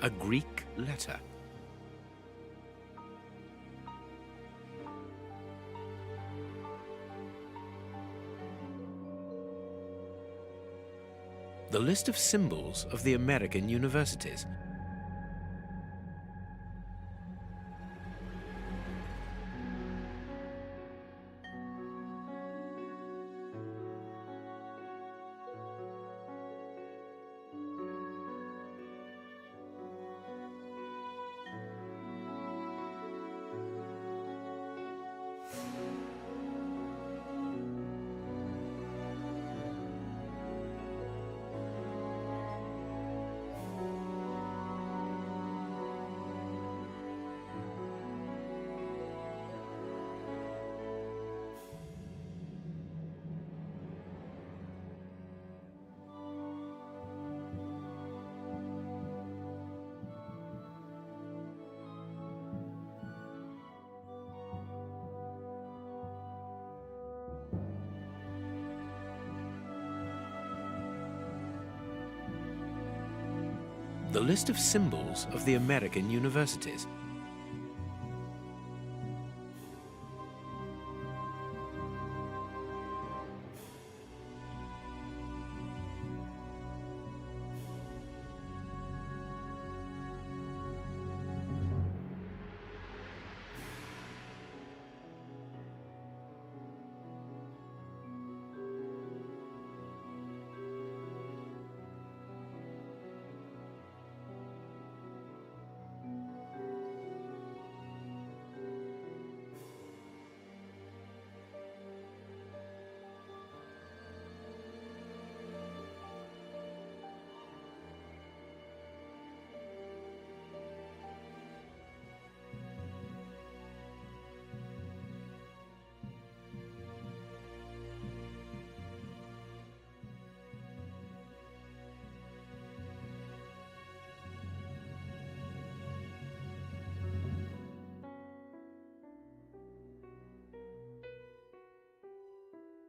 A Greek letter. The list of symbols of the American universities. The list of symbols of the American universities.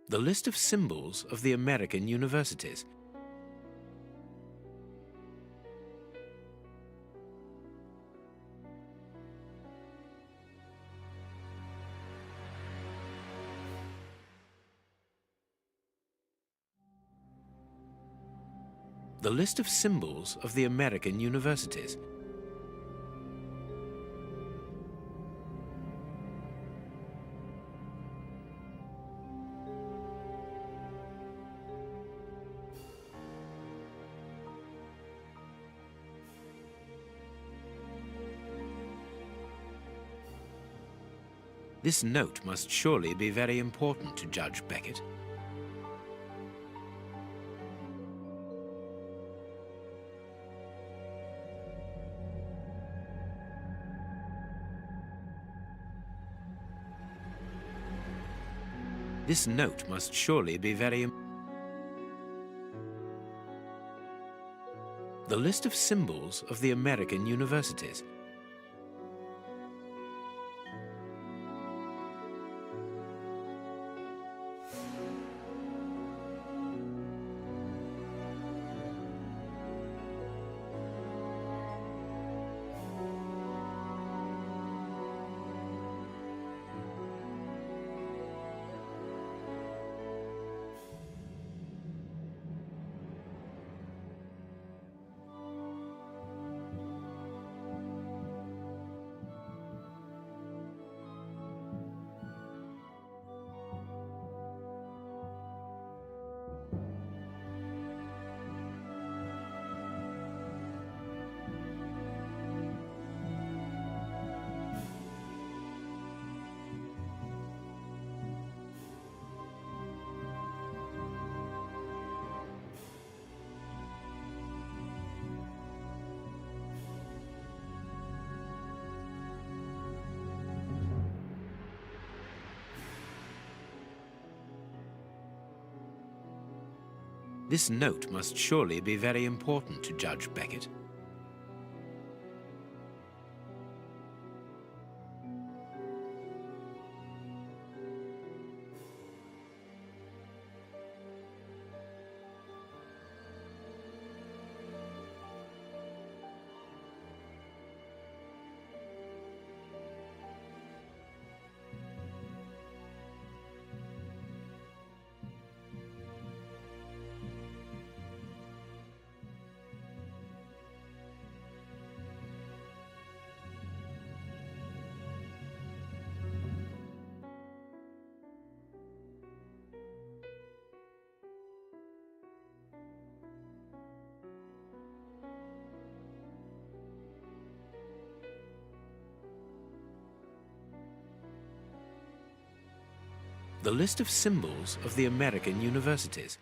The list of symbols of the American universities. The list of symbols of the American universities. This note must surely be very important to Judge Beckett. This note must surely be very important. The list of symbols of the American universities. This note must surely be very important to Judge Beckett. The list of symbols of the American universities.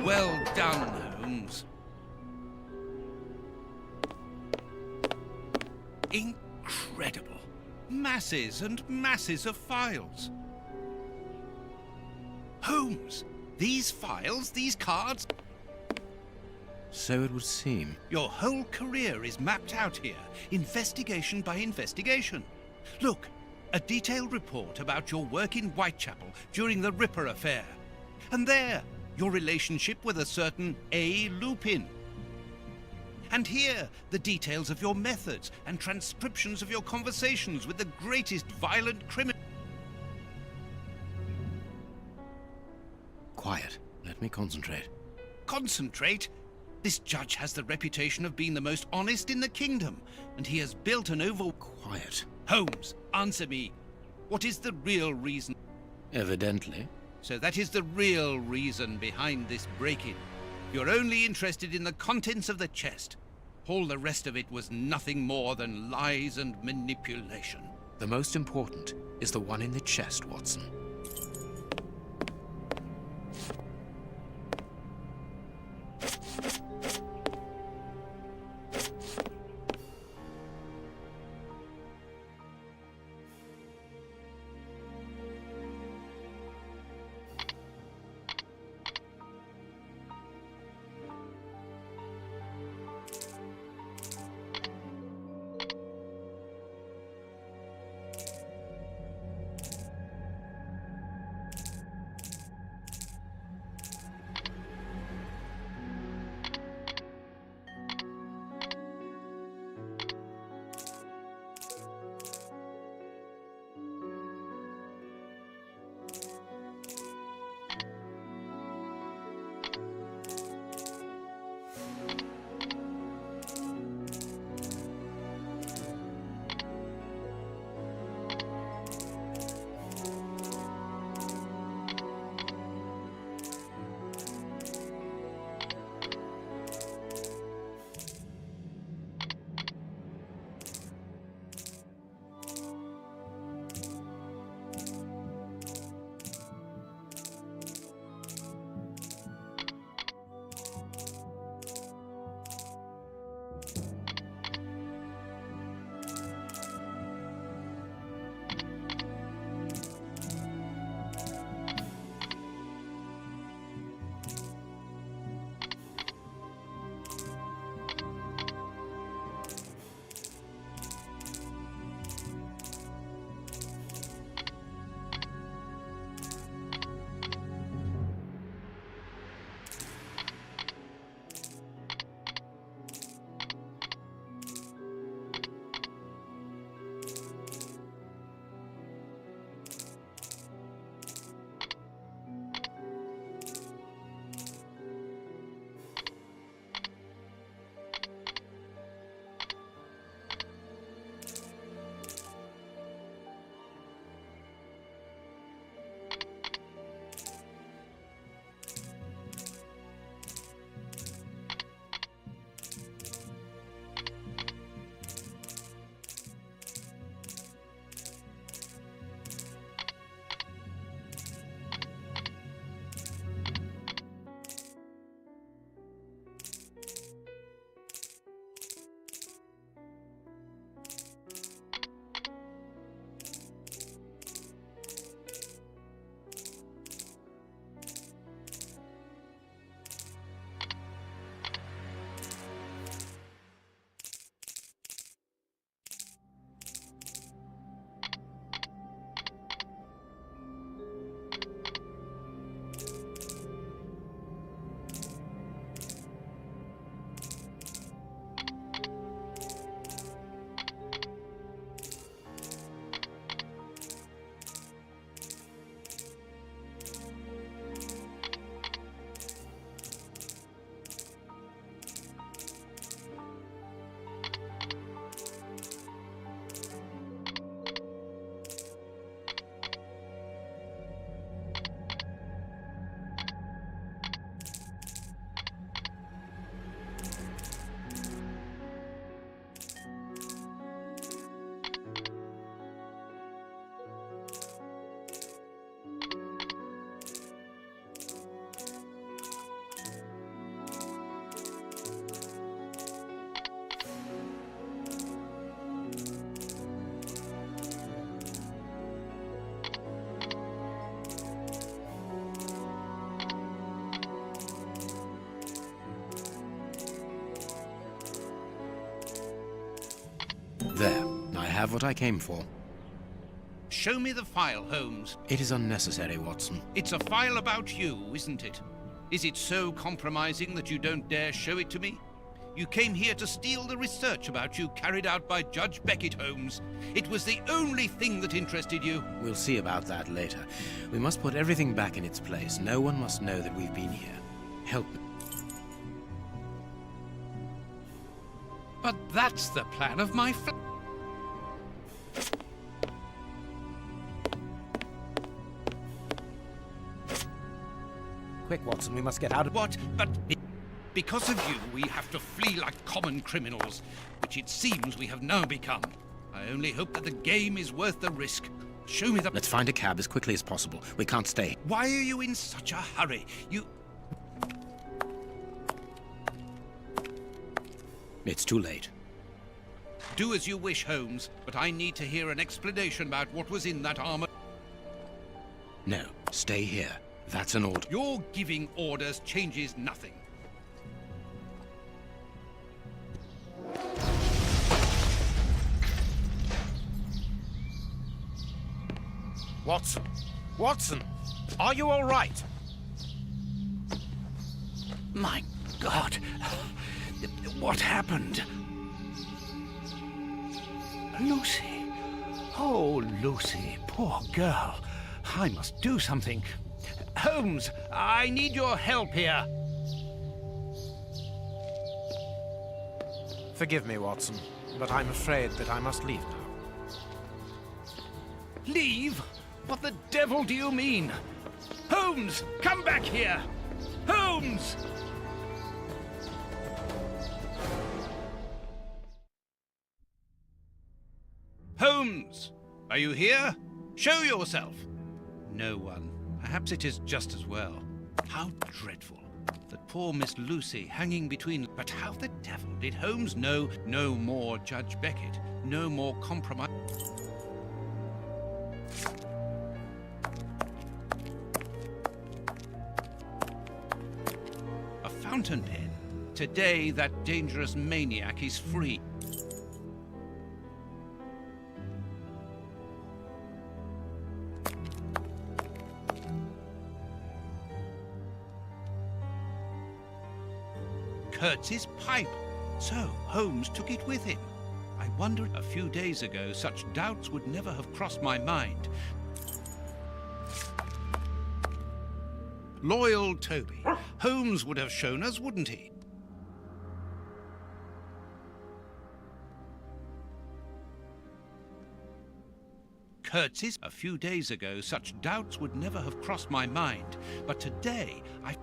Well done, Holmes. Incredible. Masses and masses of files. Holmes, these files, these cards, So it would seem. your whole career is mapped out here, investigation by investigation. Look, a detailed report about your work in Whitechapel during the Ripper affair. And there, your relationship with a certain A. Lupin. And here, the details of your methods and transcriptions of your conversations with the greatest violent criminal. Quiet. Let me concentrate. Concentrate? This judge has the reputation of being the most honest in the kingdom, and he has built an Quiet. Holmes, answer me. What is the real reason? Evidently. So that is the real reason behind this break-in. You're only interested in the contents of the chest. All the rest of it was nothing more than lies and manipulation. The most important is the one in the chest, Watson. have what I came for. Show me the file, Holmes. It is unnecessary, Watson. It's a file about you, isn't it? Is it so compromising that you don't dare show it to me? You came here to steal the research about you carried out by Judge Beckett, Holmes. It was the only thing that interested you. We'll see about that later. We must put everything back in its place. No one must know that we've been here. Help me. But that's the plan of my Quick, Watson, we must get out of... What? But because of you, we have to flee like common criminals, which it seems we have now become. I only hope that the game is worth the risk. Show me the... Let's find a cab as quickly as possible. We can't stay. Why are you in such a hurry? It's too late. Do as you wish, Holmes, but I need to hear an explanation about what was in that armor. No, stay here. That's an order. Your giving orders changes nothing. Watson! Watson! Are you all right? My God! What happened? Lucy! Oh, Lucy, poor girl. I must do something. Holmes, I need your help here. Forgive me, Watson, but I'm afraid that I must leave now. Leave? What the devil do you mean? Holmes, come back here! Holmes! Holmes! Are you here? Show yourself! No one. Perhaps it is just as well. How dreadful. That poor Miss Lucy hanging between... But how the devil did Holmes know no more Judge Beckett? No more compromise... A fountain pen. Today, that dangerous maniac is free. Kurtz's pipe. So Holmes took it with him. I wondered a few days ago such doubts would never have crossed my mind. Loyal Toby. Holmes would have shown us, wouldn't he? Kurtz's a few days ago such doubts would never have crossed my mind. But today I...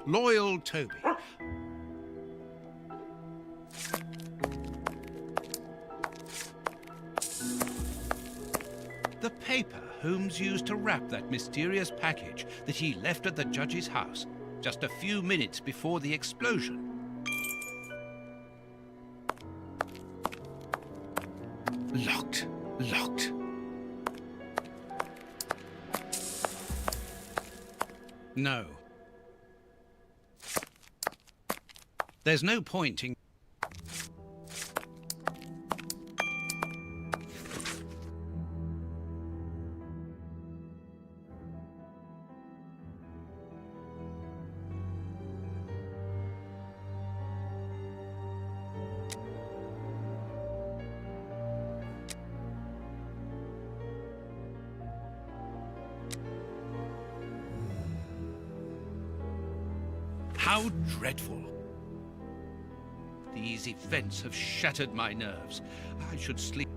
Loyal Toby. The paper Holmes used to wrap that mysterious package that he left at the judge's house just a few minutes before the explosion. Locked. Locked. No. There's no point in... How dreadful. These events have shattered my nerves. I should sleep.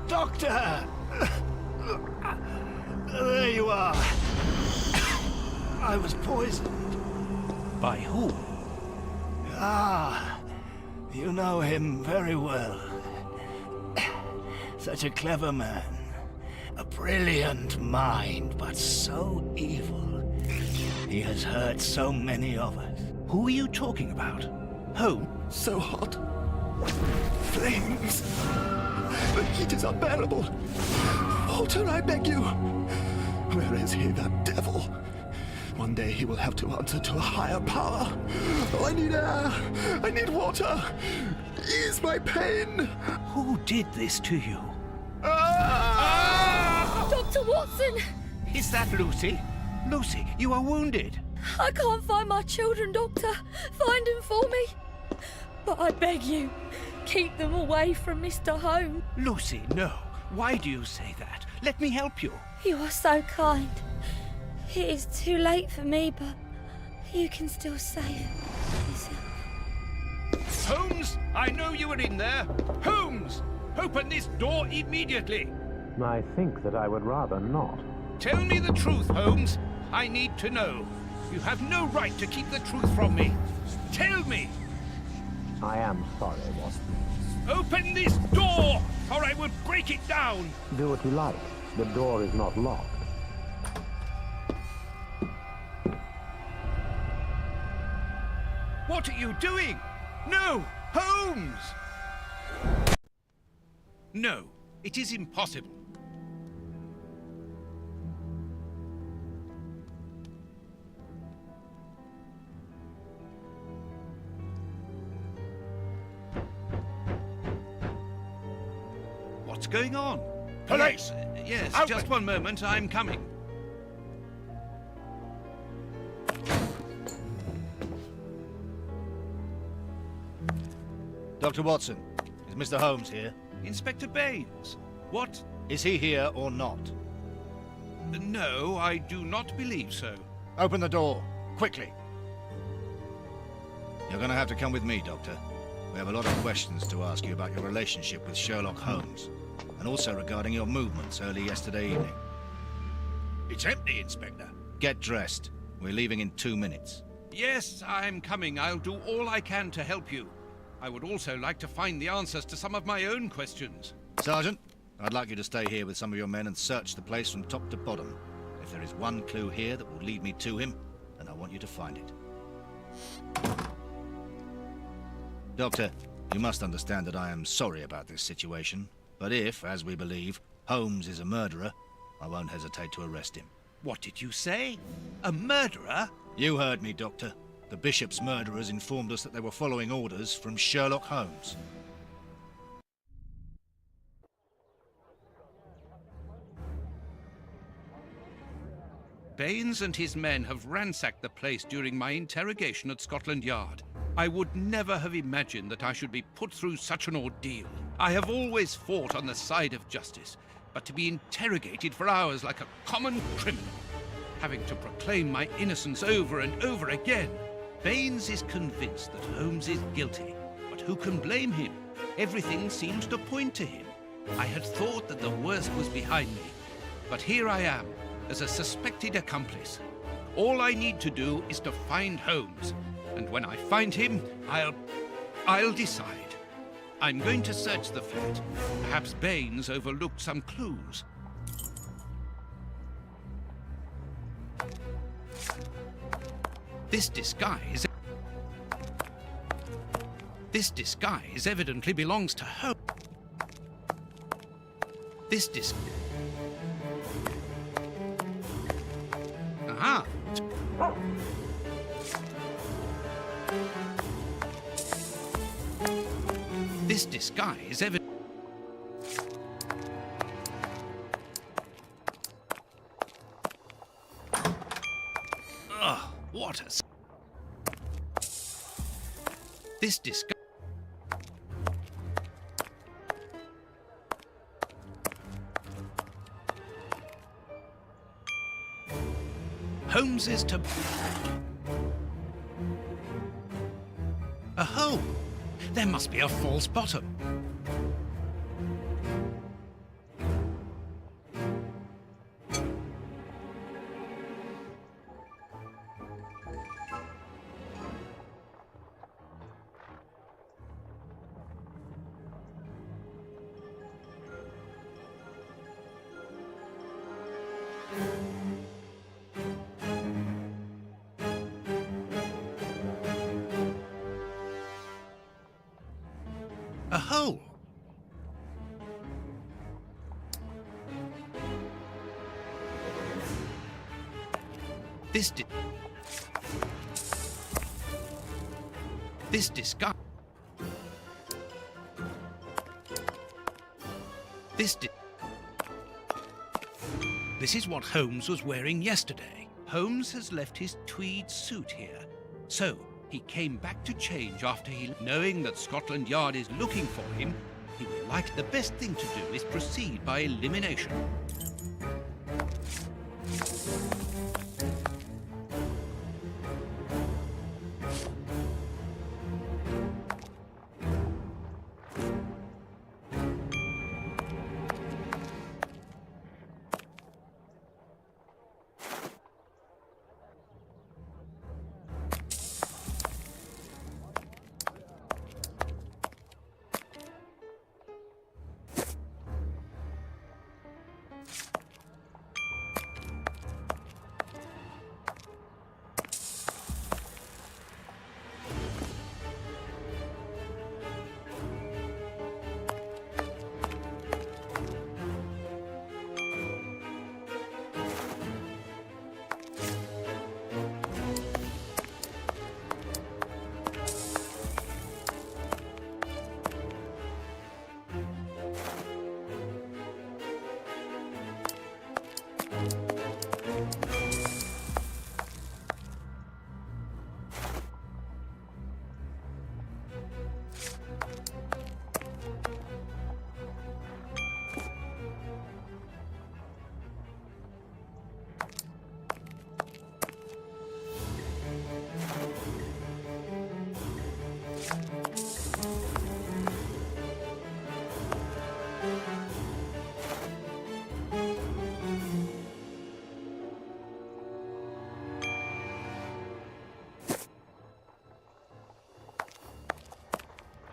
Doctor! There you are. I was poisoned. By who? Ah, you know him very well. Such a clever man. A brilliant mind, but so evil. He has hurt so many of us. Who are you talking about? Who? So hot. Flames. The heat is unbearable. Walter, I beg you. Where is he, that devil? One day he will have to answer to a higher power. Oh, I need air. I need water. Ease my pain. Who did this to you? Dr. Watson! Is that Lucy? Lucy, you are wounded. I can't find my children, Doctor. Find them for me. But I beg you, keep them away from Mr. Holmes. Lucy, no. Why do you say that? Let me help you. You are so kind. It is too late for me, but you can still save yourself. Holmes, I know you are in there. Holmes, open this door immediately. I think that I would rather not. Tell me the truth, Holmes. I need to know. You have no right to keep the truth from me. Tell me. I am sorry, Watson. Open this door, or I will break it down. Do what you like. The door is not locked. What are you doing? No, Holmes! No, it is impossible. What's going on? Police! Yes, Out just with- one moment, I'm coming. Dr. Watson, is Mr. Holmes here? Inspector Baines, what? Is he here or not? No, I do not believe so. Open the door, quickly. You're gonna have to come with me, Doctor. We have a lot of questions to ask you about your relationship with Sherlock Holmes, and also regarding your movements early yesterday evening. It's empty, Inspector. Get dressed. We're leaving in 2 minutes. Yes, I'm coming. I'll do all I can to help you. I would also like to find the answers to some of my own questions. Sergeant, I'd like you to stay here with some of your men and search the place from top to bottom. If there is one clue here that will lead me to him, then I want you to find it. Doctor, you must understand that I am sorry about this situation, but if, as we believe, Holmes is a murderer, I won't hesitate to arrest him. What did you say? A murderer? You heard me, Doctor. The Bishop's murderers informed us that they were following orders from Sherlock Holmes. Baines and his men have ransacked the place during my interrogation at Scotland Yard. I would never have imagined that I should be put through such an ordeal. I have always fought on the side of justice, but to be interrogated for hours like a common criminal, having to proclaim my innocence over and over again. Baines is convinced that Holmes is guilty, but who can blame him? Everything seems to point to him. I had thought that the worst was behind me, but here I am, as a suspected accomplice. All I need to do is to find Holmes, and when I find him, I'll decide. I'm going to search the flat. Perhaps Baines overlooked some clues. This disguise evidently belongs to Holmes. Aha! This disguise evidently... Ugh, what a... This disguise... Holmes is to... A hole! There must be a false bottom. A hole. This disguise. This is what Holmes was wearing yesterday. Holmes has left his tweed suit here, so he came back to change after knowing that Scotland Yard is looking for him. He will like the best thing to do is proceed by elimination.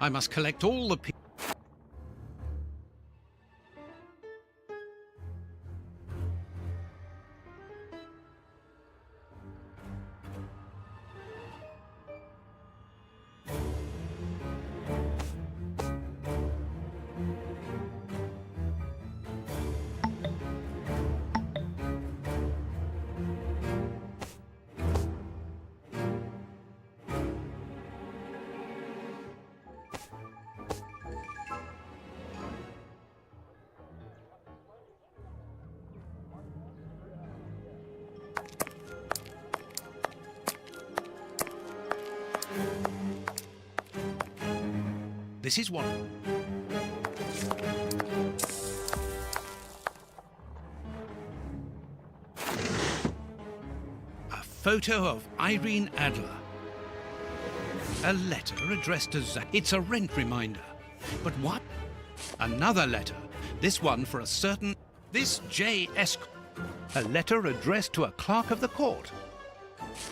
I must collect all the people. This is one. A photo of Irene Adler. A letter addressed to Zach. It's a rent reminder. But what? Another letter. This one for a certain... This J. Esq. A letter addressed to a clerk of the court.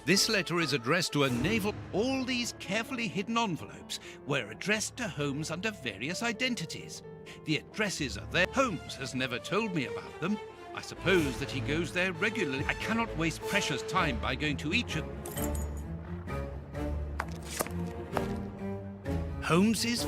This letter is addressed to a naval... All these carefully hidden envelopes were addressed to Holmes under various identities. The addresses are there. Holmes has never told me about them. I suppose that he goes there regularly. I cannot waste precious time by going to each of... Holmes's...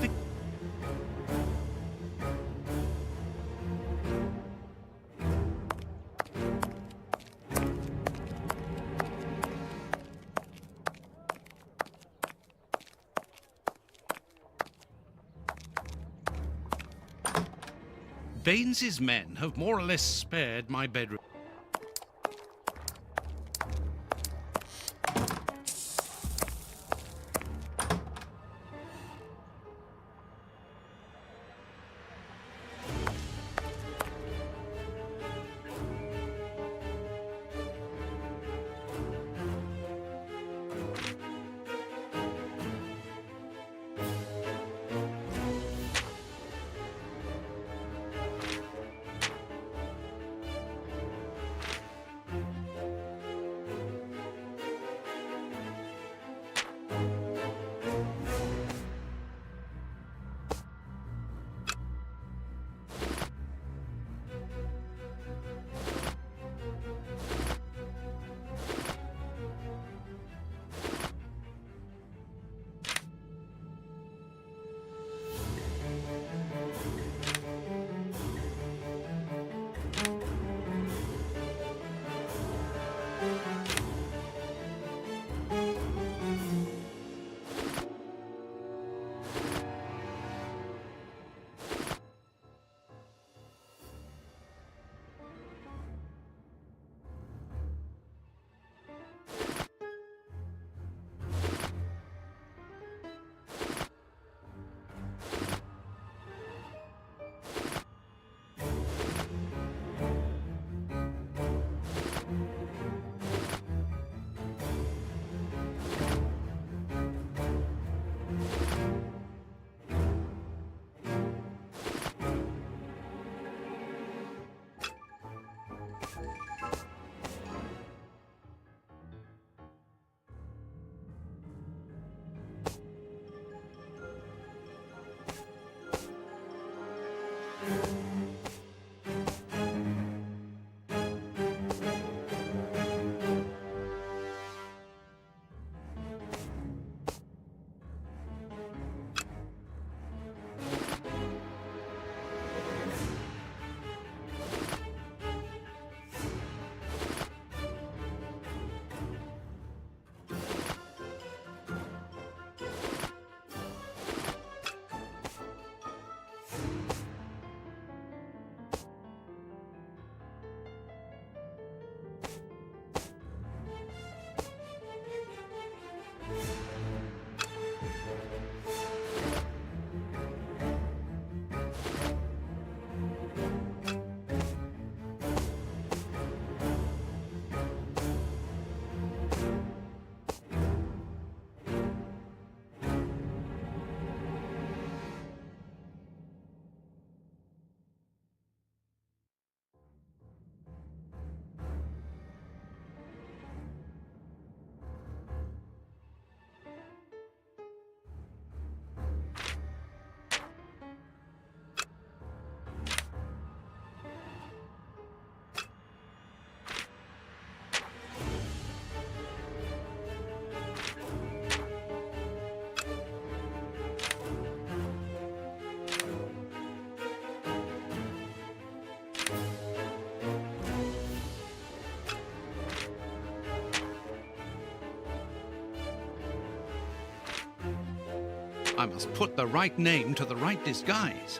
Baines's men have more or less spared my bedroom. I must put the right name to the right disguise.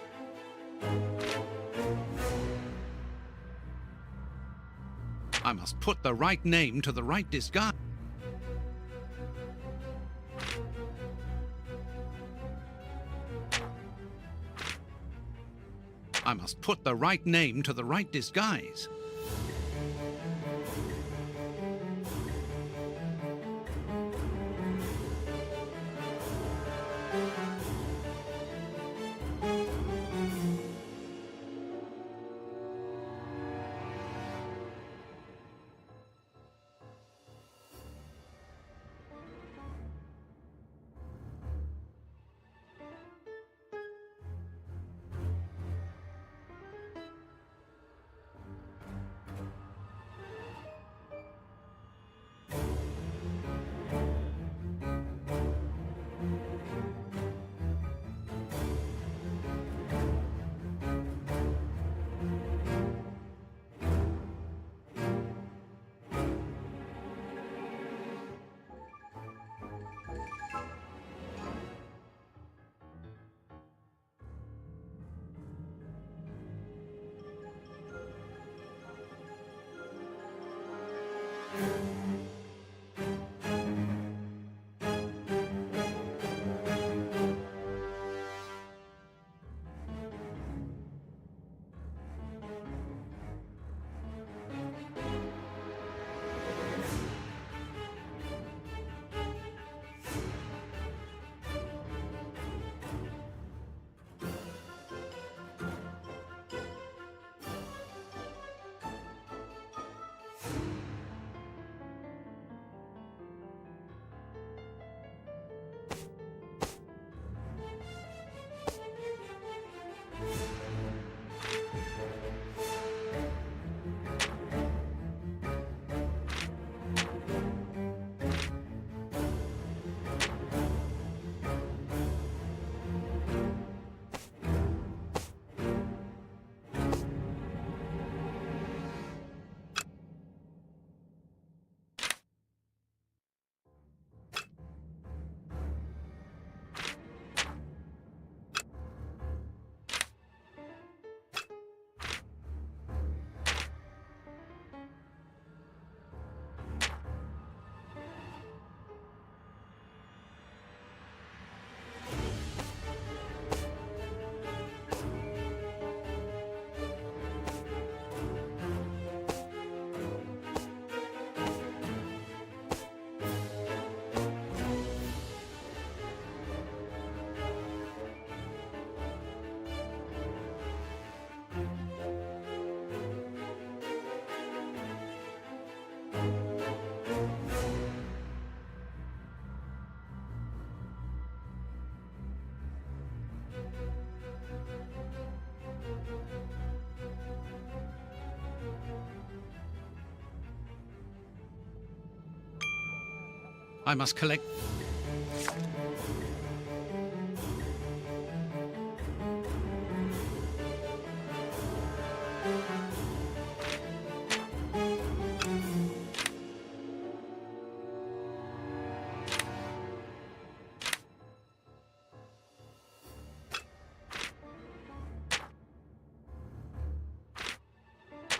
I must put the right name to the right disguise. I must put the right name to the right disguise. I must collect...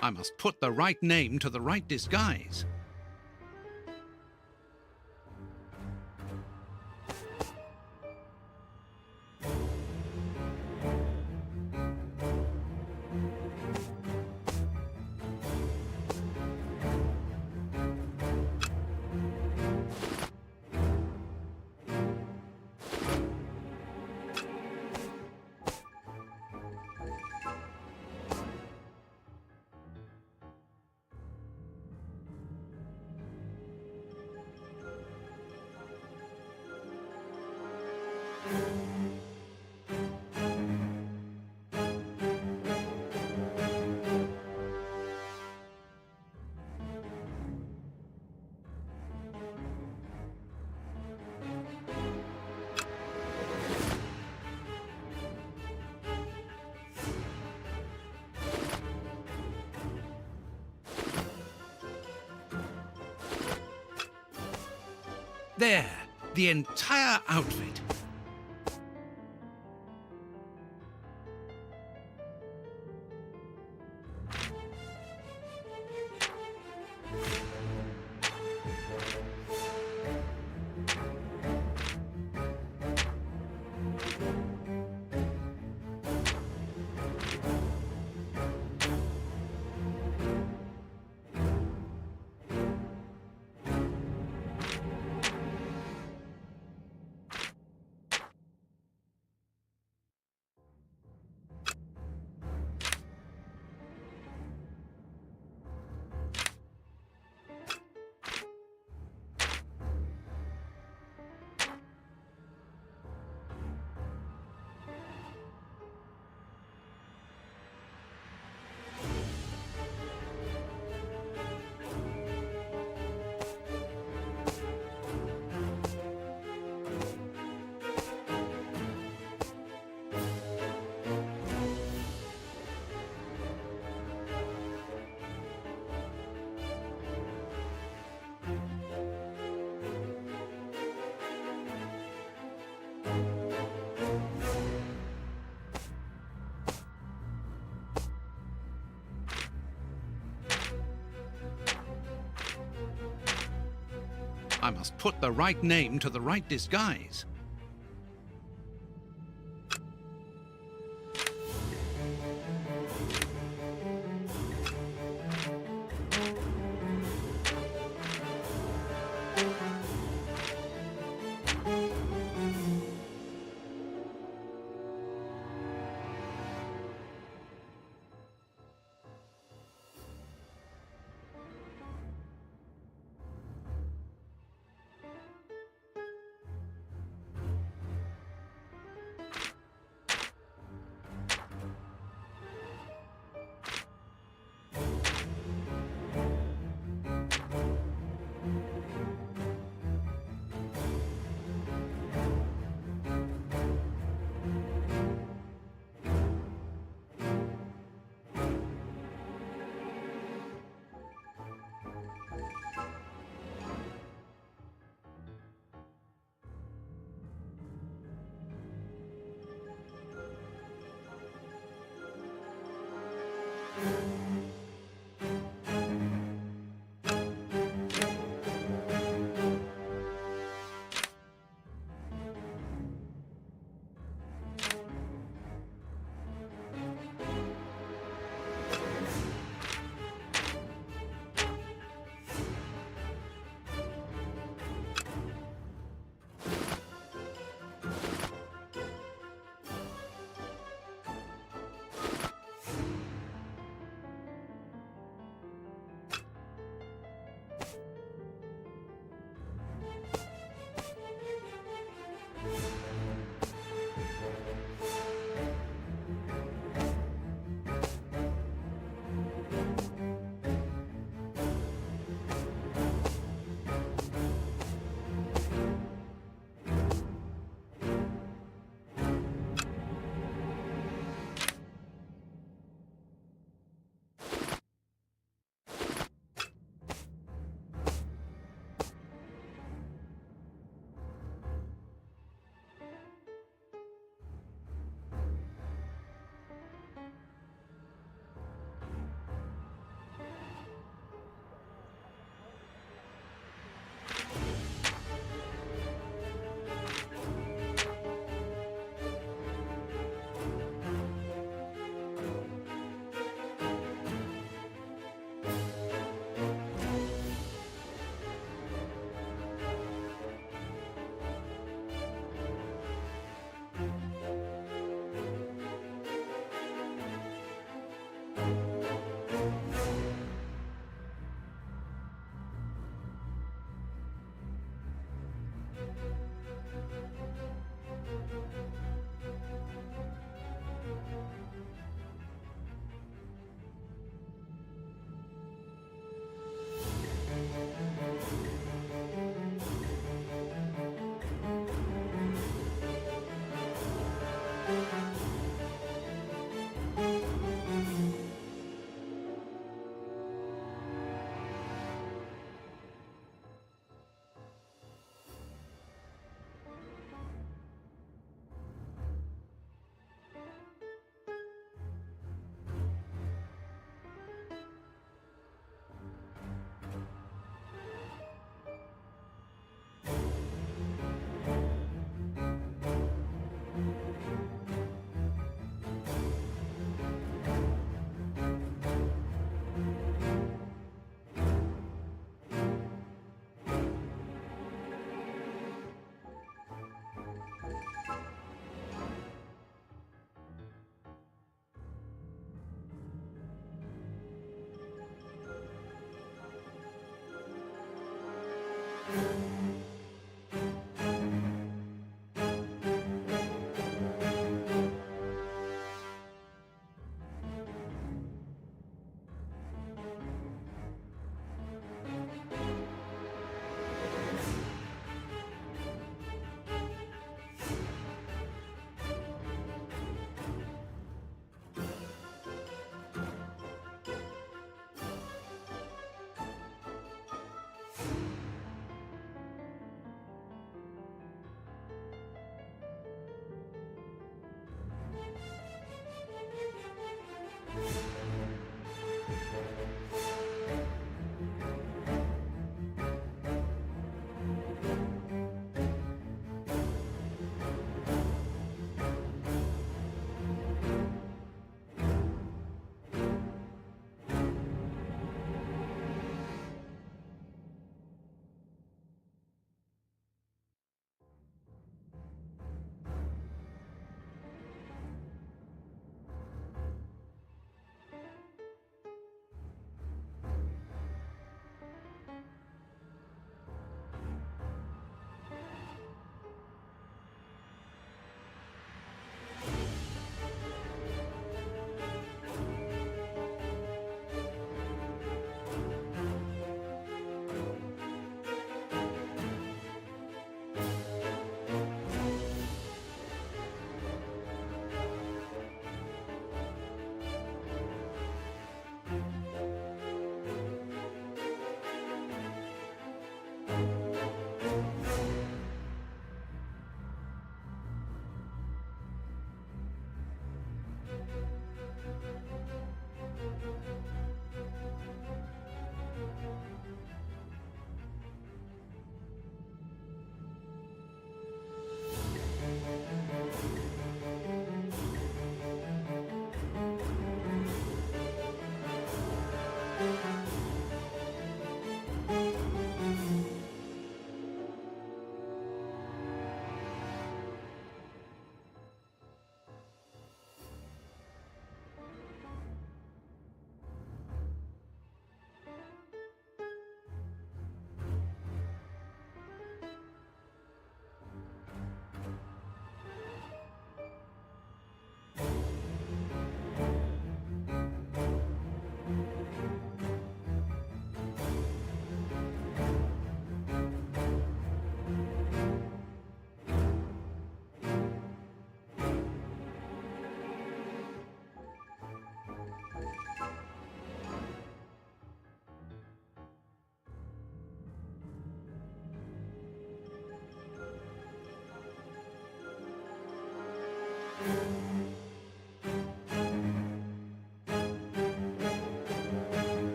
I must put the right name to the right disguise. There, the entire outfit. I must put the right name to the right disguise.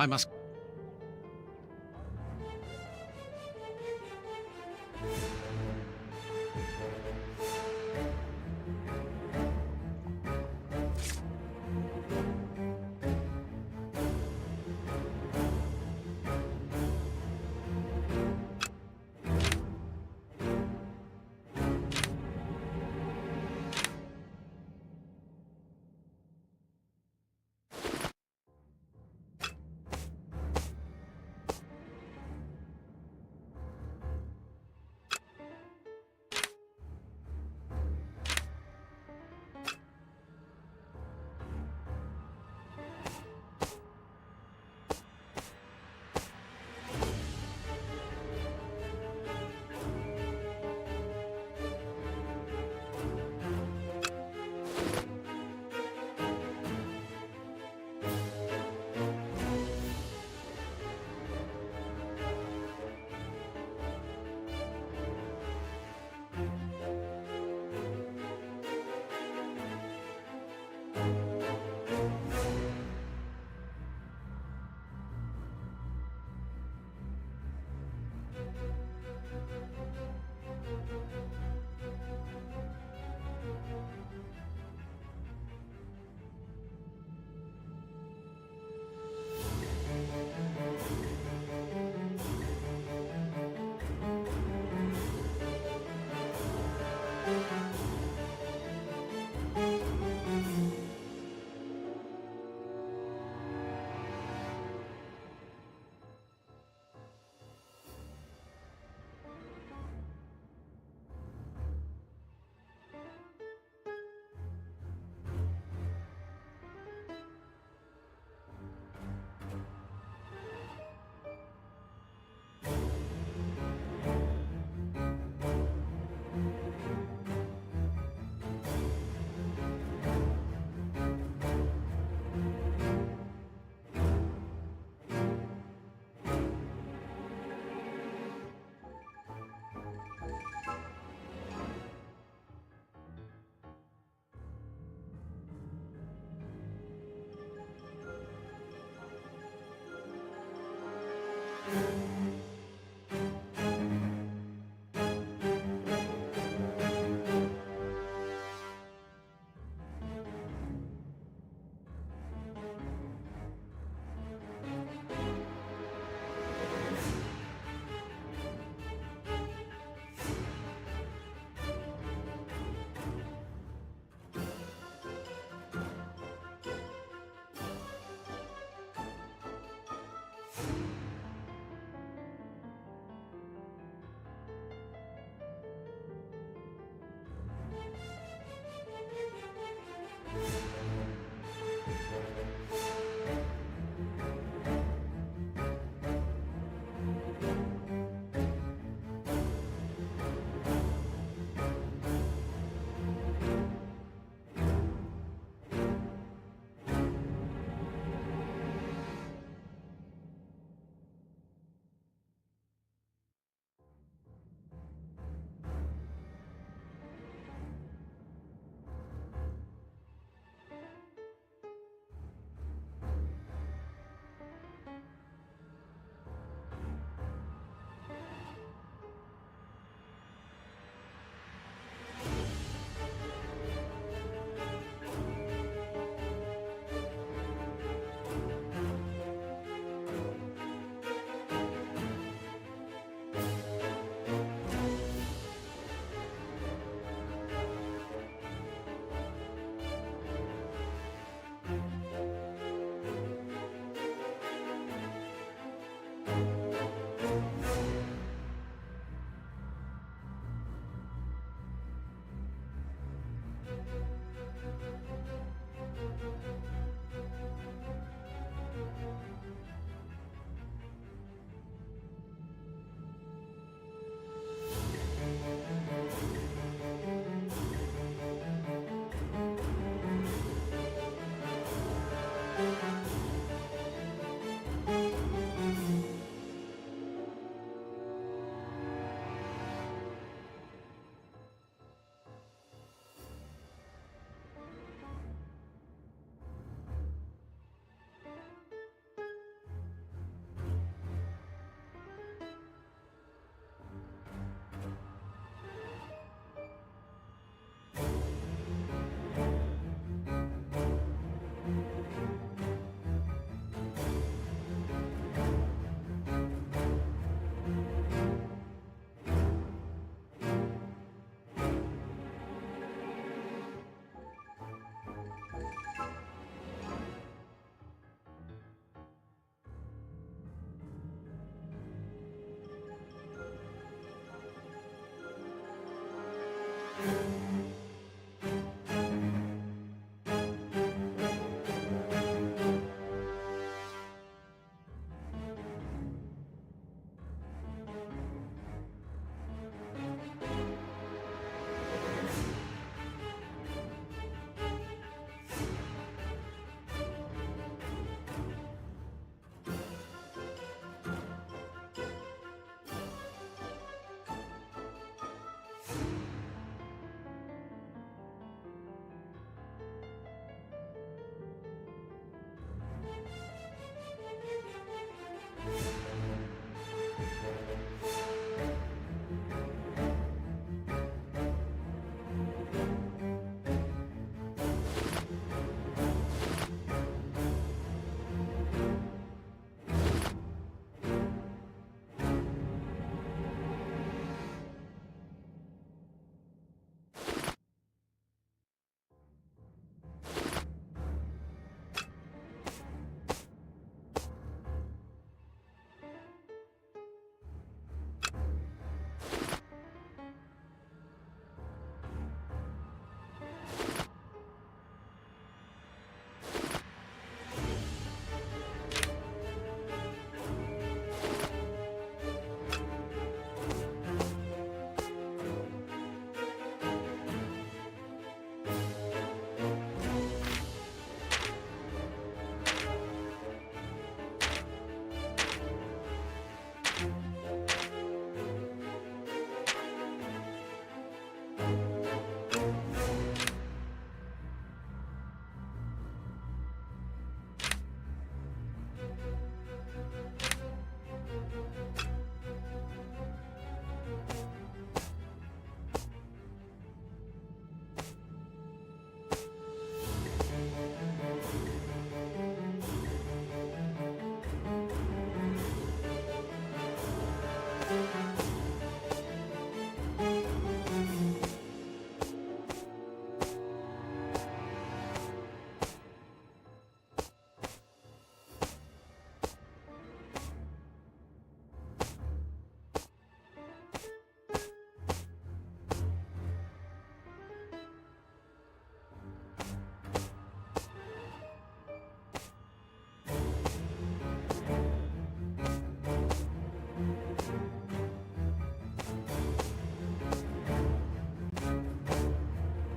I must...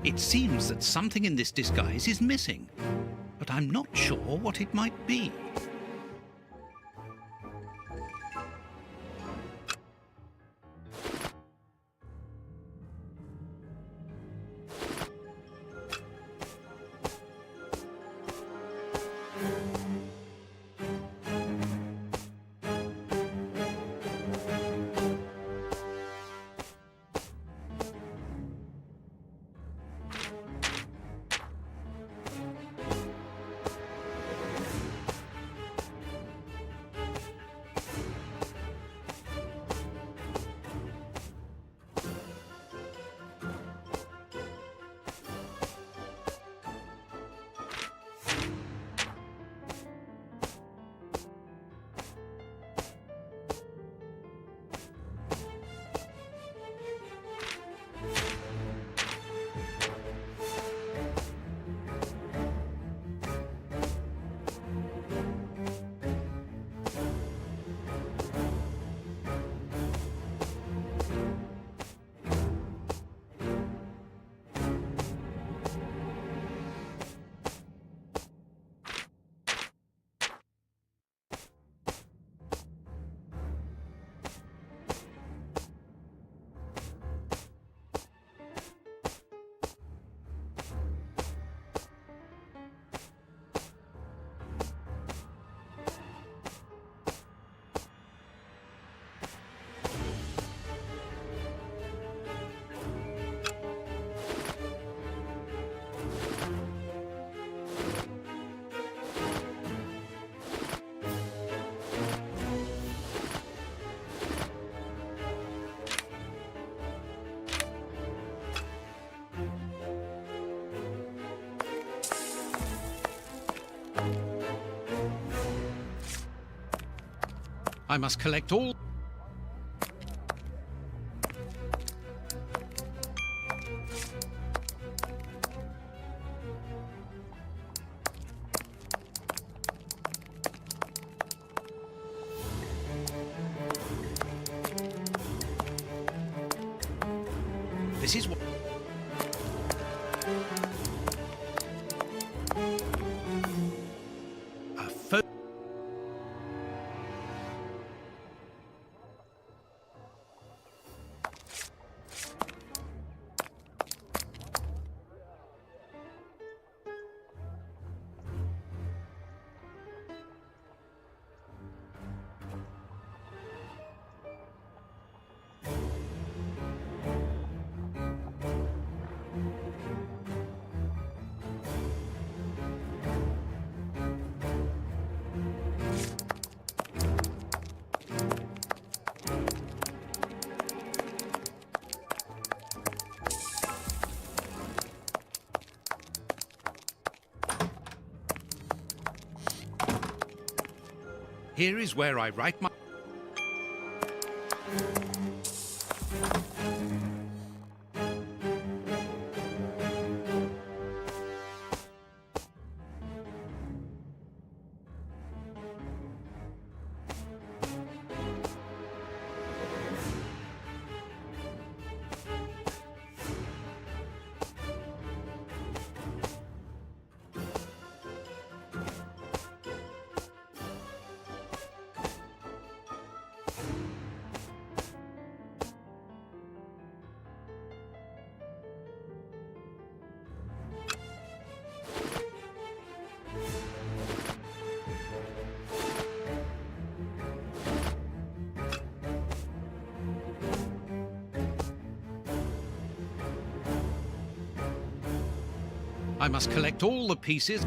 It seems that something in this disguise is missing, but I'm not sure what it might be. I must collect all... This is what... A phone... Here is where I write my... I must collect all the pieces.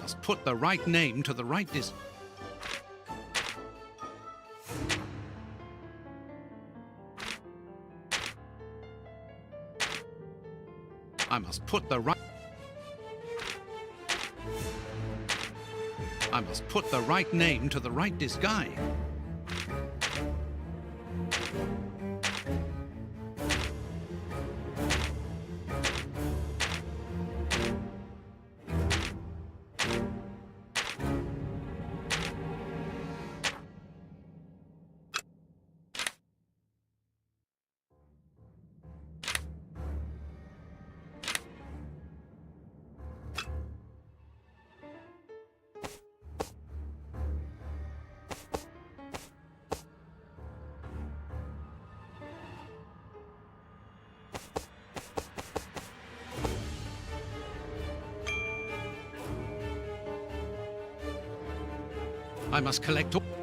must put the right name to the right I must put the right name to the right disguise. I must collect all...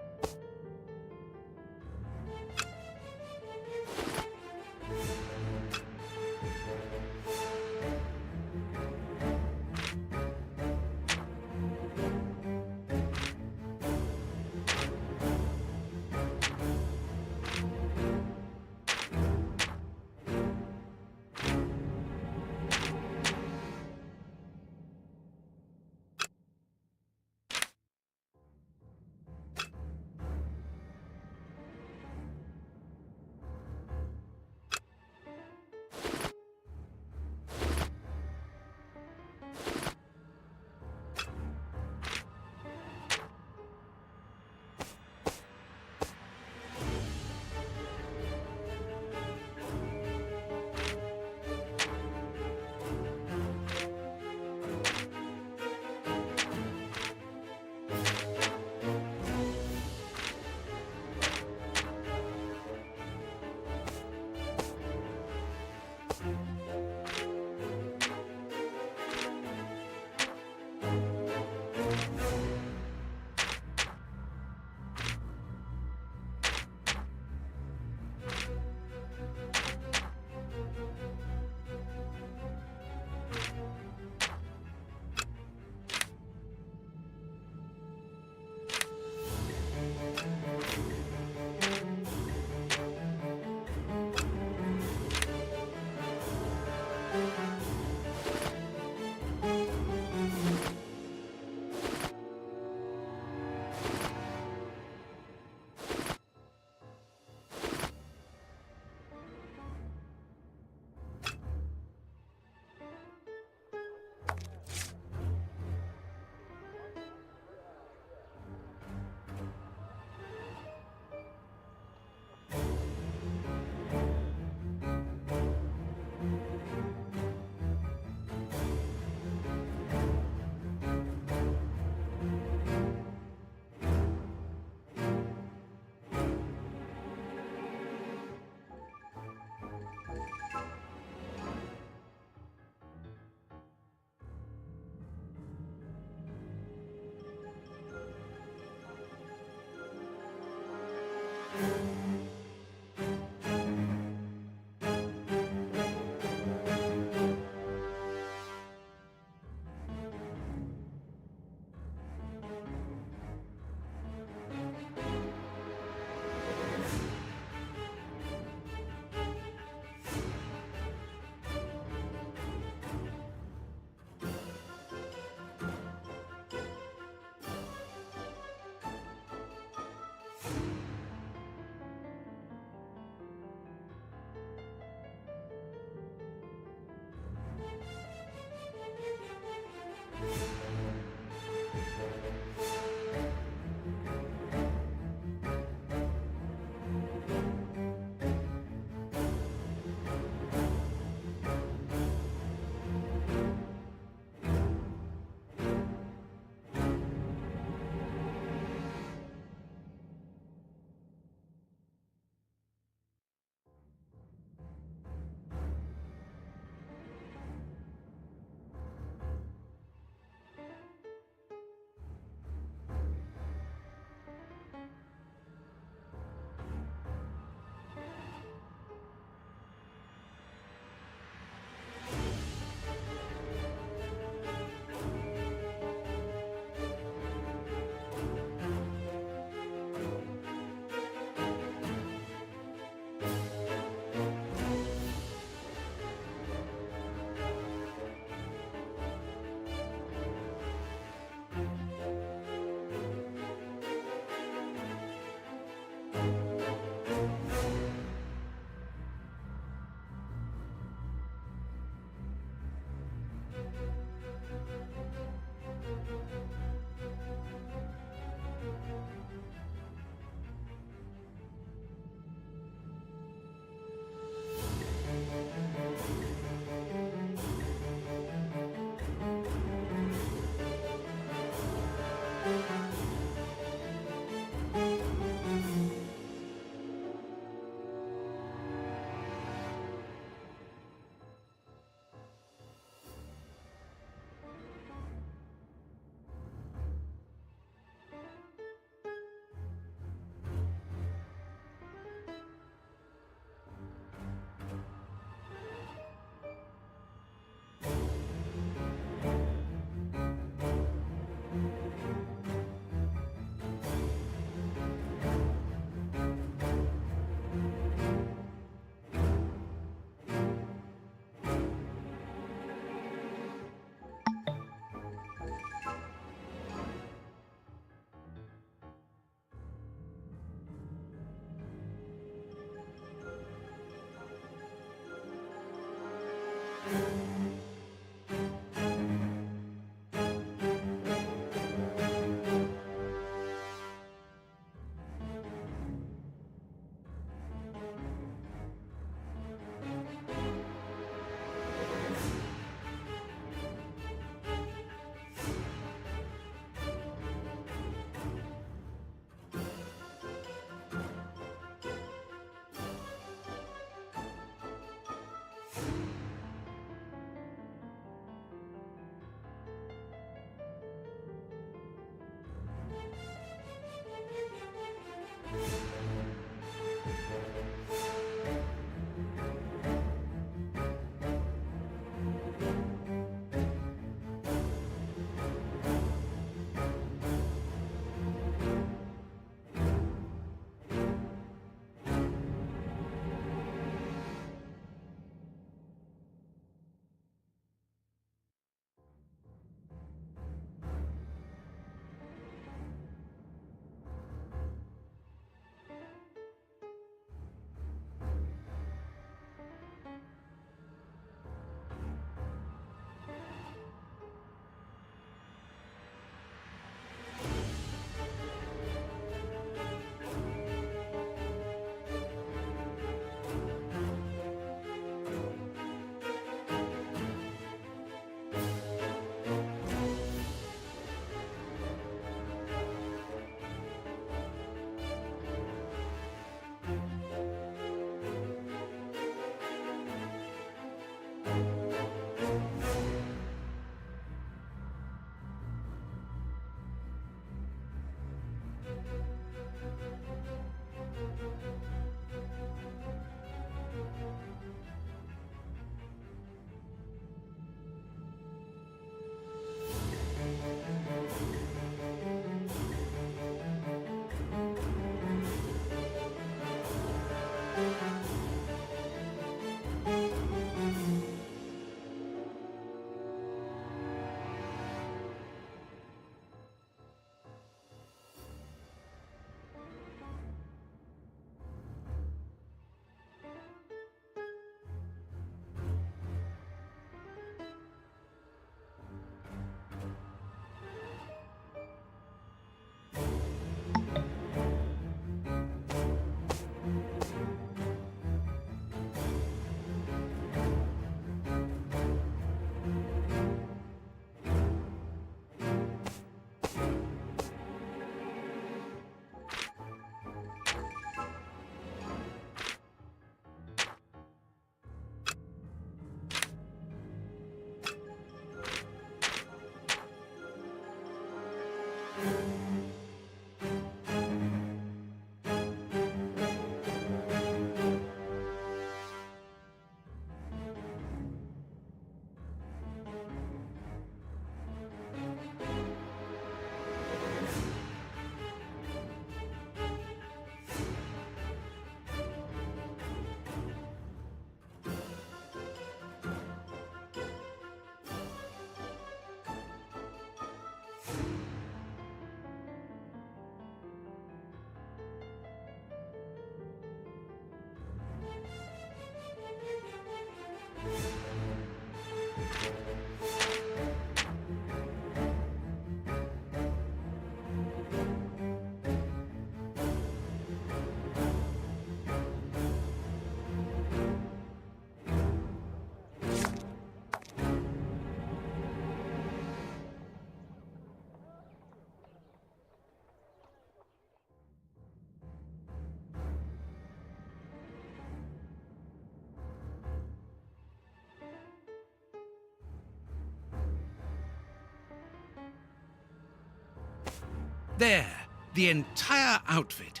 There, the entire outfit.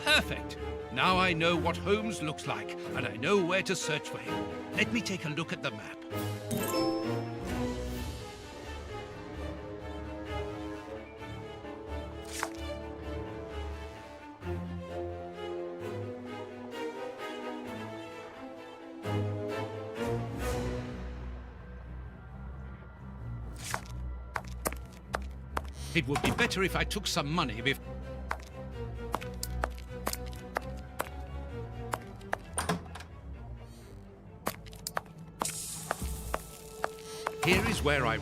Perfect. Now I know what Holmes looks like, and I know where to search for him. Let me take a look at the map. It would be better if I took some money before... Here is where I...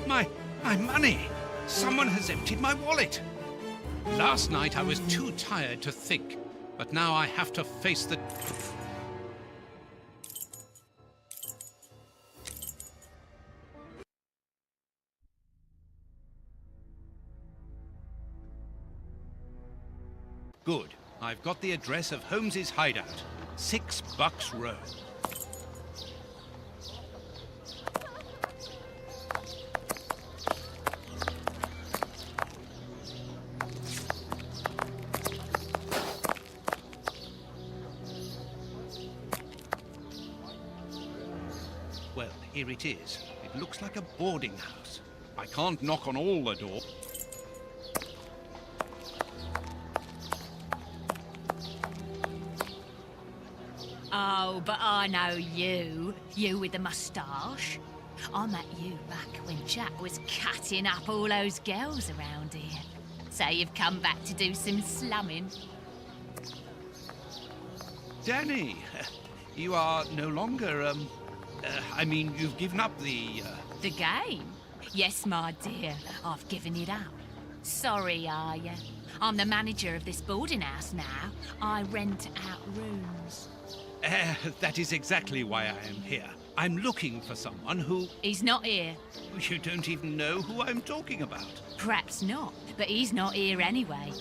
My money! Someone has emptied my wallet! Last night I was too tired to think, but now I have to face the... Good. I've got the address of Holmes's hideout. 6 Bucks Row. Well, here it is. It looks like a boarding house. I can't knock on all the doors. Oh, but I know you. You with the moustache. I met you back when Jack was cutting up all those girls around here. So you've come back to do some slumming. Danny, you are no longer, I mean, you've given up the... The game? Yes, my dear. I've given it up. Sorry, are you? I'm the manager of this boarding house now. I rent out rooms. That is exactly why I am here. I'm looking for someone who... He's not here. You don't even know who I'm talking about. Perhaps not, but he's not here anyway.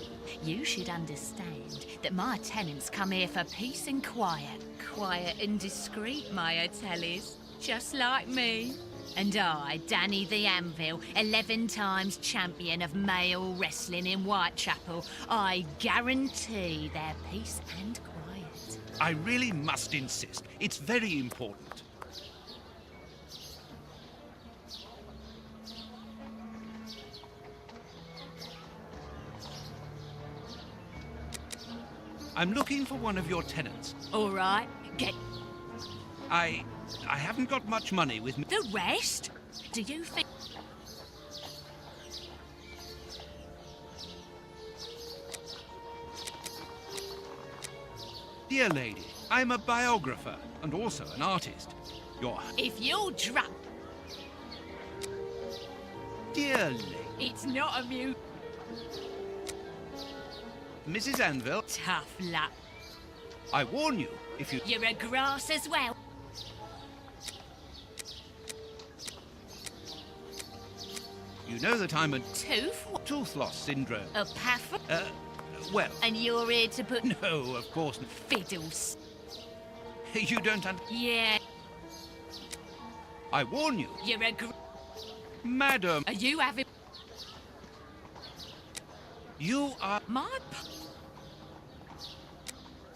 You should understand that my tenants come here for peace and quiet. Quiet and discreet, my hotel is. Just like me. And I, Danny the Anvil, 11 times champion of male wrestling in Whitechapel, I guarantee their peace and quiet. I really must insist. It's very important. I'm looking for one of your tenants. All right, get I haven't got much money with me. the rest. Do you think... Dear lady, I'm a biographer and also an artist. If you're drunk, Dear lady, it's not a mute. Mrs. Anvil, Tough luck. I warn you, if you... You're a grass as well. You know that I'm a Tooth loss syndrome. a paff. Well, And you're here to put no, of course not. fiddles. You don't Yeah, I warn you, you're a madam, Are you having you are... my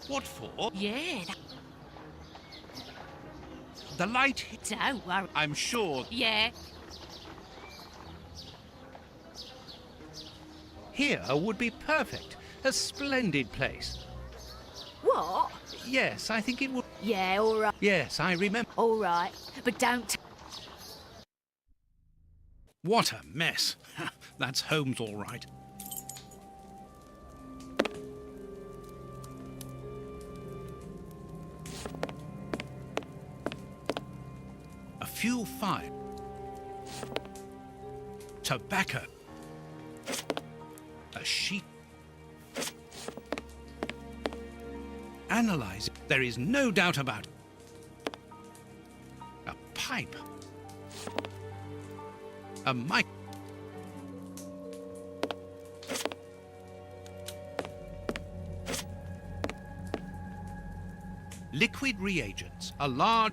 What for? Yeah, The light hit... don't worry. I'm sure Yeah, here would be perfect. A splendid place. what? Yes, I think it would... Yeah, all right. Yes, I remember. All right, but don't... What a mess. That's Holmes, all right. A few fine. Tobacco. A sheet. Analyze it. There is no doubt about it. A pipe. A mic. Liquid reagents, a large...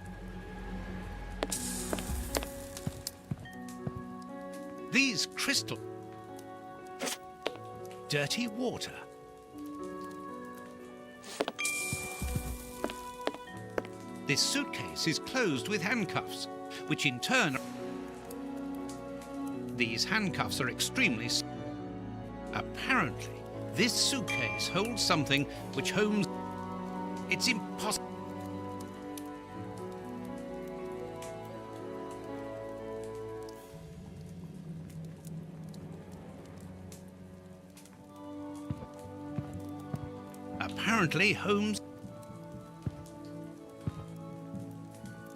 These crystal... Dirty water. This suitcase is closed with handcuffs, which in turn... These handcuffs are extremely... Apparently, this suitcase holds something which Holmes... It's impossible... Apparently, Holmes...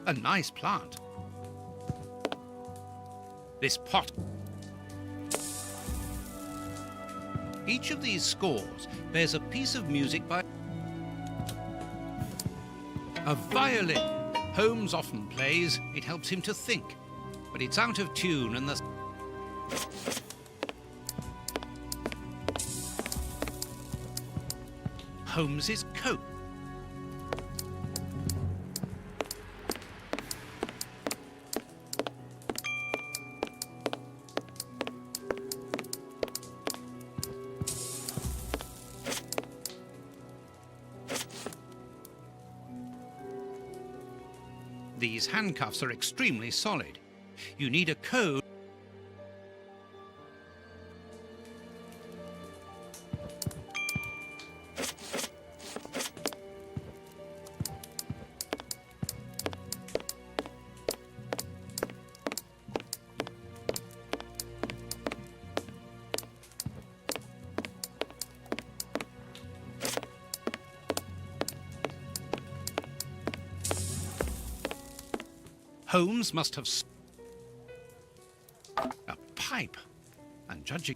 A nice plant. This pot... Each of these scores bears a piece of music by... A violin. Holmes often plays. It helps him to think. But it's out of tune and the... Holmes's coat. These handcuffs are extremely solid. You need a code. Holmes must have a pipe, and judging...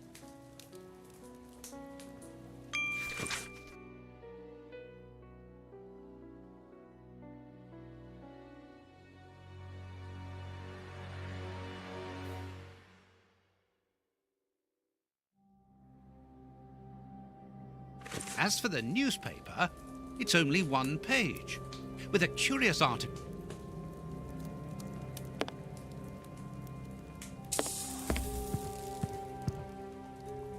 As for the newspaper, it's only one page, with a curious article.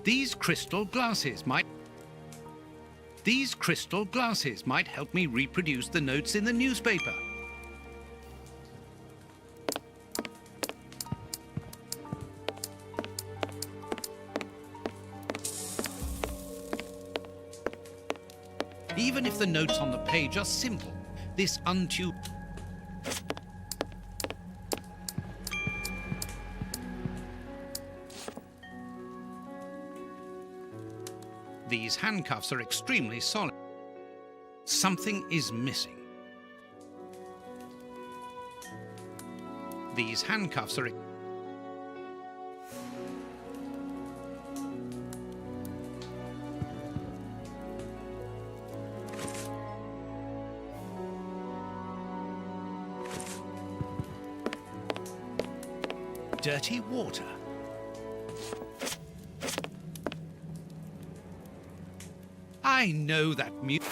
These crystal glasses might help me reproduce the notes in the newspaper. Even if the notes on the page are simple, this untuned... These handcuffs are extremely solid. Something is missing. These handcuffs are... Dirty water. I know that music.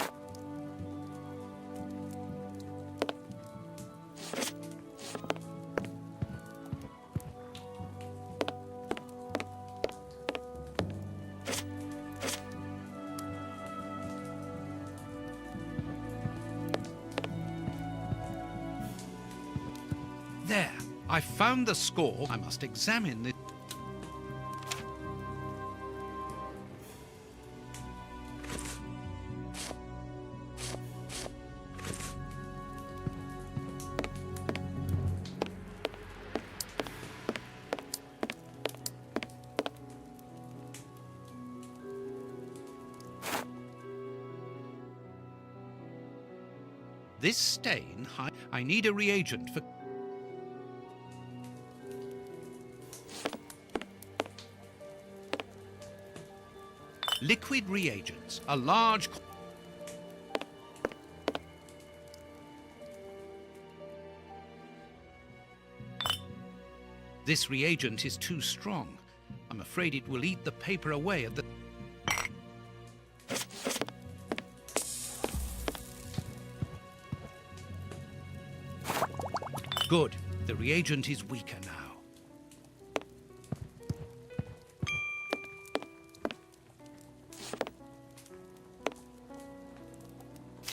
There, I found the score. I must examine this. This stain, I need a reagent for... Liquid reagents, a large... This reagent is too strong. I'm afraid it will eat the paper away at the... Good. The reagent is weaker now.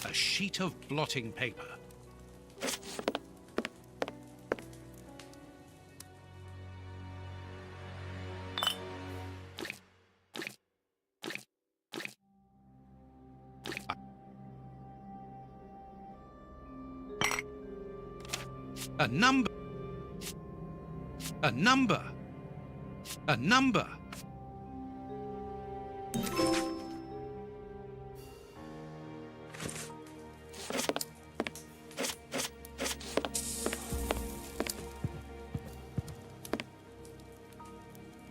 A sheet of blotting paper. A number. A number. A number.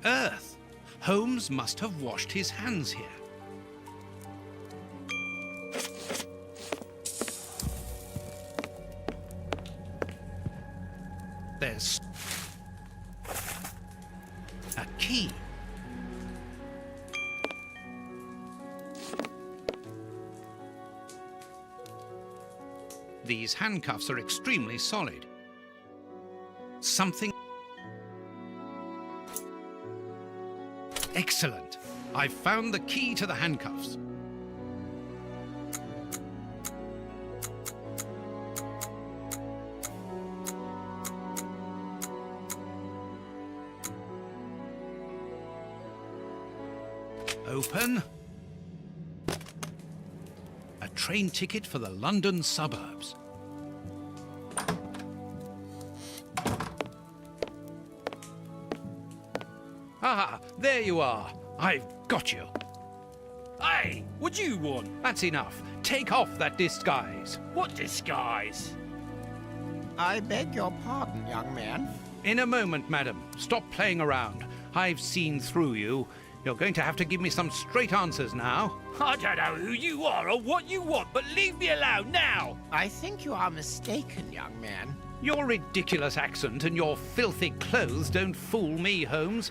Earth. Holmes must have washed his hands here. There's a key. These handcuffs are extremely solid. Something... Excellent. I've found the key to the handcuffs. Open. A train ticket for the London suburbs. Ah, there you are. I've got you. Hey, what do you want? That's enough. Take off that disguise. What disguise? I beg your pardon, young man. In a moment, madam. Stop playing around. I've seen through you. You're going to have to give me some straight answers now. I don't know who you are or what you want, but leave me alone now! I think you are mistaken, young man. Your ridiculous accent and your filthy clothes don't fool me, Holmes.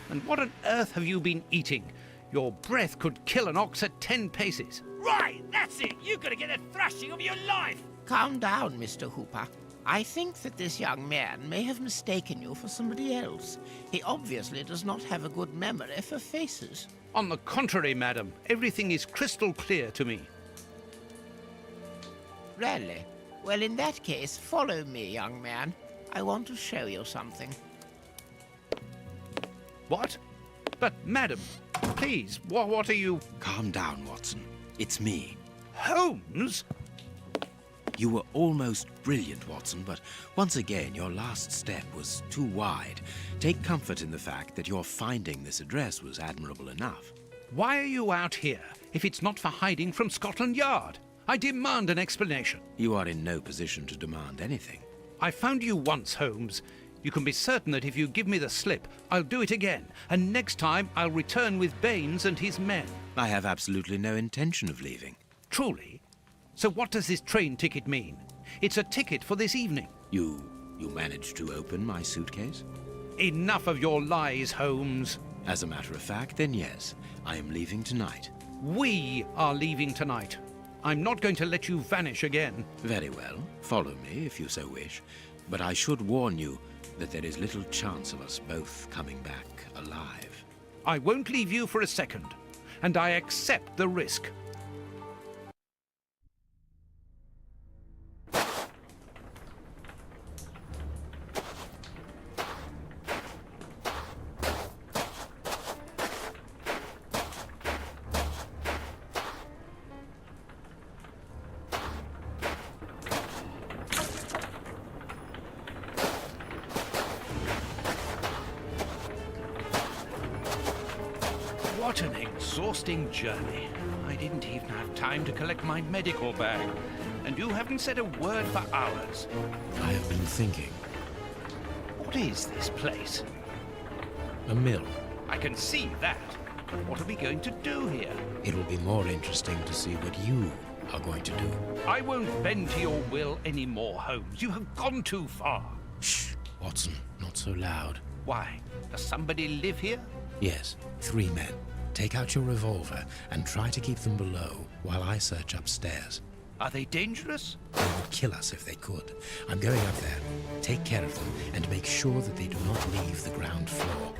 And what on earth have you been eating? Your breath could kill an ox at 10 paces. Right, that's it! You're gonna get a thrashing of your life! Calm down, Mr. Hooper. I think that this young man may have mistaken you for somebody else. He obviously does not have a good memory for faces. On the contrary, madam, everything is crystal clear to me. Really? Well, in that case, follow me, young man. I want to show you something. What? But, madam, please, what are you... Calm down, Watson. It's me. Holmes? You were almost brilliant, Watson, but once again, your last step was too wide. Take comfort in the fact that your finding this address was admirable enough. Why are you out here if it's not for hiding from Scotland Yard? I demand an explanation. You are in no position to demand anything. I found you once, Holmes. You can be certain that if you give me the slip, I'll do it again. And next time, I'll return with Baines and his men. I have absolutely no intention of leaving. Truly? So what does this train ticket mean? It's a ticket for this evening. You managed to open my suitcase? Enough of your lies, Holmes. As a matter of fact, then yes, I am leaving tonight. We are leaving tonight. I'm not going to let you vanish again. Very well. Follow me if you so wish. But I should warn you that there is little chance of us both coming back alive. I won't leave you for a second, and I accept the risk. What an exhausting journey. I didn't even have time to collect my medical bag. And you haven't said a word for hours. I have been thinking. What is this place? A mill. I can see that. What are we going to do here? It will be more interesting to see what you are going to do. I won't bend to your will anymore, Holmes. You have gone too far. Shh, Watson, not so loud. Why? Does somebody live here? Yes, 3 men. Take out your revolver and try to keep them below while I search upstairs. Are they dangerous? Kill us if they could. I'm going up there. Take care of them and make sure that they do not leave the ground floor.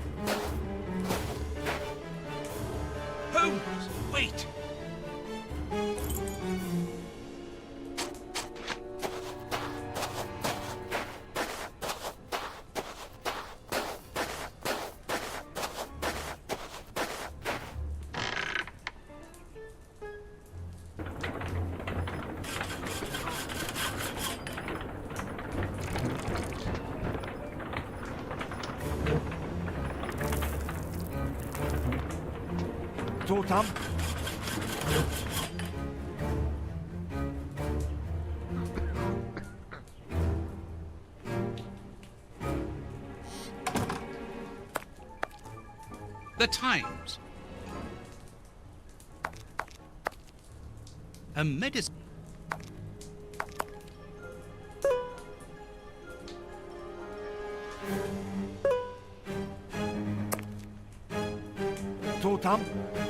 Holmes, wait! Totam. The Times. A medicine. Totam.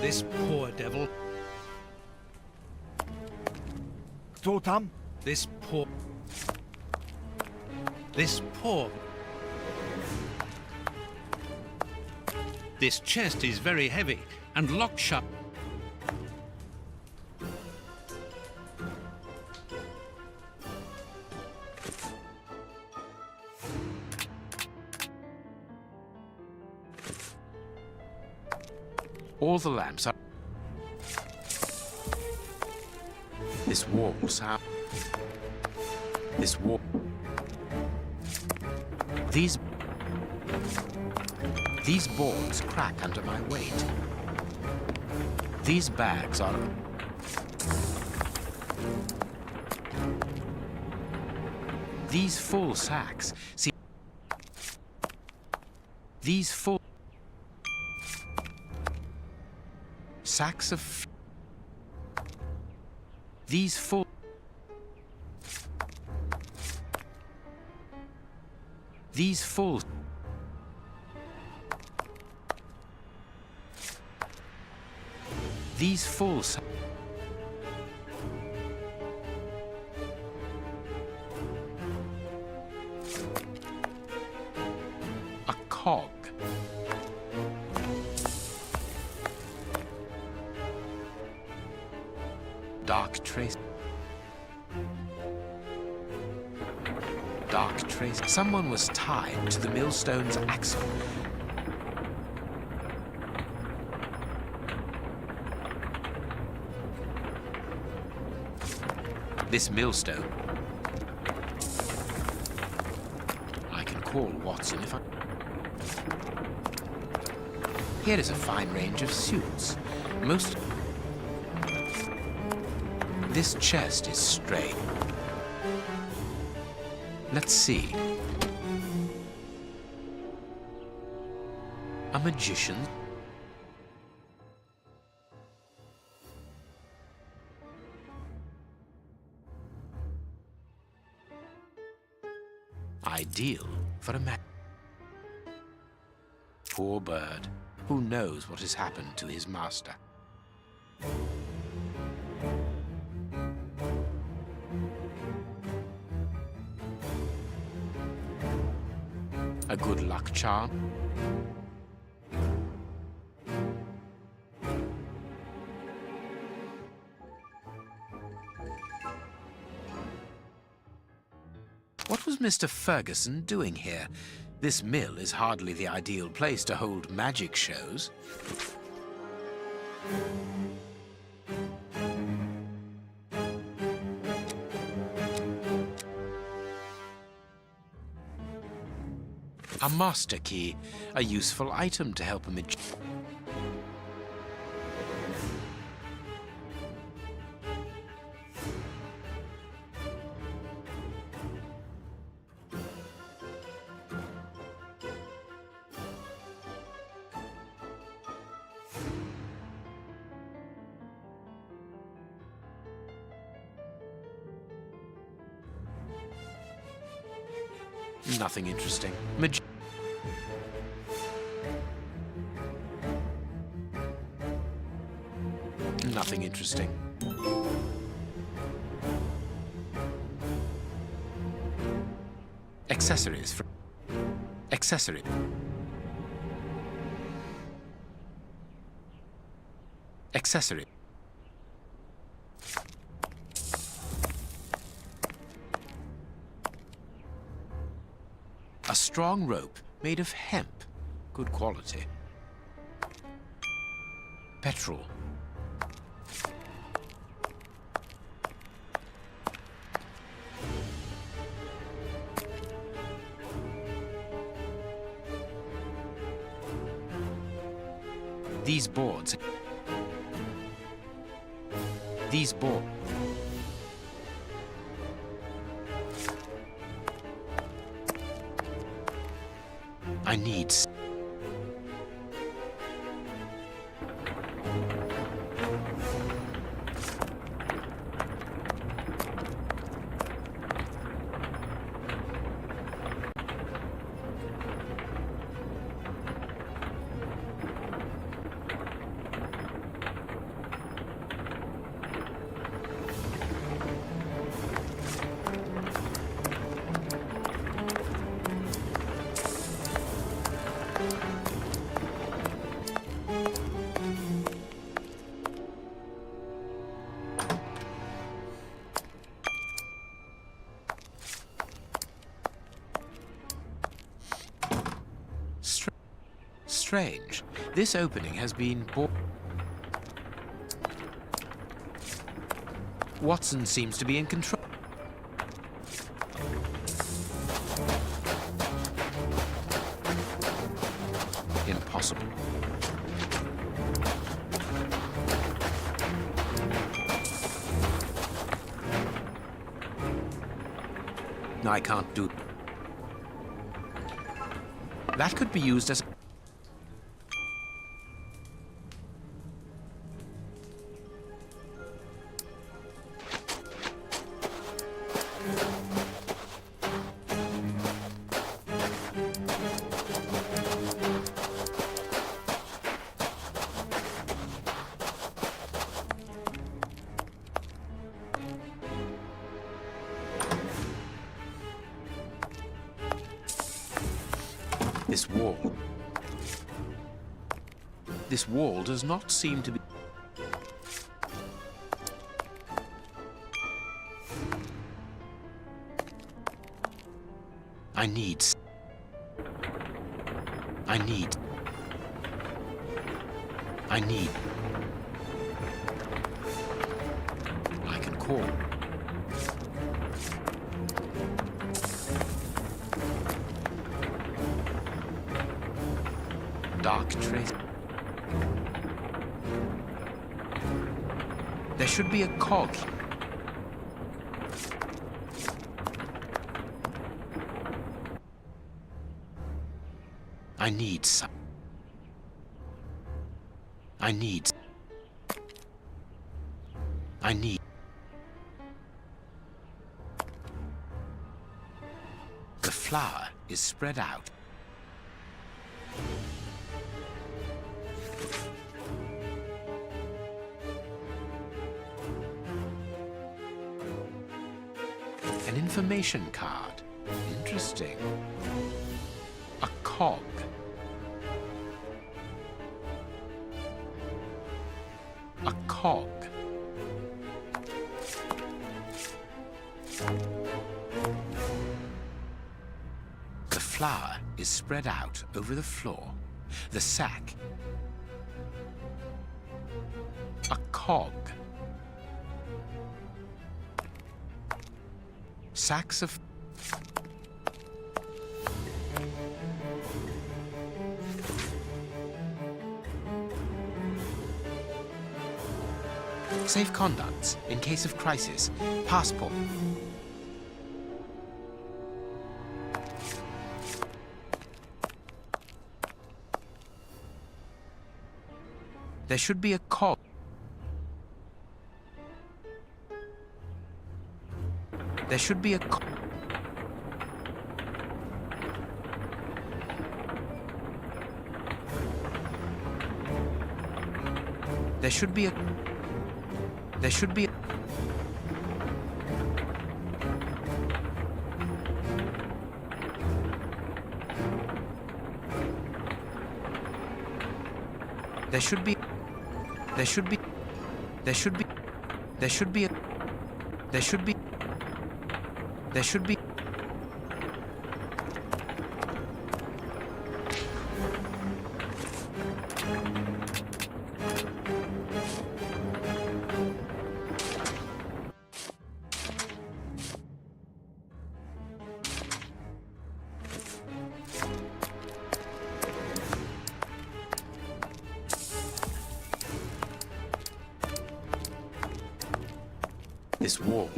This poor devil. Totam. This poor. This poor. This chest is very heavy and locked shut. All the lamps are... This wall sound... This wall... These boards crack under my weight. These bags are... These full sacks... See... These full... Sacks of... These full... These full... These full... A cog. Dark trace. Dark trace. Someone was tied to the millstone's axle. This millstone. I can call Watson if I... Here is a fine range of suits. Most... This chest is straight. Let's see. A magician. Ideal for a man. Poor bird. Who knows what has happened to his master? A good luck charm. What was Mr. Ferguson doing here? This mill is hardly the ideal place to hold magic shows. A master key, a useful item to help a magician. Nothing interesting. Nothing interesting. Accessories for... Accessory. Accessory. A strong rope made of hemp. Good quality. Petrol. These boards. These boards. I need... Strange. This opening has been Watson seems to be in control. Impossible. I can't do... That could be used as... This wall does not seem to be... I need... I can call. Dark trace. There should be a cog. I need some. I need. The flour is spread out. An information card. Interesting. A cog. A cog. The flour is spread out over the floor. The sack. A cog. Sacks of... Safe conducts in case of crisis. Passport. There should be a cog. There should be a cog. There should be a... There should be a... There should be. There should be. There should be. There should be. There should be. There should be. This wall.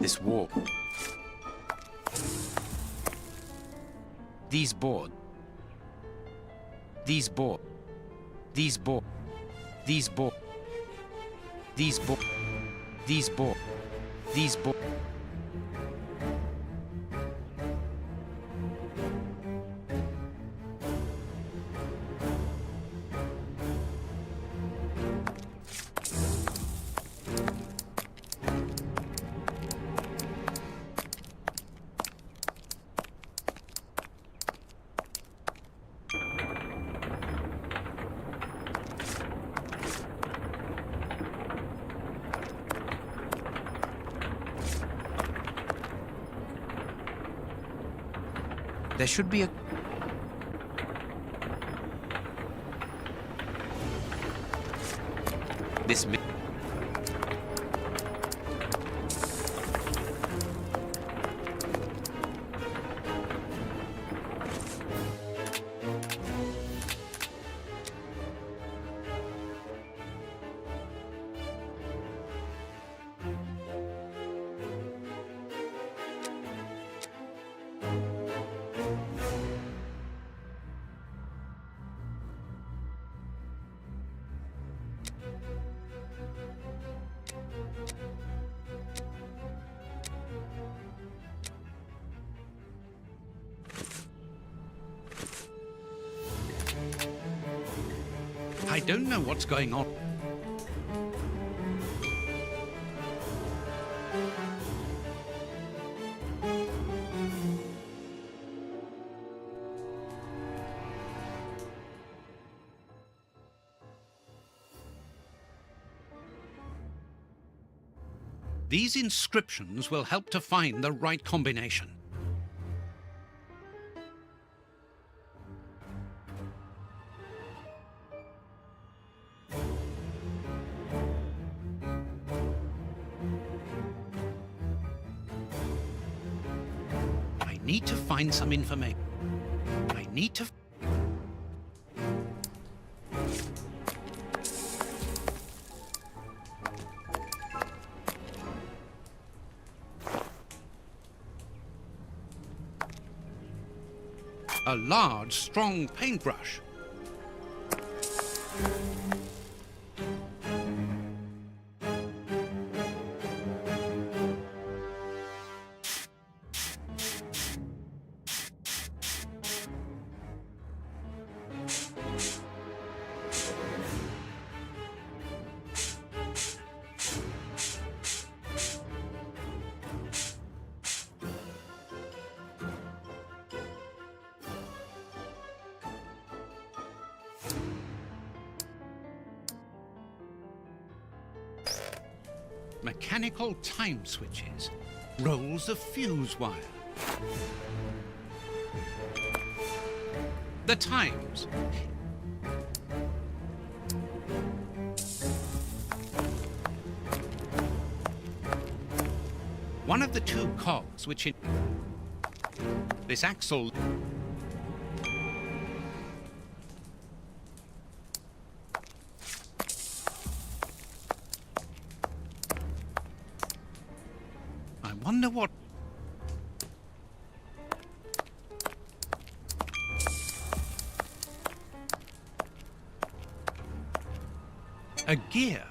This wall. These board. These board. These board. These board. These board. These board. These board. There should be a... This... I don't know what's going on. These inscriptions will help to find the right combination. I need to find some information. I need to... A large, strong paintbrush. Mechanical time switches, rolls of fuse wire. The times. One of the two cogs which this axle. I wonder what... A gear.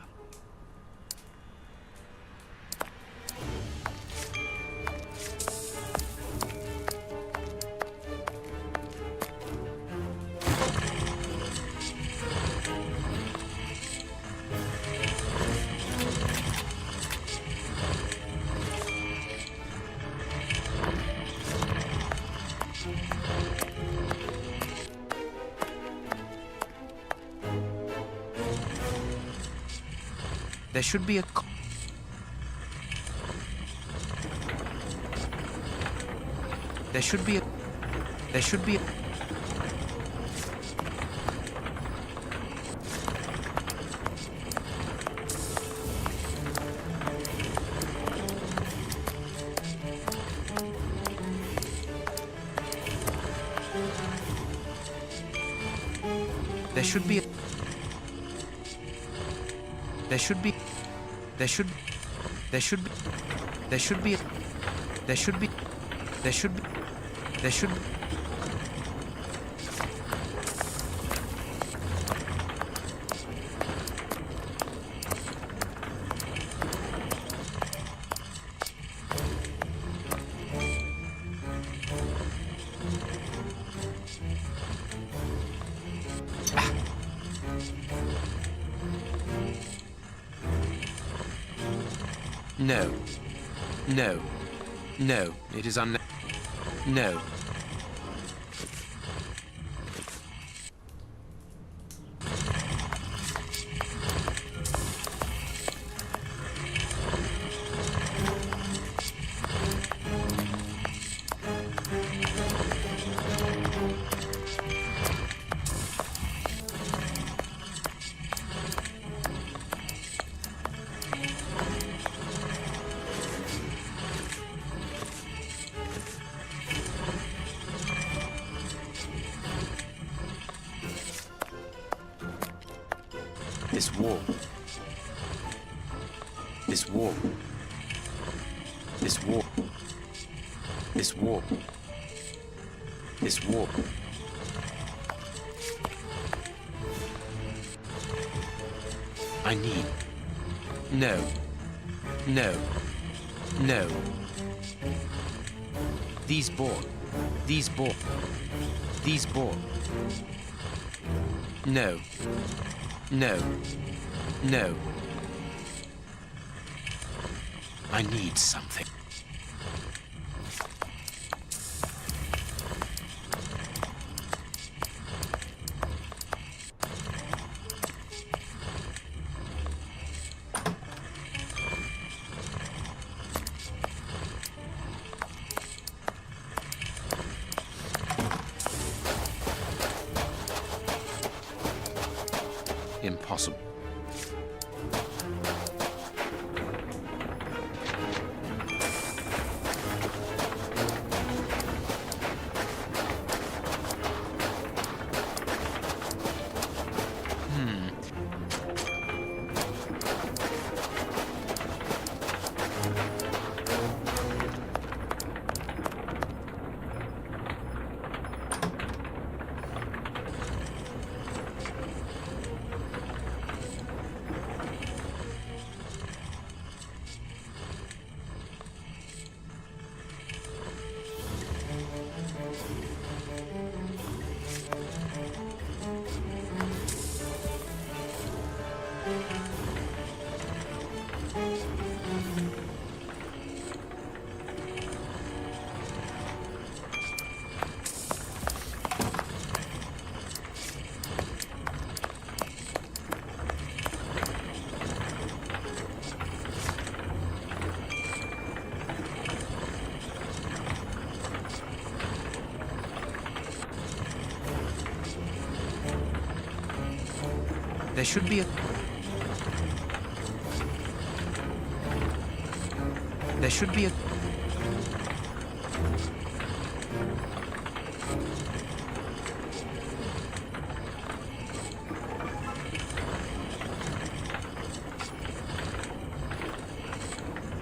There should be a... There should be a... There should be a... There should be a... There should be... There should... There should be... There should be a... There should be... There should be... There should... No. No. No. It is un... No. This wall. This wall. This wall. This wall. This wall. I need... No. No. No. These board. These board. These board. No. No. No. I need something. Impossible. There should be a... There should be a...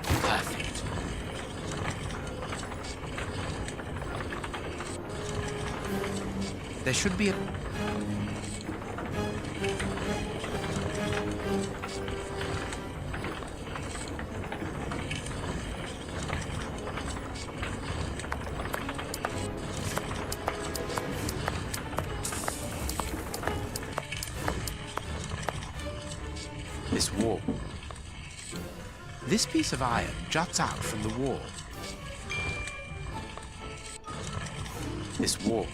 Perfect. There should be a... This wall. This piece of iron juts out from the wall. This wall.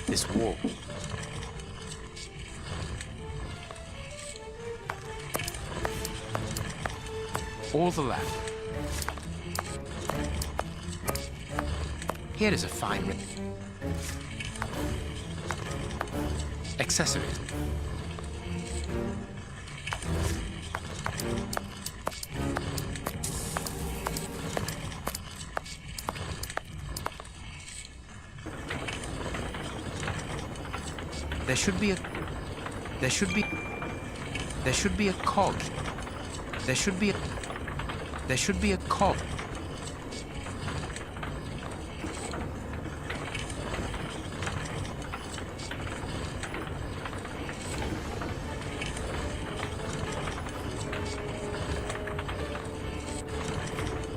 This wall. all the land. Here is a fine accessories. There should be a cog. There should be a cog.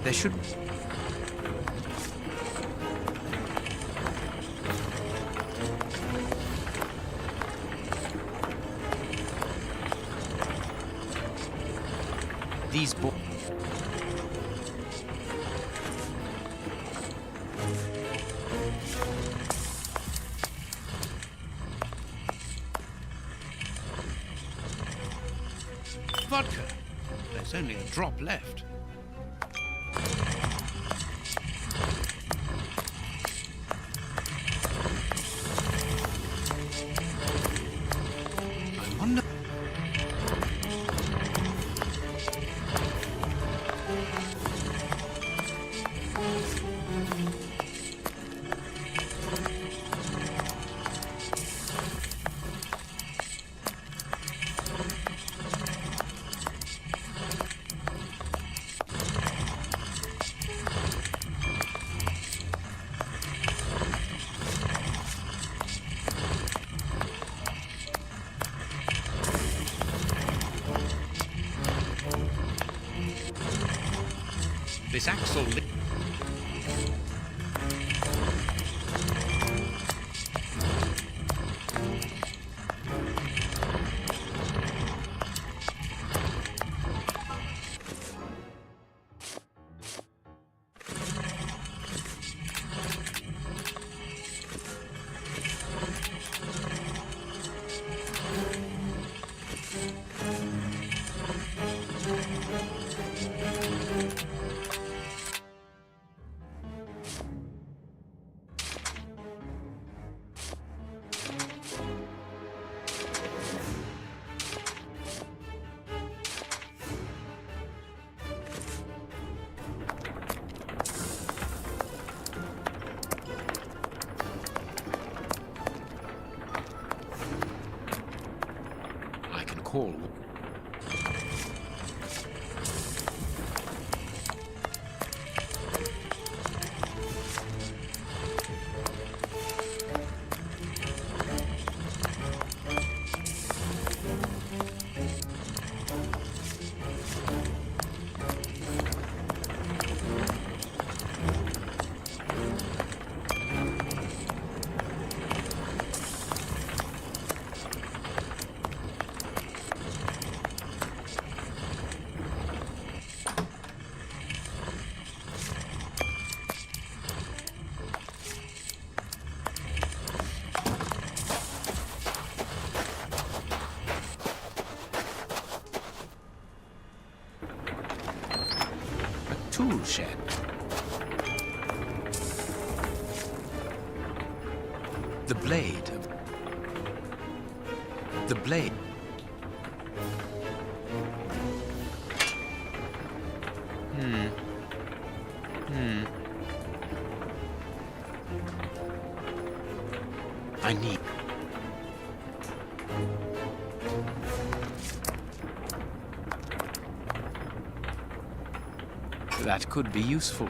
There should... These Vodka. There's only a drop left. I wonder... This axle... Call. Tool shed. The blade. The blade. I need... That could be useful.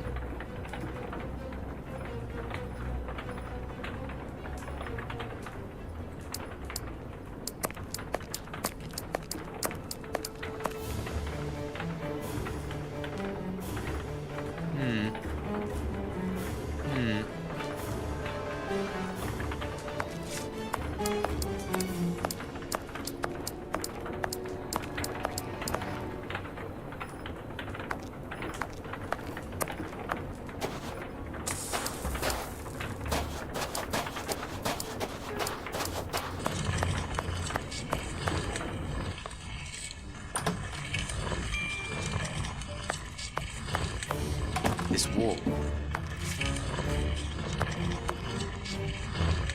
This wall.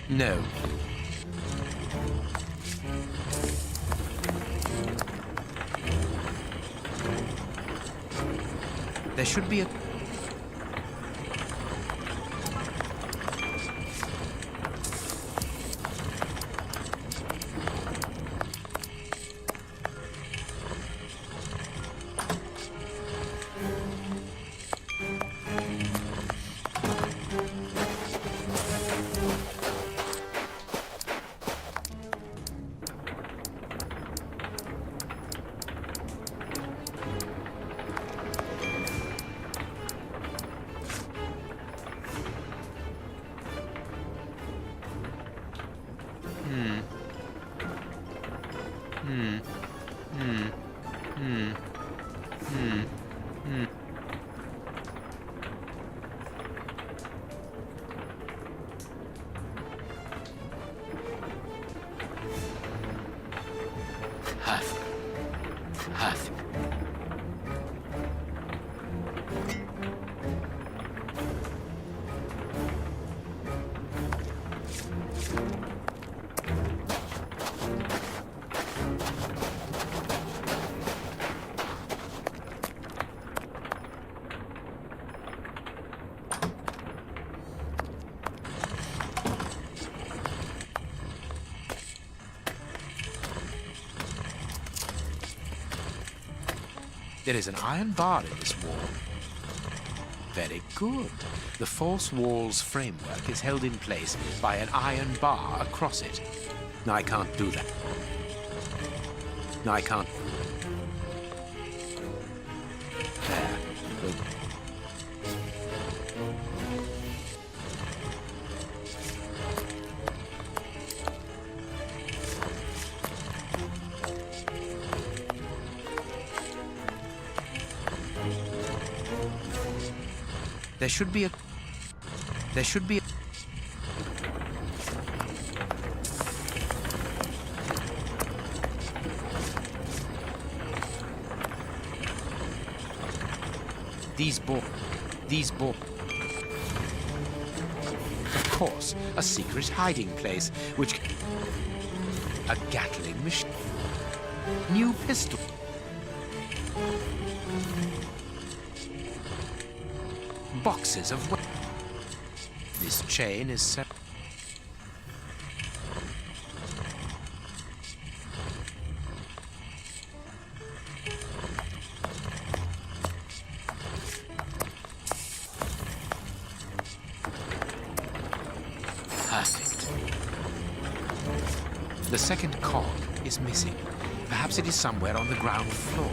No. There should be a... Huff. There is an iron bar in this wall. Very good. The false wall's framework is held in place by an iron bar across it. No, I can't do that. No, I can't. There. Good. There should be a... There should be a... These ball... Of course, a secret hiding place, which... A Gatling machine. New pistol. Boxes of... This chain is set... Perfect. The second cog is missing. Perhaps it is somewhere on the ground floor.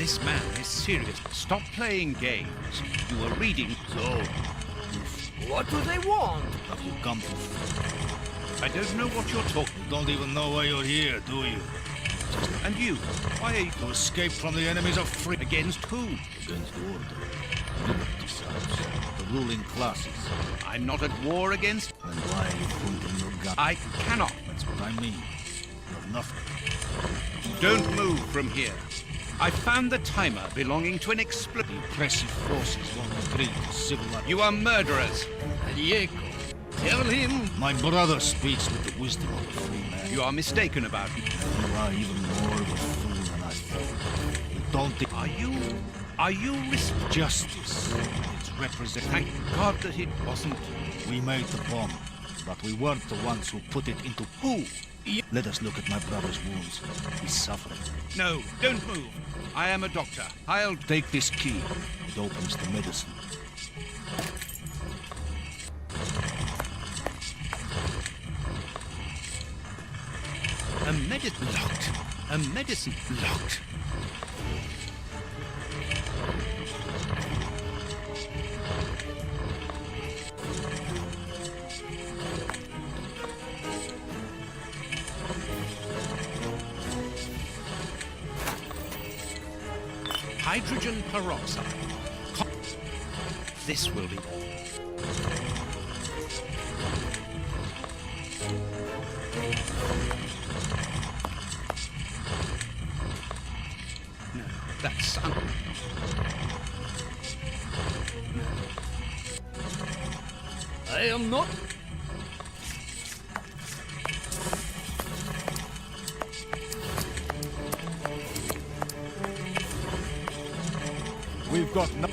This man is serious. Stop playing games. You are reading. So, What do they want? have you come to... I don't know what you're talking. You don't even know why you're here, do you? And you? Why are you To escape from the enemies of free... against who? Against the order. Liberty sides. The ruling classes. I'm not at war against... Then why are you pointing your gun? I cannot. That's what I mean. You have nothing. Don't move from here. I found the timer belonging to an The oppressive forces won't agree to civil life. You are murderers. Diego, tell him. My brother speaks with the wisdom of a free man. You are mistaken about me. You are even more of a fool than I thought. You don't think... Are you Justice and its representation. Thank God that it wasn't. We made the bomb, but we weren't the ones who put it into... Who? Let us look at my brother's wounds. He's suffering. No, don't move. I am a doctor. I'll... Take this key. It opens the medicine. A medicine locked. A medicine locked. hydrogen peroxide. This will be... No, that's... I am not... We've got no...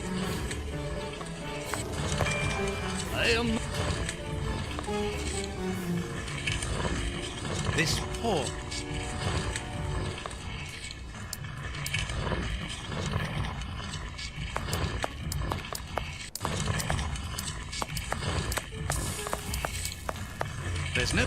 I am... This poor... There's no...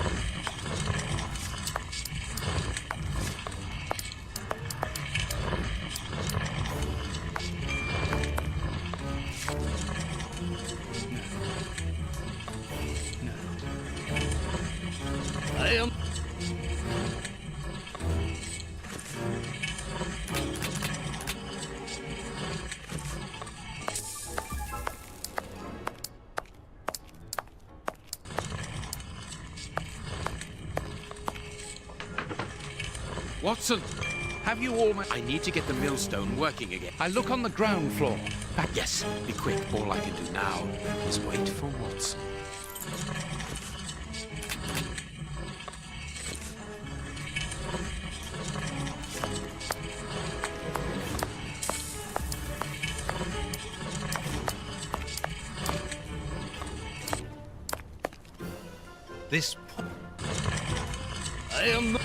I am... Watson, have you all... I need to get the millstone working again. I look on the ground floor. Back. Yes, be quick. All I can do now is wait for Watson. This poor... I am not...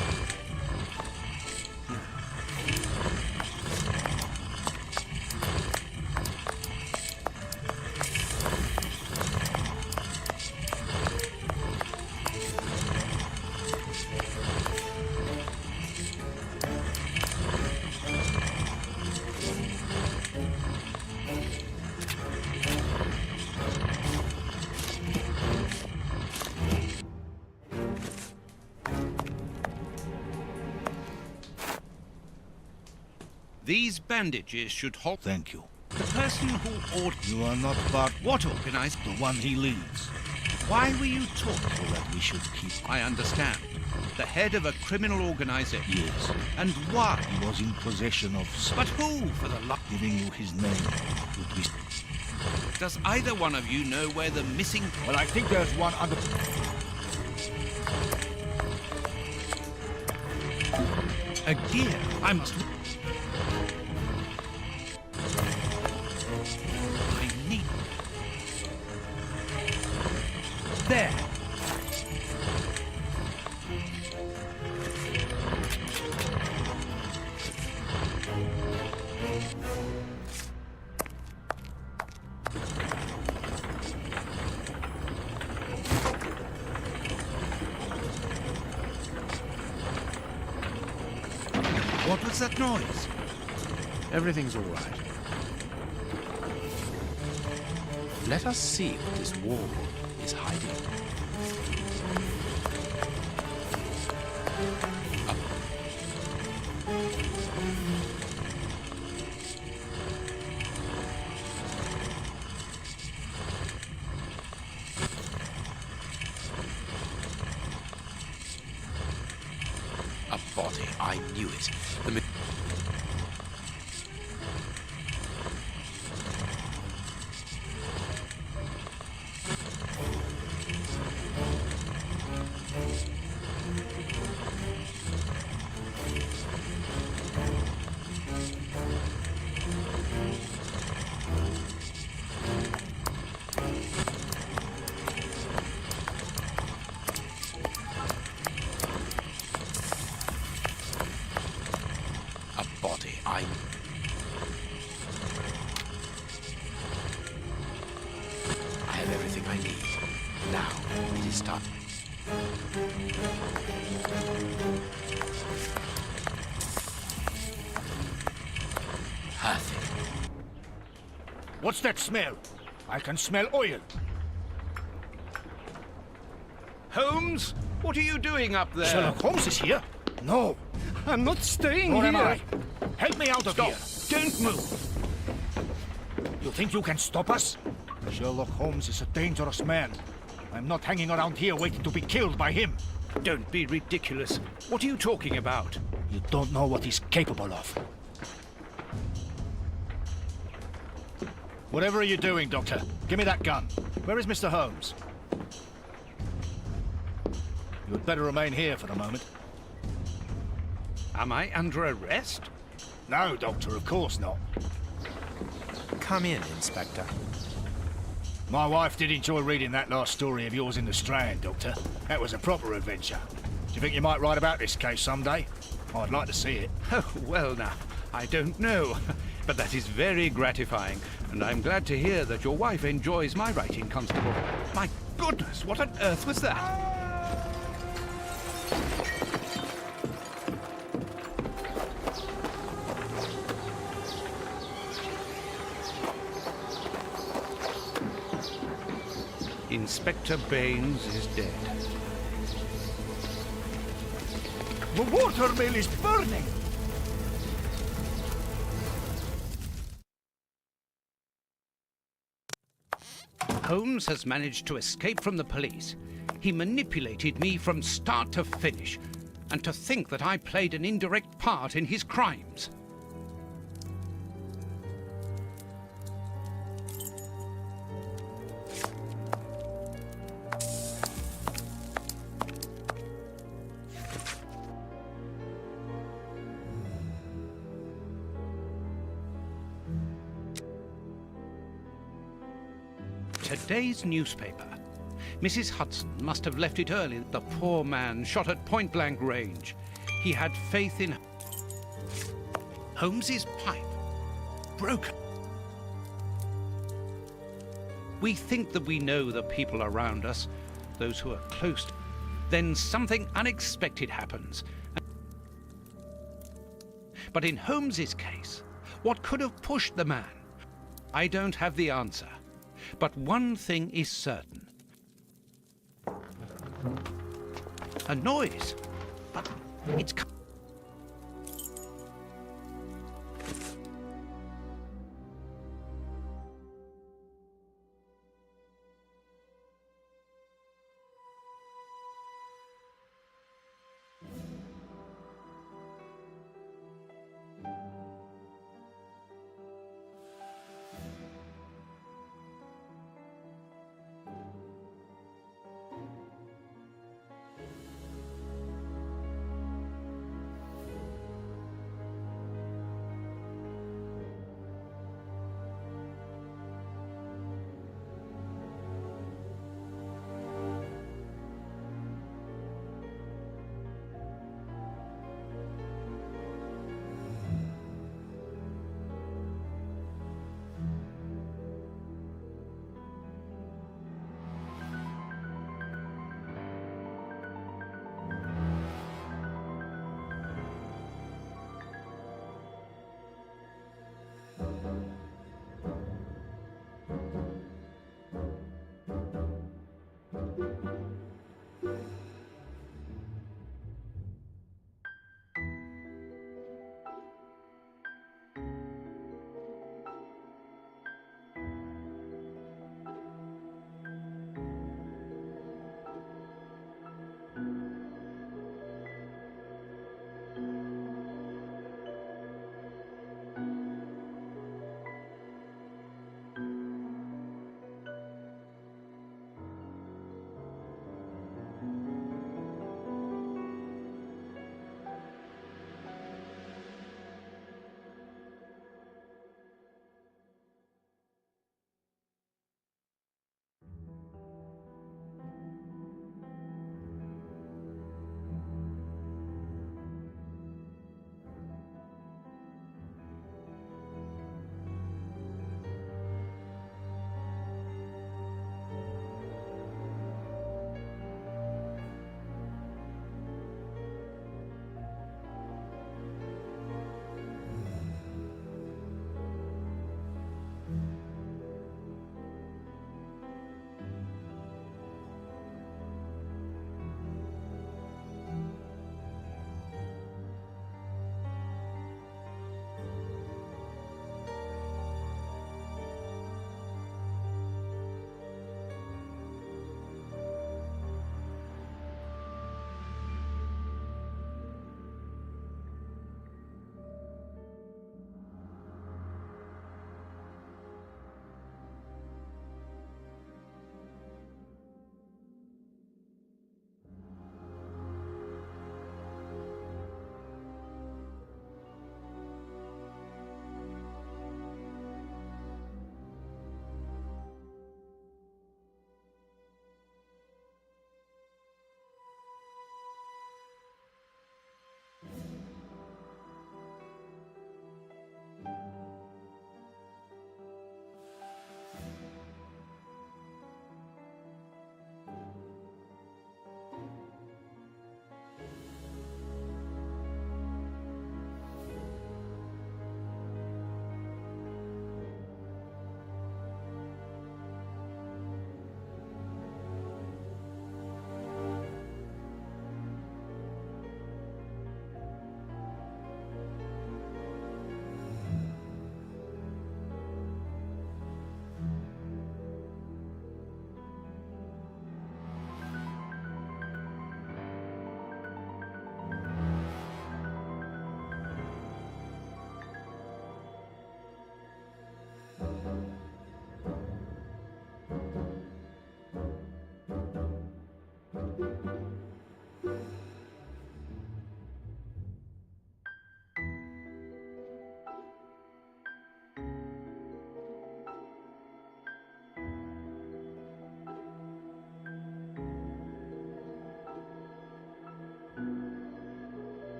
These bandages should halt... Thank you. The person who ordered... You are not part... What organized... The one he leads. Why were you taught? So that we should keep... I understand. The head of a criminal organization. Yes. And why? He was in possession of... But who, for the love... Giving you his name would be... Does either one of you know where the missing... Well, I think there's one under... A gear? I must... I need... There! What was that noise? Everything's all right. Let us see what this wall is hiding. A body. I knew it. The I have everything I need. Now, it is time. Perfect. What's that smell? I can smell oil. Holmes, what are you doing up there? Sherlock Holmes is here? No. I'm not staying Nor here. am I. Help me out of Stop. here. Don't move! You think you can stop us? Sherlock Holmes is a dangerous man. I'm not hanging around here waiting to be killed by him. Don't be ridiculous. What are you talking about? You don't know what he's capable of. Whatever are you doing, Doctor? Give me that gun. Where is Mr. Holmes? You had better remain here for the moment. Am I under arrest? No, Doctor, of course not. Come in, Inspector. My wife did enjoy reading that last story of yours in the Strand, Doctor. That was a proper adventure. Do you think you might write about this case someday? I'd like to see it. Oh, well now, I don't know. But that is very gratifying, and I'm glad to hear that your wife enjoys my writing, Constable. My goodness, what on earth was that? Inspector Baines is dead. The watermill is burning! Holmes has managed to escape from the police. He manipulated me from start to finish. And to think that I played an indirect part in his crimes. Today's newspaper. Mrs. Hudson must have left it early. The poor man shot at point-blank range. He had faith in Holmes's pipe. Broken. We think that we know the people around us, those who are close. Then something unexpected happens. But in Holmes's case, what could have pushed the man? I don't have the answer. But one thing is certain. A noise. But it's...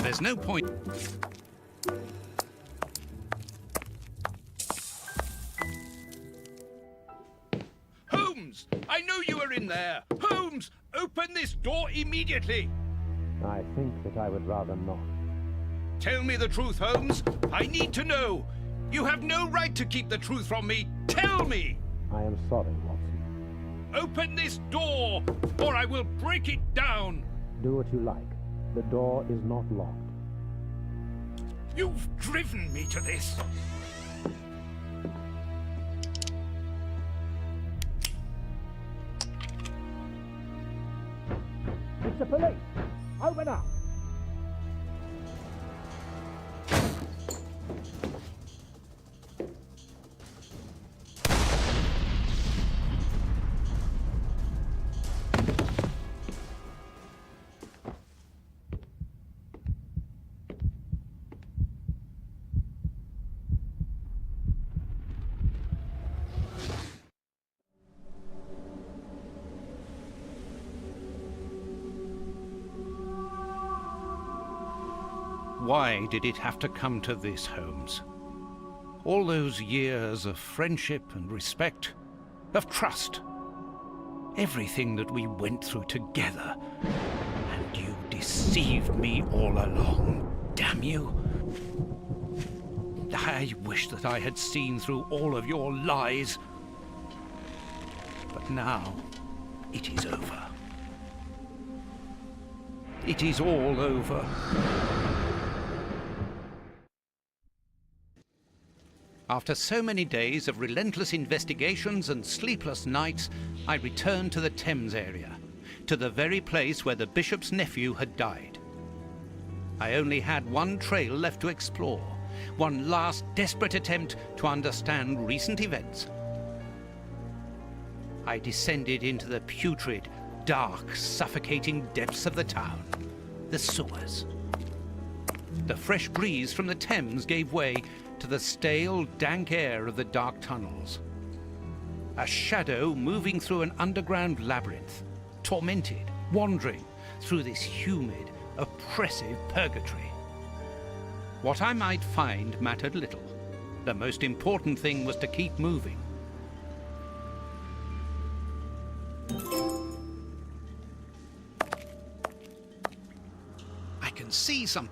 There's no point. Holmes! I know you are in there! Holmes! Open this door immediately! I think that I would rather not. Tell me the truth, Holmes. I need to know. You have no right to keep the truth from me. Tell me! I am sorry, Watson. Open this door, or I will break it down! Do what you like. The door is not locked. You've driven me to this! It's the police! Open up! Why did it have to come to this, Holmes? All those years of friendship and respect, of trust. Everything that we went through together. And you deceived me all along. Damn you. I wish that I had seen through all of your lies. But now, it is over. It is all over. After so many days of relentless investigations and sleepless nights, I returned to the Thames area, to the very place where the bishop's nephew had died. I only had one trail left to explore, one last desperate attempt to understand recent events. I descended into the putrid, dark, suffocating depths of the town, the sewers. The fresh breeze from the Thames gave way to the stale, dank air of the dark tunnels. A shadow moving through an underground labyrinth, tormented, wandering through this humid, oppressive purgatory. What I might find mattered little. The most important thing was to keep moving. I can see some.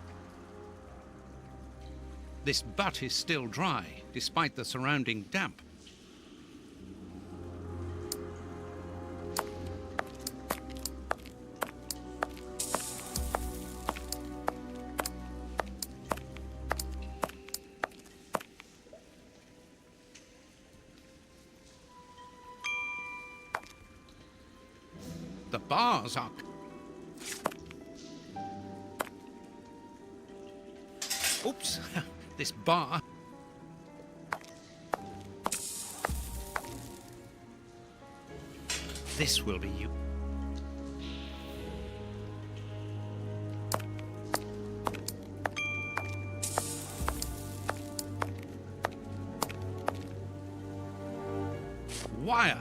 This butt is still dry, despite the surrounding damp. The bars are... Oops! This bar... This will be you. Wire.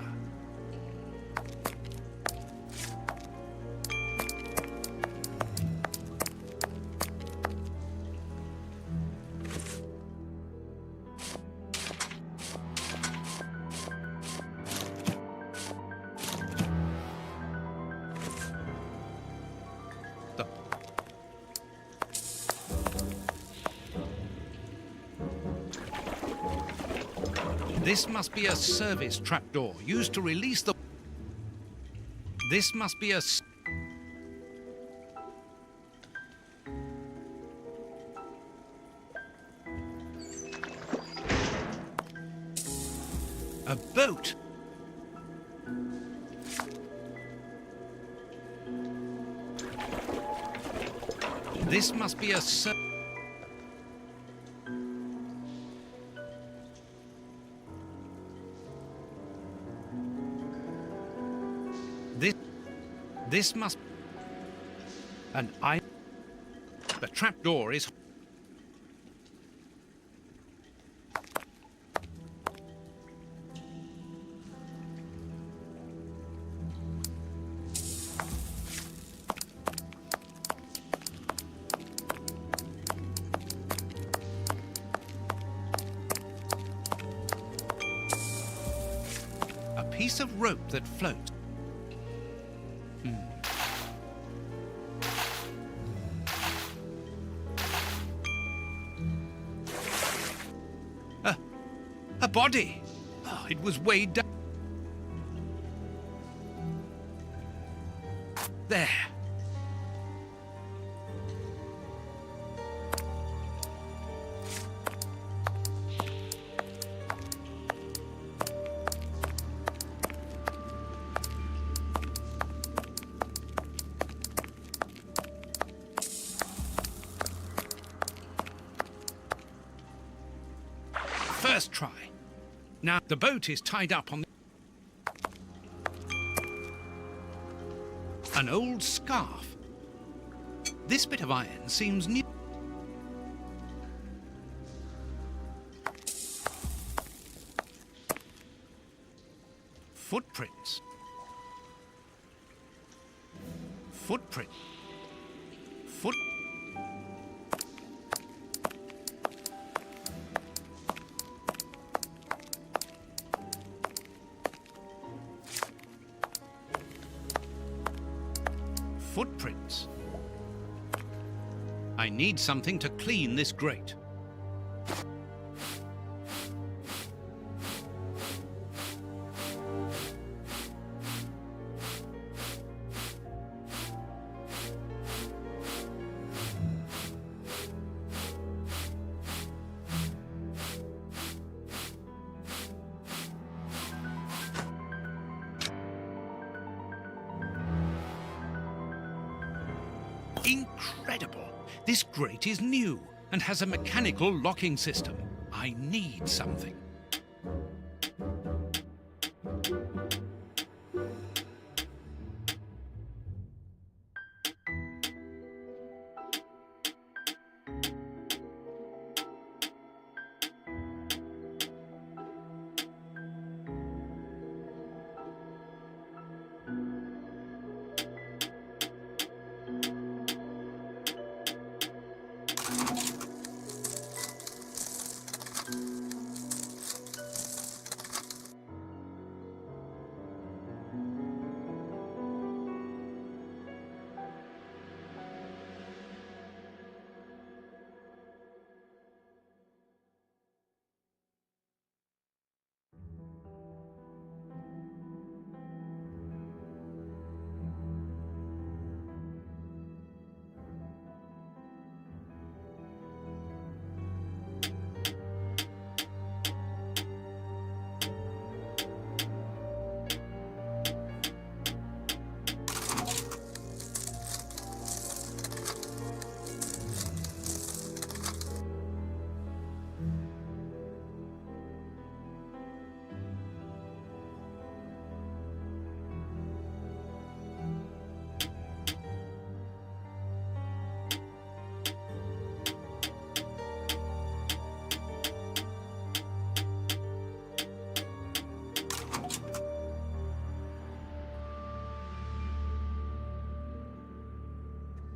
This must be a service trapdoor used to release the... This must be a... A boat! This must be a... This must... And I... The trapdoor is... piece of rope that floats. A body. Oh, it was weighed down. There. First try. Now the boat is tied up on an old scarf. This bit of iron seems new. Footprints. Footprint. Foot. Footprints. I need something to clean this grate. Incredible! This grate is new and has a mechanical locking system. I need something.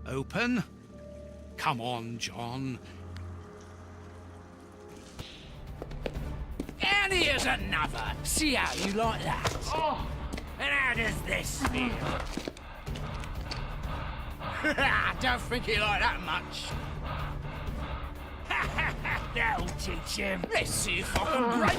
Open. Come on, John. And here's another. See how you like that? Oh, and how does this feel? I don't think he like that much. That'll teach him. Let's see if I can break.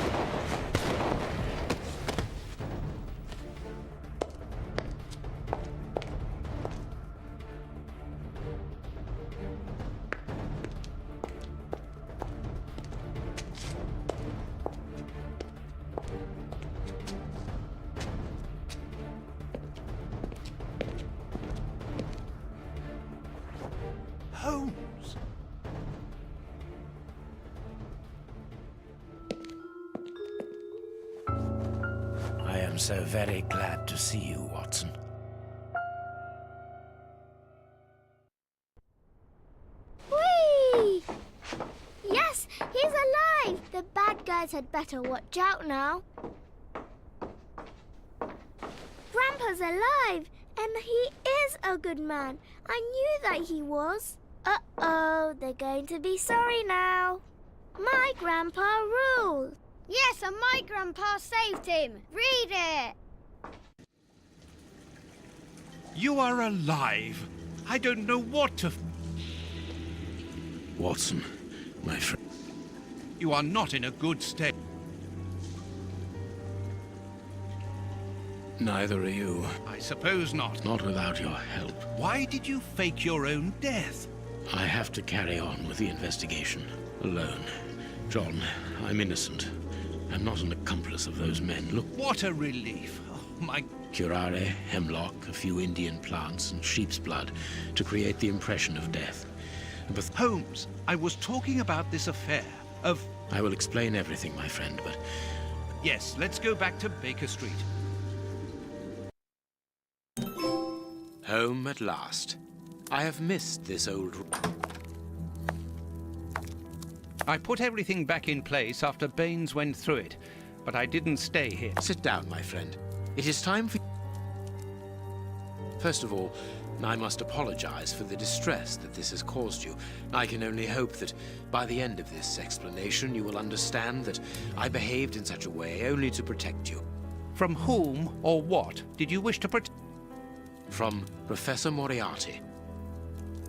Holmes. I am so very glad to see you, Watson. Whee! Yes, he's alive! The bad guys had better watch out now. Grandpa's alive, and he is a good man. I knew that he was. Uh-oh, they're going to be sorry now. My grandpa ruled. Yes, and my grandpa saved him. Read it. You are alive. I don't know what to... Watson, my friend. You are not in a good state. Neither are you. I suppose not. Not without your help. Why did you fake your own death? I have to carry on with the investigation. Alone. John, I'm innocent. I'm not an accomplice of those men. Look. What a relief. Oh, my... Curare, hemlock, a few Indian plants, and sheep's blood to create the impression of death. But Holmes, I was talking about this affair of... I will explain everything, my friend, but... Yes, let's go back to Baker Street. Home at last. I have missed this old... I put everything back in place after Baines went through it, but I didn't stay here. Sit down, my friend. It is time for... First of all, I must apologize for the distress that this has caused you. I can only hope that by the end of this explanation you will understand that I behaved in such a way only to protect you. From whom or what did you wish to protect? From Professor Moriarty.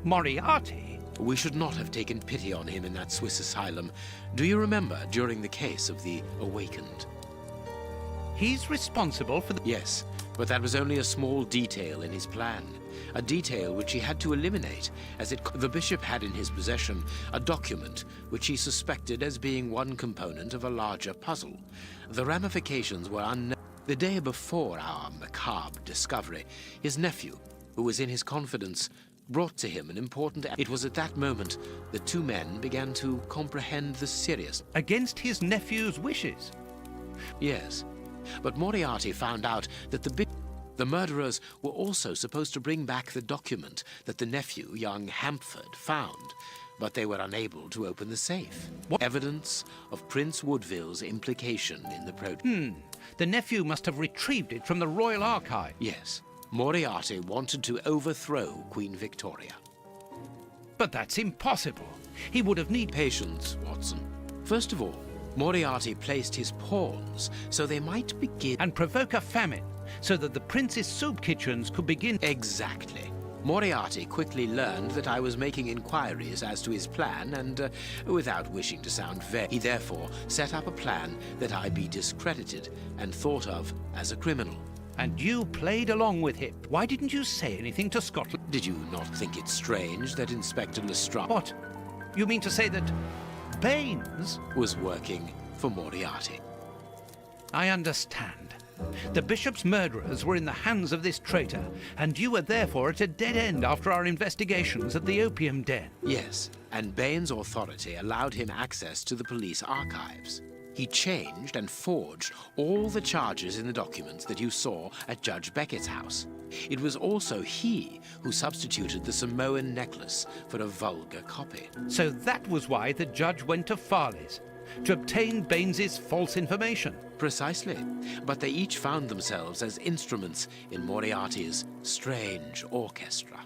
Moriarty? We should not have taken pity on him in that Swiss asylum. Do you remember during the case of the Awakened? He's responsible for the... Yes, but that was only a small detail in his plan. A detail which he had to eliminate, as the bishop had in his possession a document which he suspected as being one component of a larger puzzle. The ramifications were unknown. The day before our macabre discovery, his nephew, who was in his confidence, brought to him an important... It was at that moment the two men began to comprehend the serious... Against his nephew's wishes? Yes, but Moriarty found out that the murderers were also supposed to bring back the document that the nephew, young Hampford, found, but they were unable to open the safe. What? Evidence of Prince Woodville's implication in the project. The nephew must have retrieved it from the Royal Archive. Yes. Moriarty wanted to overthrow Queen Victoria. But that's impossible. He would have needed... Patience, Watson. First of all, Moriarty placed his pawns so they might begin... And provoke a famine, so that the prince's soup kitchens could begin... Exactly. Moriarty quickly learned that I was making inquiries as to his plan, and without wishing to sound vague, he therefore set up a plan that I be discredited and thought of as a criminal. And you played along with him. Why didn't you say anything to Scotland? Did you not think it strange that Inspector Lestrade... What? You mean to say that Baines was working for Moriarty? I understand. The bishop's murderers were in the hands of this traitor, and you were therefore at a dead end after our investigations at the opium den. Yes, and Baines' authority allowed him access to the police archives. He changed and forged all the charges in the documents that you saw at Judge Beckett's house. It was also he who substituted the Samoan necklace for a vulgar copy. So that was why the judge went to Farley's, to obtain Baines's false information. Precisely. But they each found themselves as instruments in Moriarty's strange orchestra.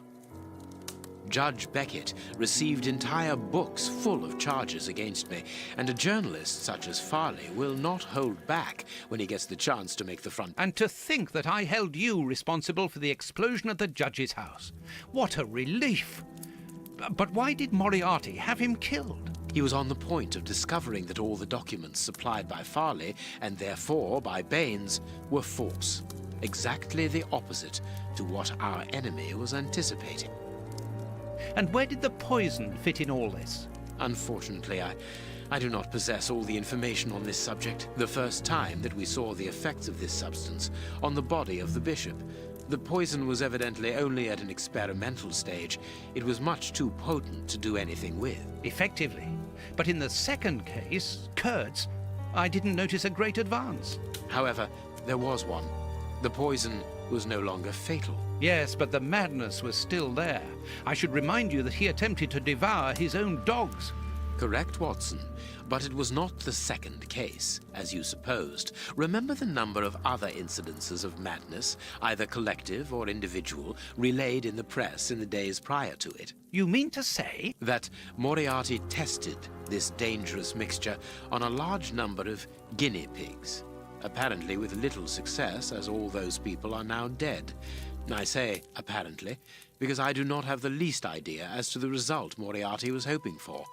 Judge Beckett received entire books full of charges against me, and a journalist such as Farley will not hold back when he gets the chance to make the front. And to think that I held you responsible for the explosion at the judge's house. What a relief! But why did Moriarty have him killed? He was on the point of discovering that all the documents supplied by Farley, and therefore by Baines, were false. Exactly the opposite to what our enemy was anticipating. And where did the poison fit in all this? Unfortunately, I do not possess all the information on this subject. The first time that we saw the effects of this substance on the body of the bishop, the poison was evidently only at an experimental stage. It was much too potent to do anything with. Effectively. But in the second case, Kurtz, I didn't notice a great advance. However, there was one. The poison was no longer fatal. Yes, but the madness was still there. I should remind you that he attempted to devour his own dogs. Correct, Watson. But it was not the second case, as you supposed. Remember the number of other incidences of madness, either collective or individual, relayed in the press in the days prior to it? You mean to say? That Moriarty tested this dangerous mixture on a large number of guinea pigs. Apparently with little success, as all those people are now dead. I say apparently, because I do not have the least idea as to the result Moriarty was hoping for.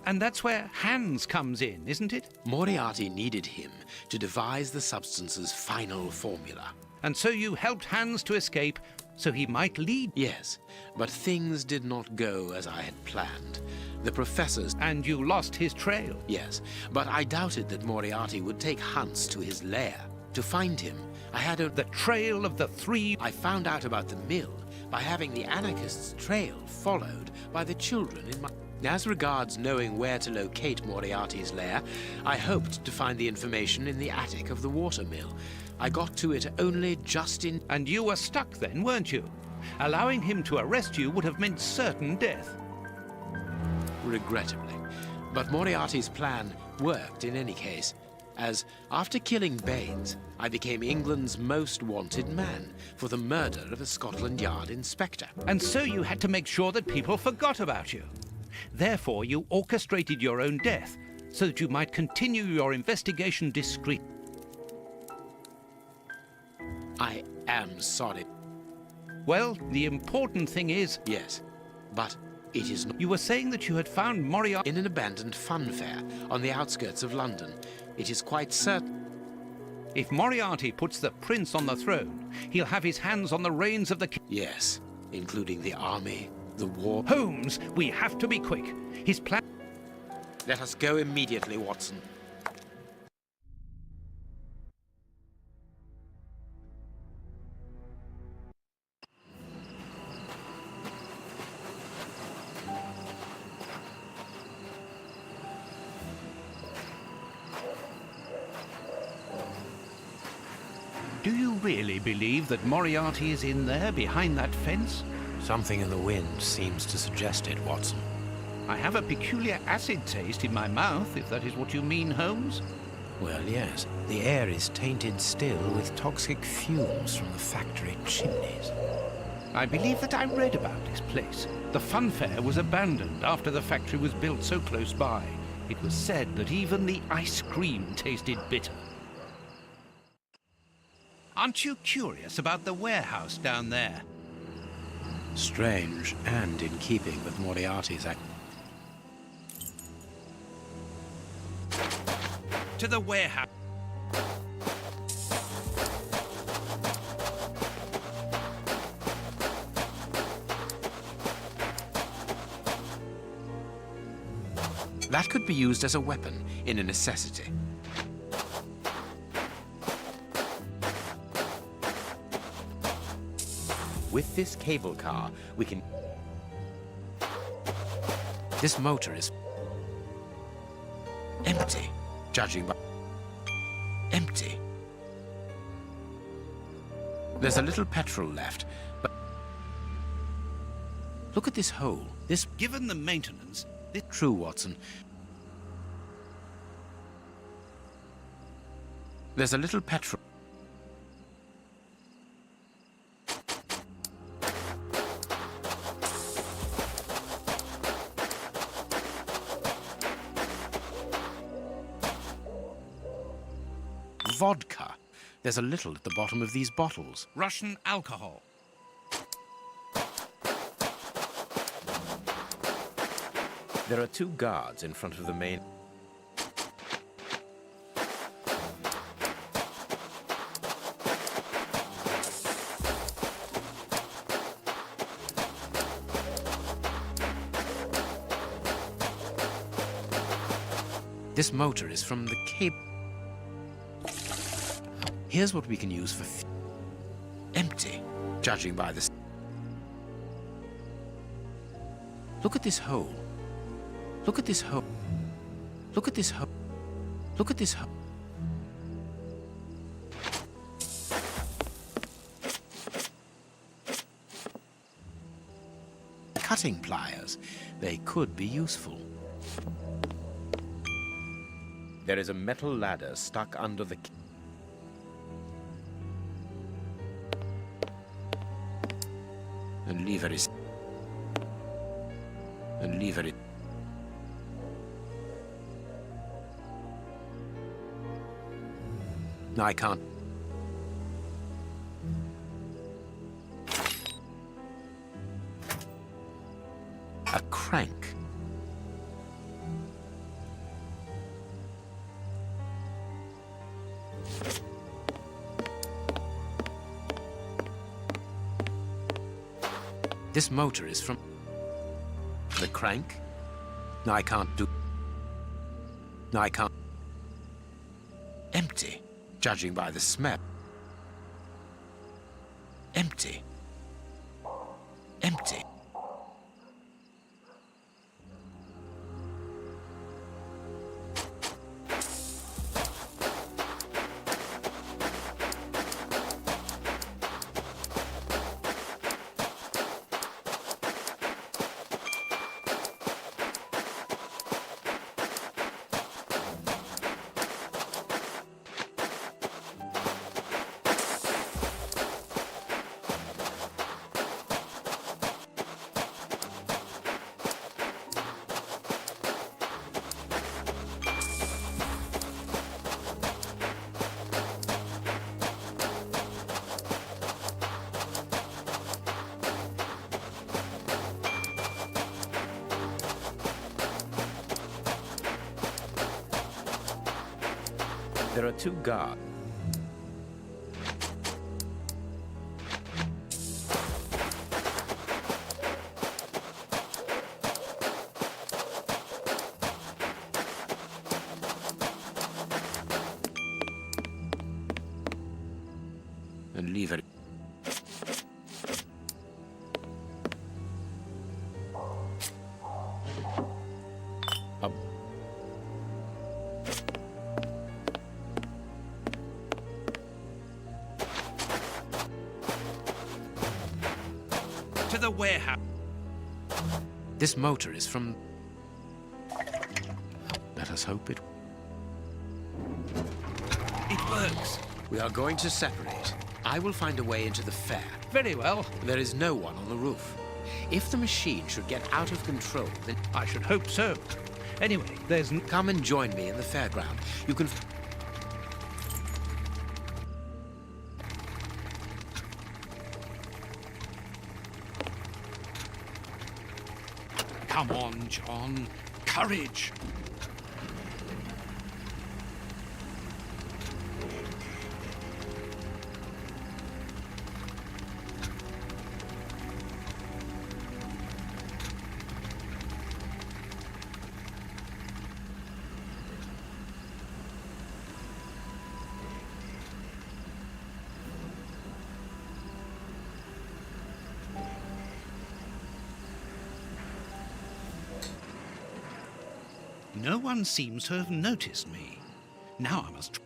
And that's where Hans comes in, isn't it? Moriarty needed him to devise the substance's final formula. And so you helped Hans to escape, so he might lead? Yes, but things did not go as I had planned. The professors... And you lost his trail? Yes, but I doubted that Moriarty would take Hans to his lair. To find him, I had the trail of the three... I found out about the mill by having the anarchists' trail followed by the children in my... As regards knowing where to locate Moriarty's lair, I hoped to find the information in the attic of the watermill. I got to it only just in... And you were stuck then, weren't you? Allowing him to arrest you would have meant certain death. Regrettably. But Moriarty's plan worked in any case, as after killing Baines, I became England's most wanted man for the murder of a Scotland Yard inspector. And so you had to make sure that people forgot about you. Therefore, you orchestrated your own death, so that you might continue your investigation discreetly. I am sorry. Well, the important thing is... Yes, but it is not... You were saying that you had found Moriarty... In an abandoned fun fair on the outskirts of London. It is quite certain... If Moriarty puts the prince on the throne, he'll have his hands on the reins of the... Yes, including the army, the war... Holmes, we have to be quick. His plan... Let us go immediately, Watson. Do you really believe that Moriarty is in there, behind that fence? Something in the wind seems to suggest it, Watson. I have a peculiar acid taste in my mouth, if that is what you mean, Holmes. Well, yes. The air is tainted still with toxic fumes from the factory chimneys. I believe that I read about this place. The fun fair was abandoned after the factory was built so close by. It was said that even the ice cream tasted bitter. Aren't you curious about the warehouse down there? Strange, and in keeping with Moriarty's act. To the warehouse. That could be used as a weapon in a necessity. With this cable car, we can... This motor is empty, judging by... Empty. There's a little petrol left, but... Look at this hole. This... Given the maintenance... True, Watson. There's a little petrol... Vodka. There's a little at the bottom of these bottles. Russian alcohol. There are two guards in front of the main... This motor is from the cable... Here's what we can use for... Empty, judging by this... Look at this hole. Look at this hole. Look at this hole. Look at this hole. Cut cutting pliers. They could be useful. There is a metal ladder stuck under the... A lever is... A lever is... I can't... A crank. This motor is from... The crank? No, I can't do... No, I can't... Empty, judging by the smell. Empty. Empty. There are two guards. And leave it. To the warehouse. This motor is from... Let us hope it... It works. We are going to separate. I will find a way into the fair. Very well. There is no one on the roof. If the machine should get out of control, then... I should hope so. Anyway, there's... Come and join me in the fairground. You can... Come on, John. Courage. No one seems to have noticed me. Now I must...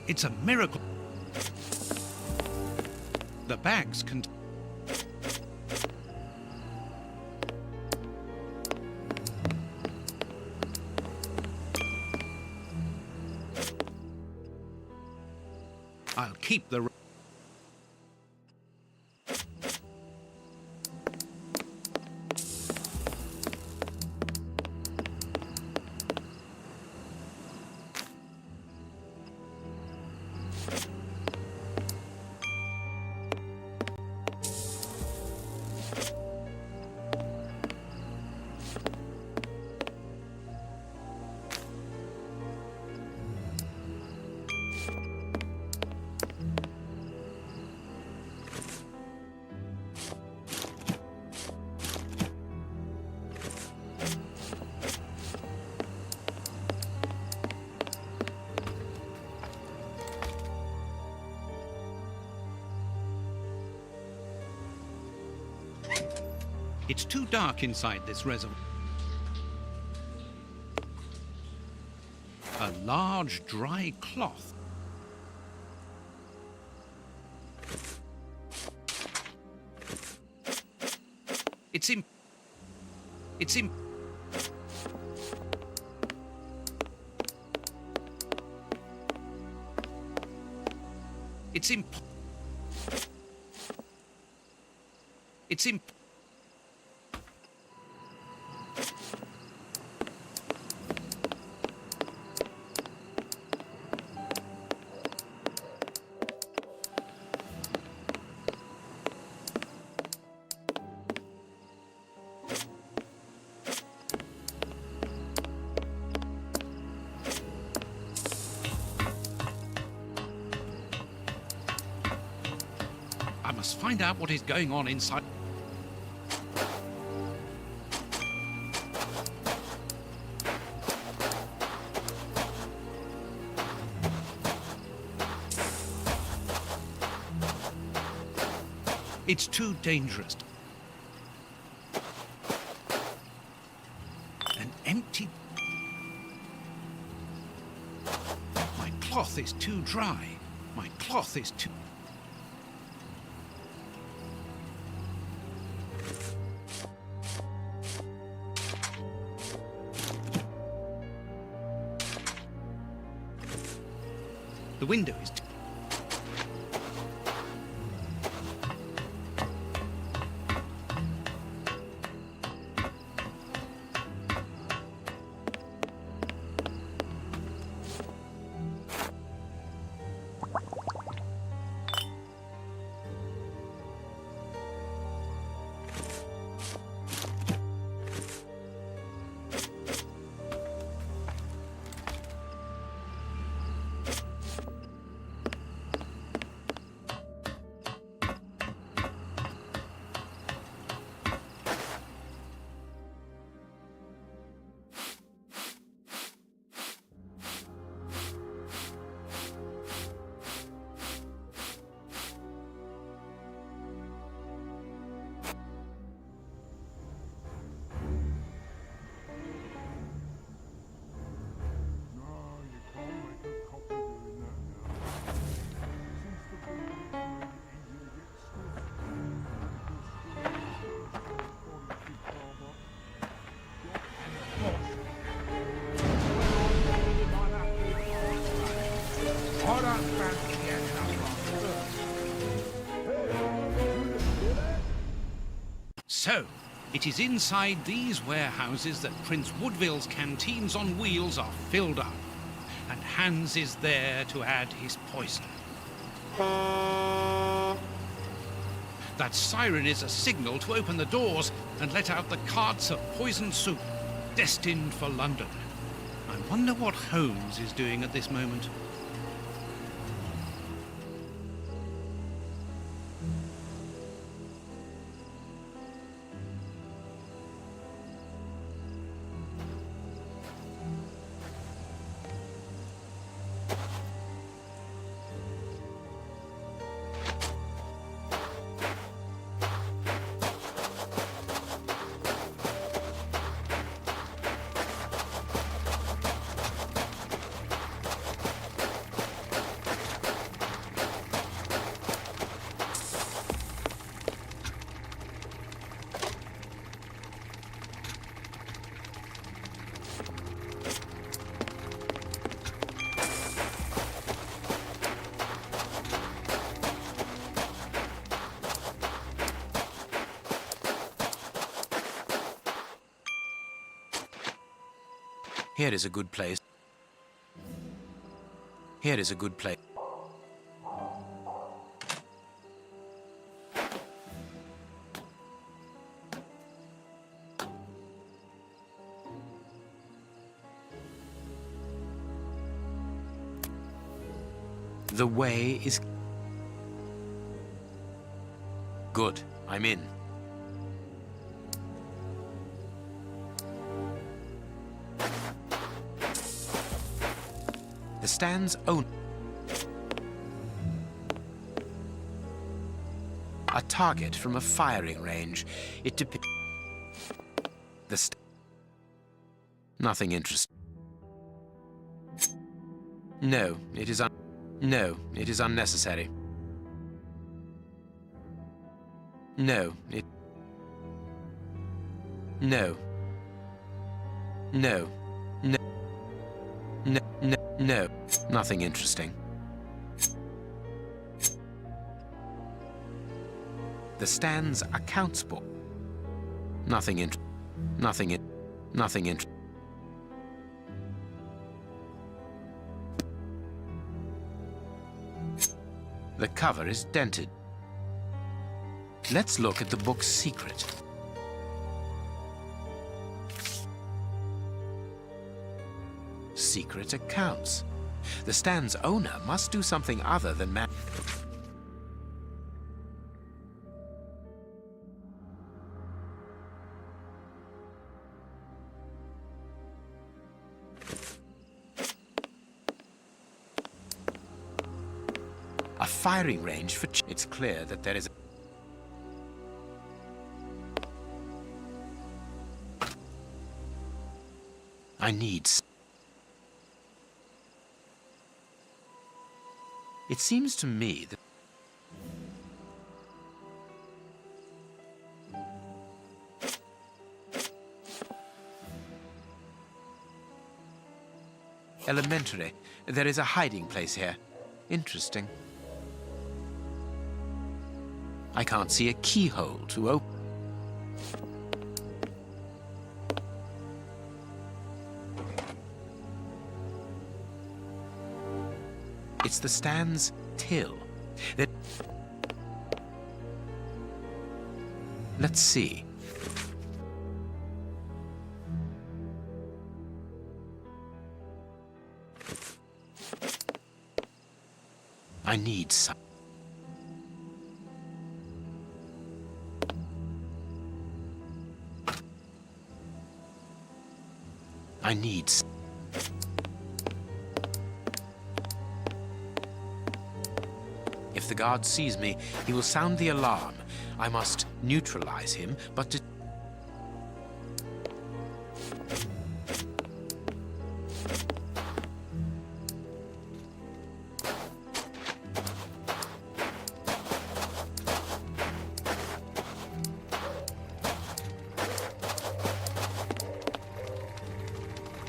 It's a miracle. The bags can... I'll keep the... It's too dark inside this reservoir. large dry cloth. It's imp... It's imp... It's imp... It's imp... I must find out what is going on inside. It's too dangerous. An empty... My cloth is too dry. My cloth is too... The window is too... So, it is inside these warehouses that Prince Woodville's canteens on wheels are filled up, and Hans is there to add his poison. That siren is a signal to open the doors and let out the carts of poisoned soup, destined for London. I wonder what Holmes is doing at this moment. Here is a good place. Here is a good place. The way is good. I'm in. The stand's own. A target from a firing range. It depicts the nothing interesting. No, it is No, it is unnecessary. No, it... No. No. No. No. No. No. Nothing interesting. The stand's accounts book. Nothing in. Nothing in. Nothing in. The cover is dented. Let's look at the book's secret. Secret accounts. The stand's owner must do something other than man. A firing range for... It's clear that there is... I need... It seems to me that... Elementary. There is a hiding place here. Interesting. I can't see a keyhole to open. It's the stand's till. Let's see. I need some. I need some. If the guard sees me, he will sound the alarm. I must neutralize him, but to...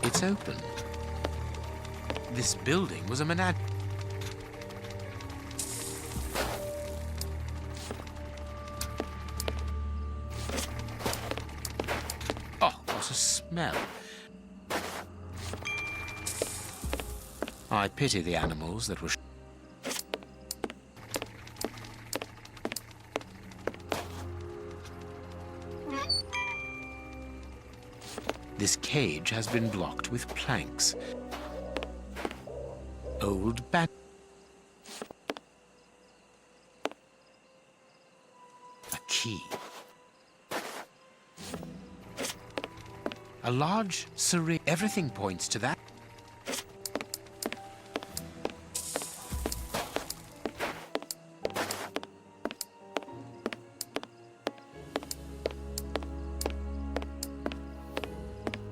It's open. This building was a menagerie. Oh, what a smell. I pity the animals that were... This cage has been blocked with planks. Old bat... A key. A large syringe. Everything points to that.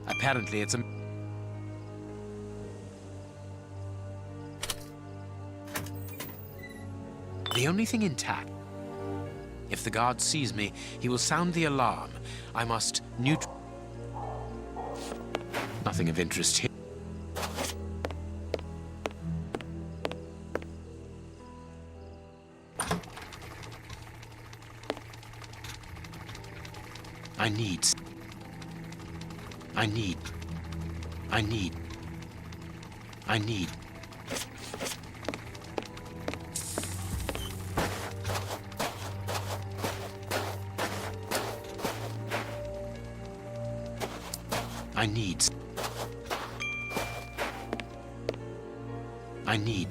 Apparently it's a... The only thing intact. If the guard sees me, he will sound the alarm. I must Nothing of interest here. I need... I need... I need... I need... I need...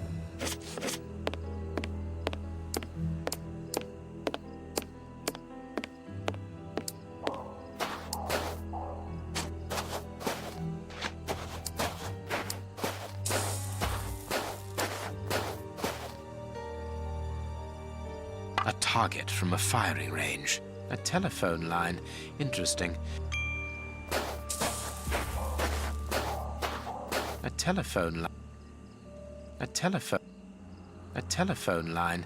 A target from a firing range. A telephone line. Interesting. A telephone line. A telephone line.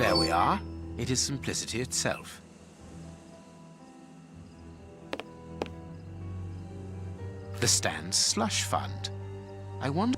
There we are. It is simplicity itself. The Stan's slush fund. I wonder...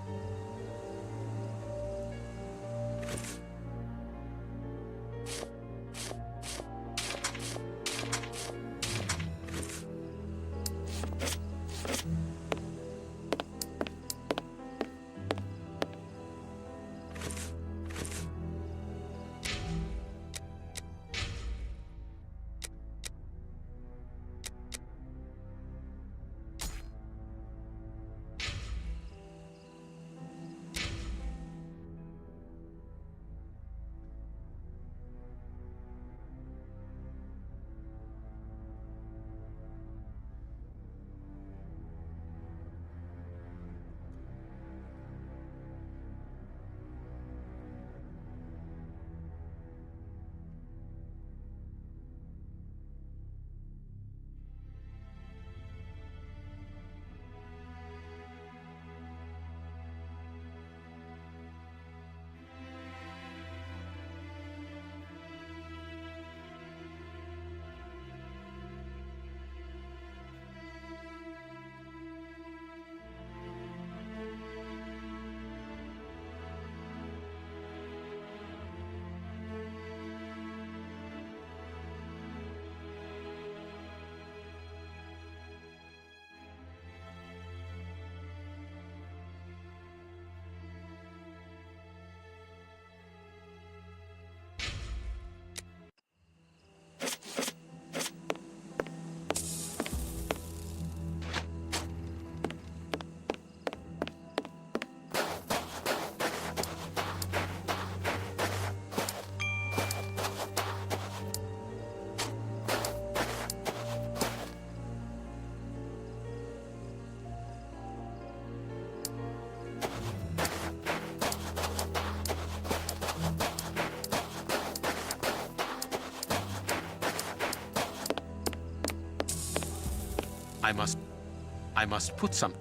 I must put some...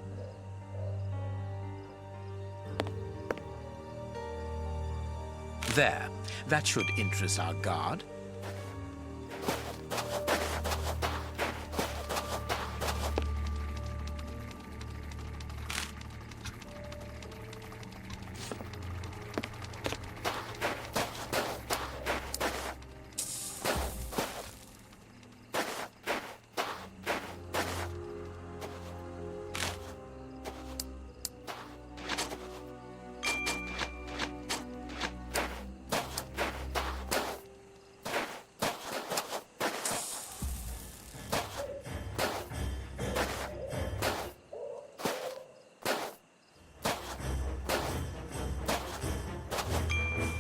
There. That should interest our guard.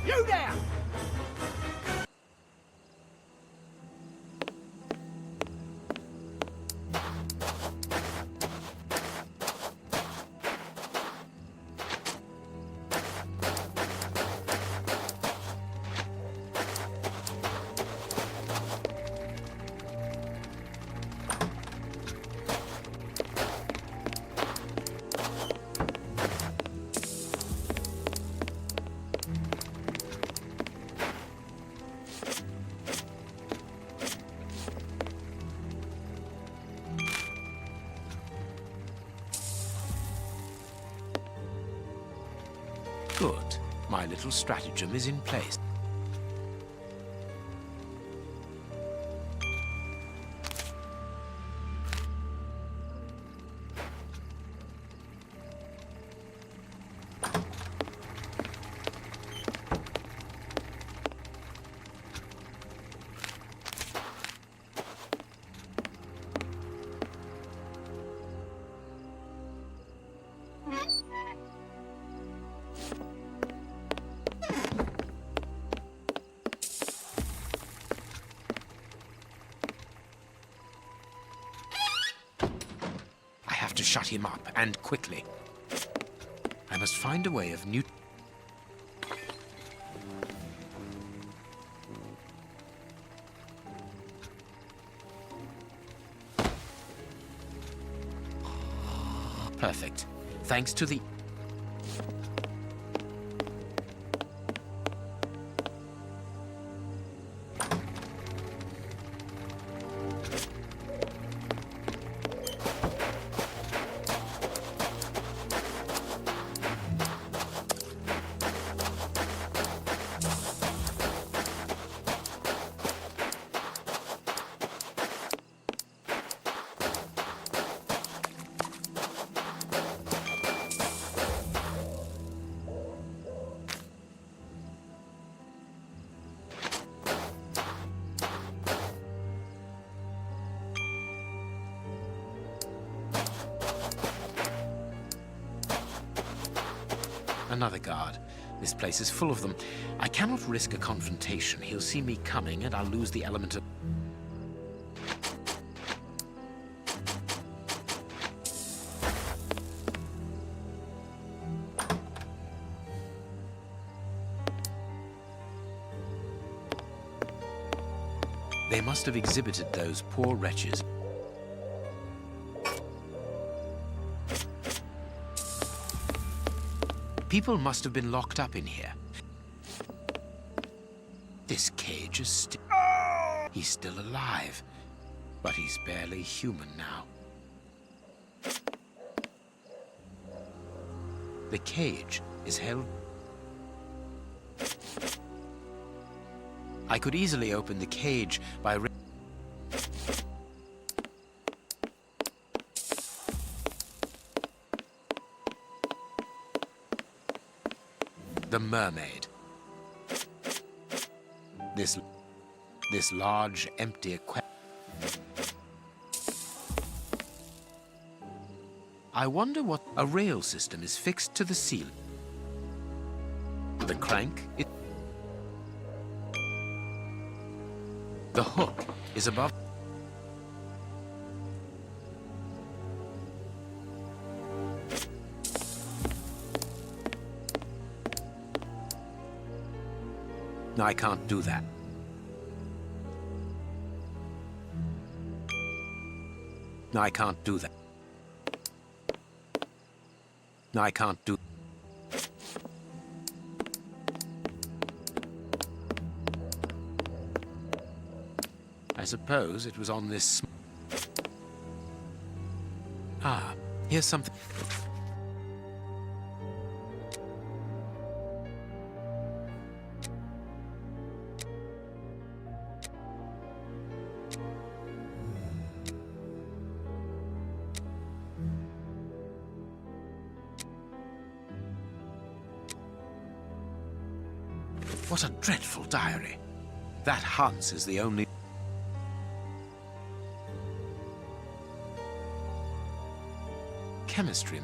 You there! Good. My little stratagem is in place. To shut him up, and quickly. I must find a way of Perfect. Thanks to the... Another guard. This place is full of them. I cannot risk a confrontation. He'll see me coming, and I'll lose the element of... They must have exhibited those poor wretches. People must have been locked up in here. This cage is still... He's still alive, but he's barely human now. The cage is held... I could easily open the cage by... The mermaid. This large, empty aquarium. I wonder what... A rail system is fixed to the ceiling. The crank... The hook is above... No, I can't do that. No, I can't do that. No, I can't do... I suppose it was on this... Ah, here's something... What a dreadful diary. That Hans is the only... Chemistry...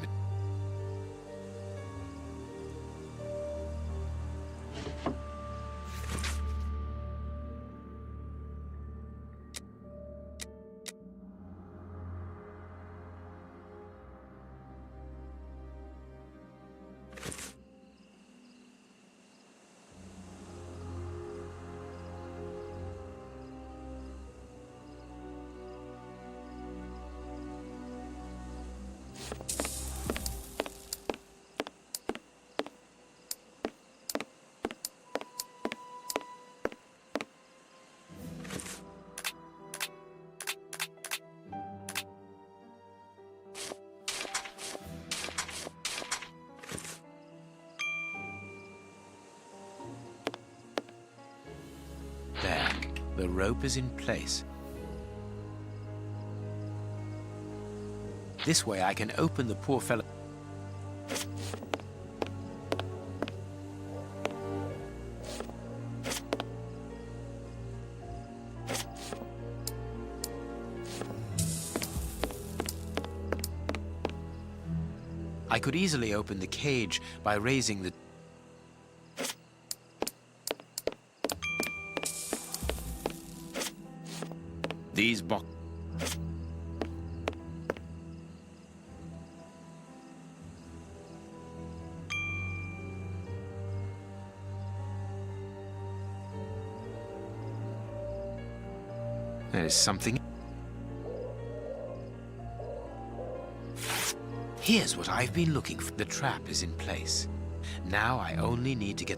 There, the rope is in place. This way I can open the poor fellow... I could easily open the cage by raising the... These box... There is something... Here's what I've been looking for. The trap is in place. Now I only need to get...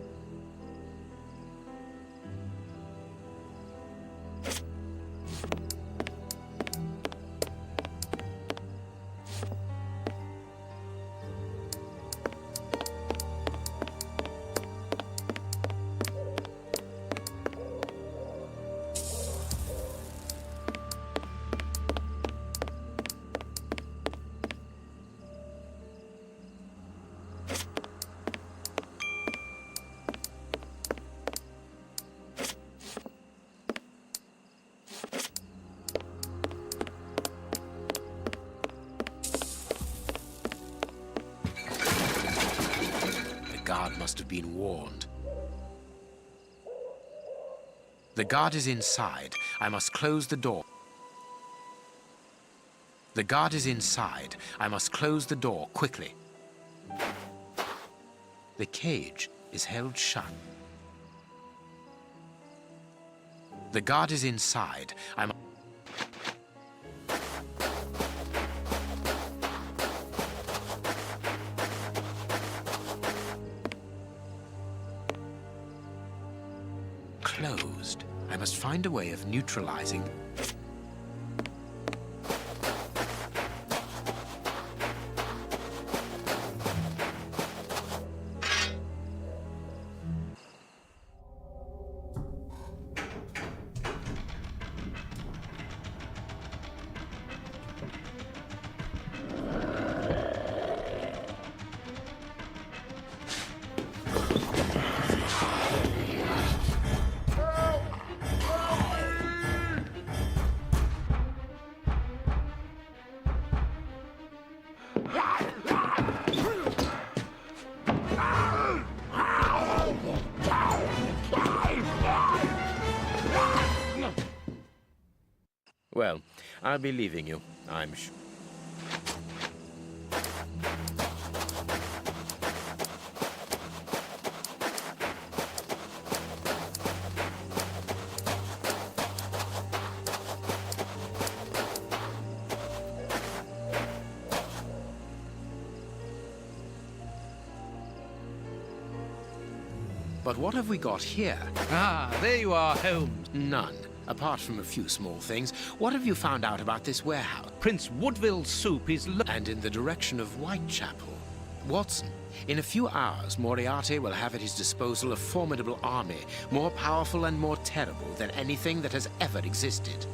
must have been warned. The guard is inside. I must close the door. The guard is inside. I must close the door quickly. The cage is held shut. The guard is inside. Closed. I must find a way of neutralizing. Well, I'll be leaving you, I'm sure. But what have we got here? Ah, there you are, Holmes. None. Apart from a few small things, what have you found out about this warehouse? Prince Woodville's soup is... And in the direction of Whitechapel. Watson, in a few hours, Moriarty will have at his disposal a formidable army, more powerful and more terrible than anything that has ever existed.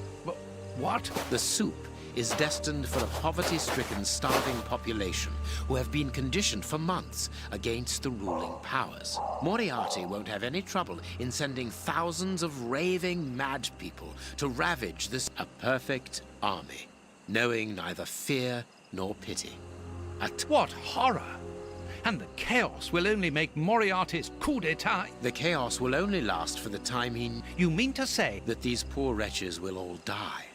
What? The soup is destined for a poverty-stricken, starving population who have been conditioned for months against the ruling powers. Moriarty won't have any trouble in sending thousands of raving mad people to ravage this a perfect army, knowing neither fear nor pity. What horror! And the chaos will only make Moriarty's coup d'etat... The chaos will only last for the time he... You mean to say... That these poor wretches will all die.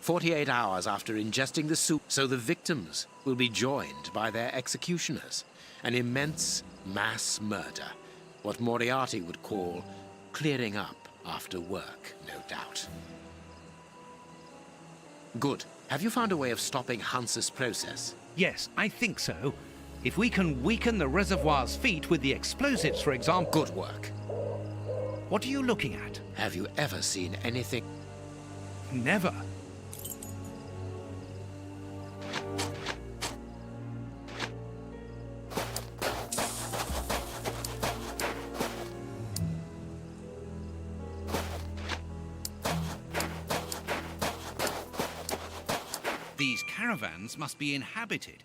48 hours after ingesting the soup, so the victims will be joined by their executioners. An immense mass murder. What Moriarty would call clearing up after work, no doubt. Good. Have you found a way of stopping Hans's process? Yes, I think so. If we can weaken the reservoir's feet with the explosives, for example... Good work. What are you looking at? Have you ever seen anything... Never. These caravans must be inhabited.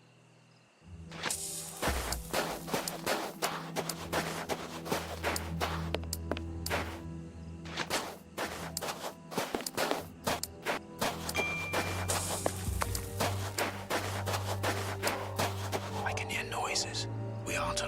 I can hear noises. We aren't...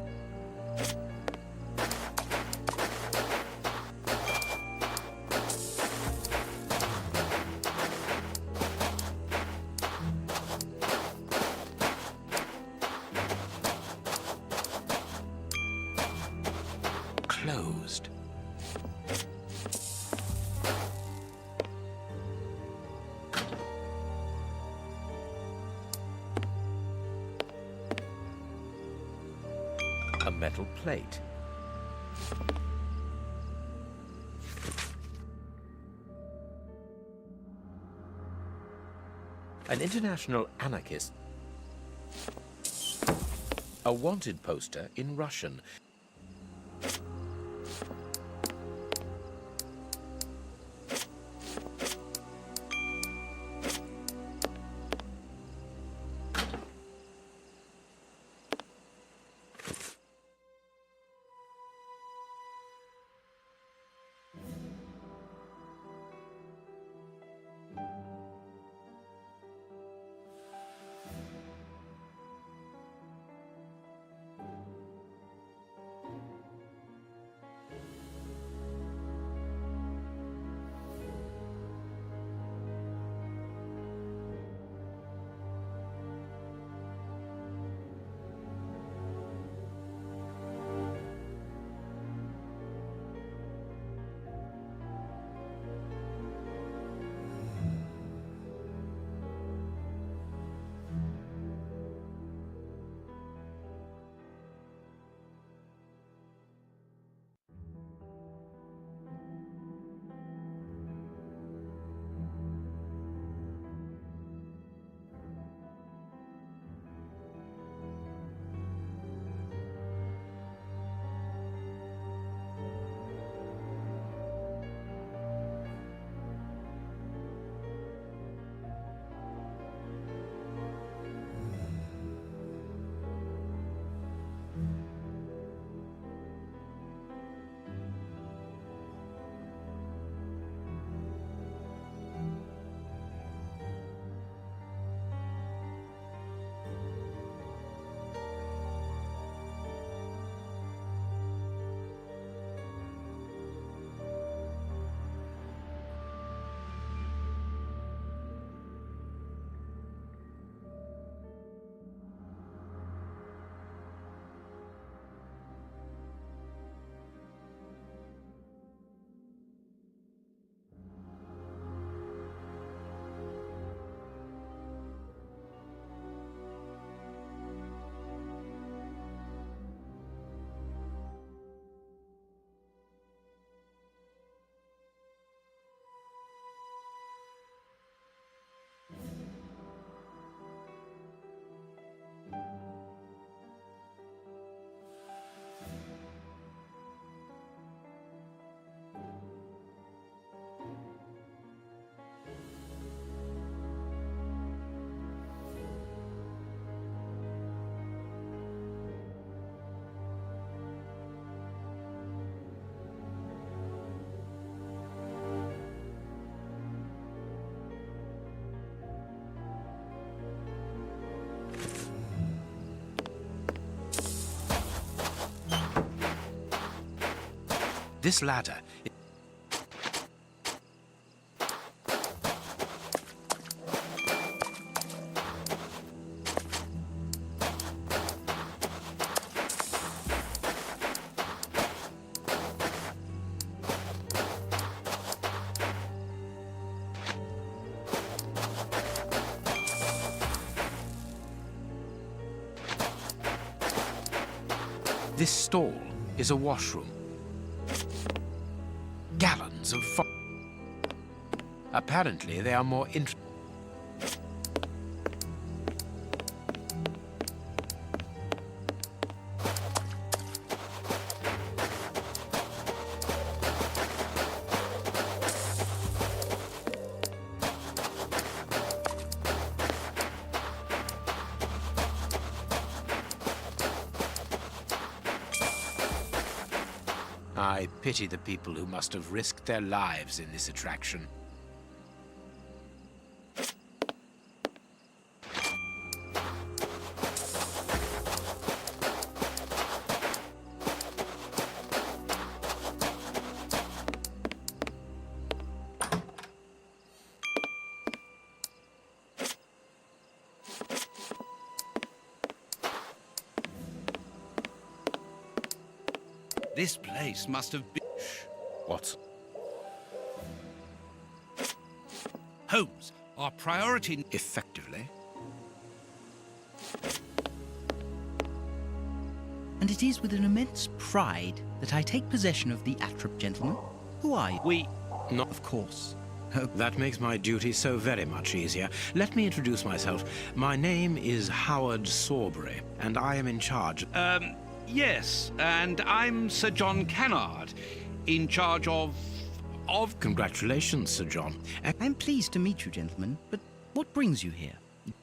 Closed. A metal plate. An international anarchist. A wanted poster in Russian. This ladder... This stall is a washroom. Gallons of Apparently, they are more interesting. I pity the people who must have risked their lives in this attraction. This place must have been... What? Holmes, our priority... Effectively? And it is with an immense pride that I take possession of the Attrap, gentlemen. Who are you? Not... Of course. That makes my duty so very much easier. Let me introduce myself. My name is Howard Sawbury, and I am in charge... Yes, and I'm Sir John Cannard, in charge of... Congratulations, Sir John. I'm pleased to meet you, gentlemen, but what brings you here?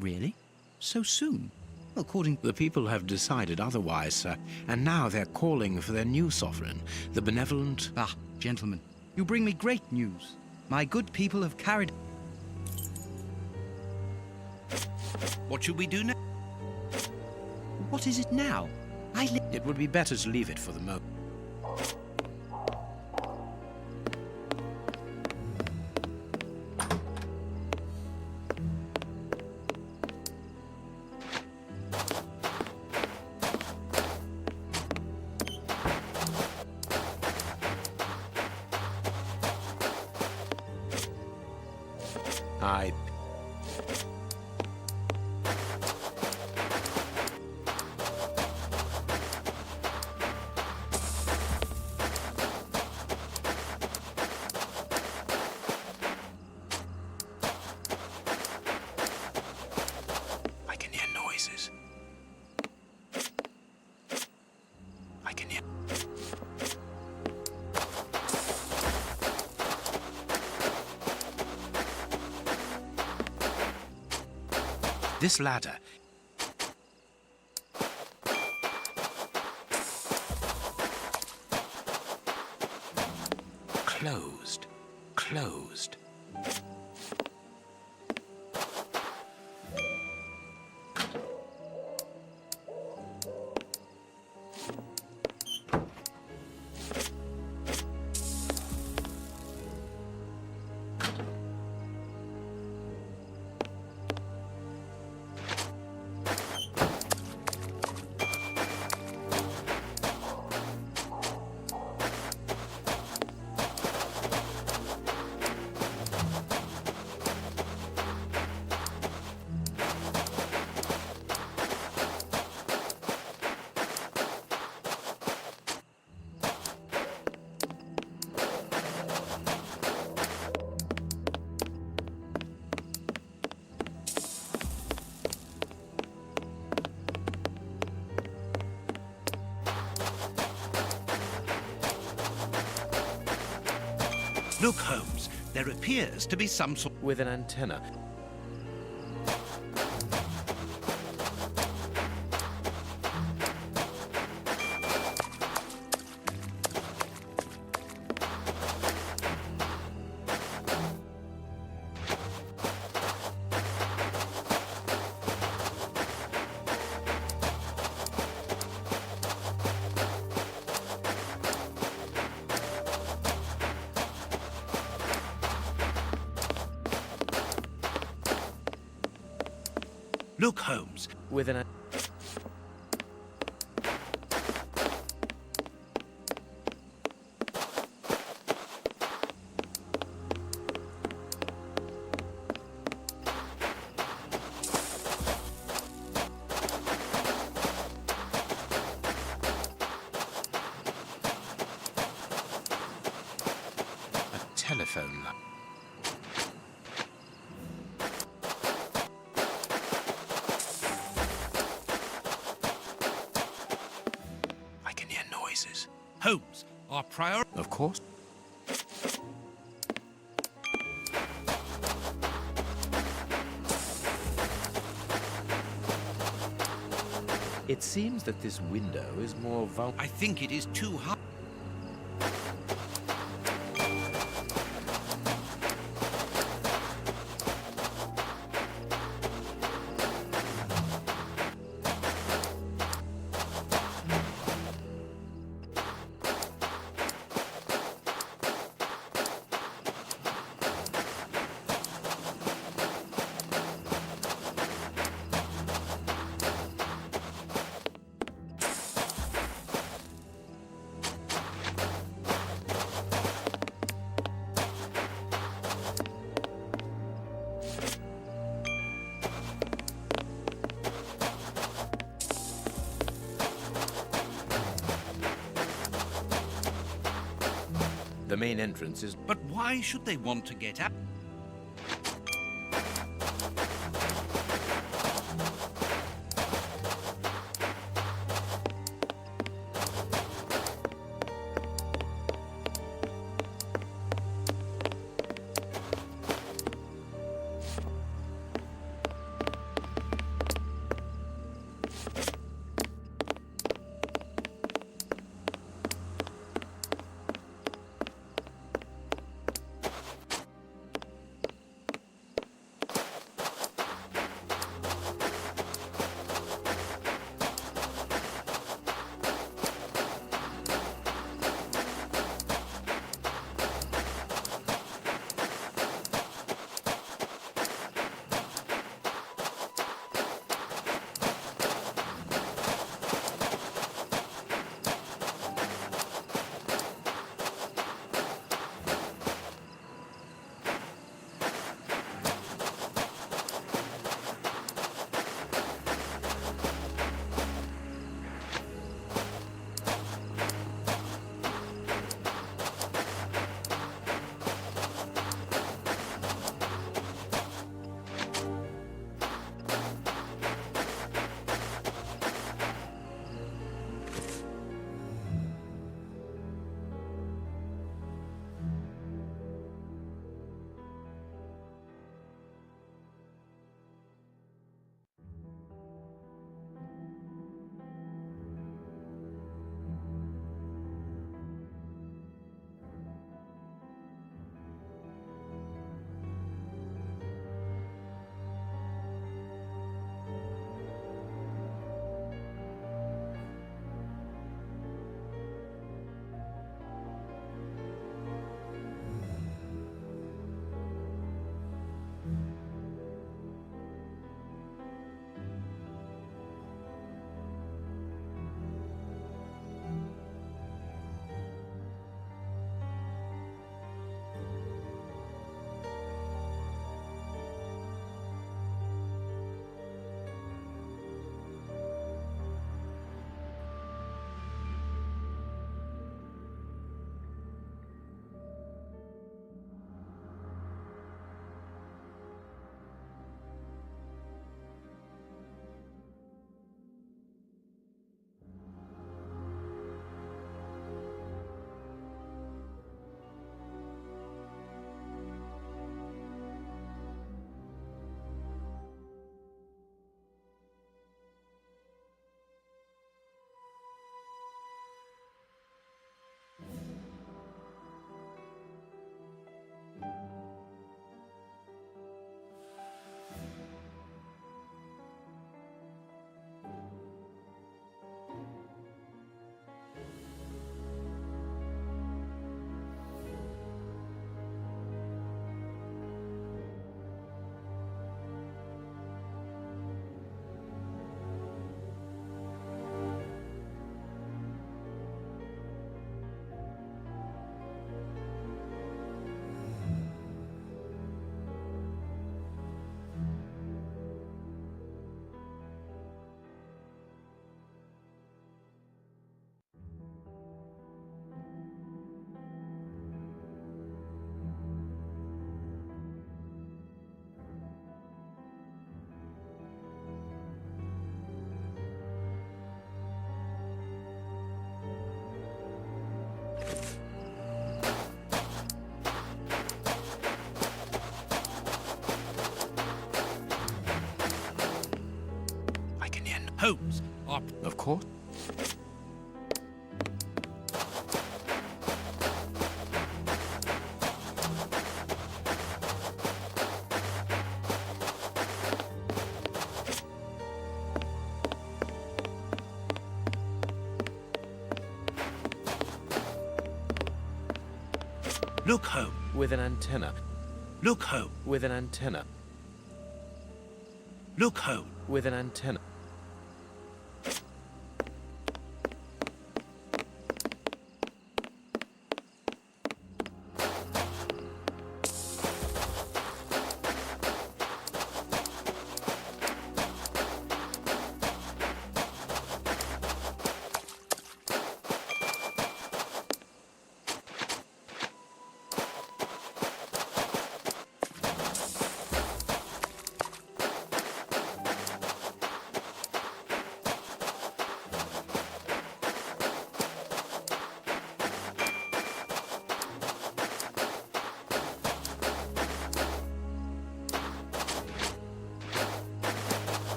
Really? So soon? According... The people have decided otherwise, sir, and now they're calling for their new sovereign, the benevolent... Ah, gentlemen, you bring me great news. My good people have carried... What should we do now? What is it now? It would be better to leave it for the moment. This ladder... Closed. Closed. Look, Holmes, there appears to be some sort... With an antenna. Look, Holmes. With an... telephone line. I can hear noises. Holmes, our priority... Of course. It seems that this window is more vulnerable. I think it is too high. The main entrance is... But why should they want to get out? Holmes, our... Of course. Look, Holmes. With an antenna. Look, Holmes. With an antenna. Look, Holmes. With an antenna.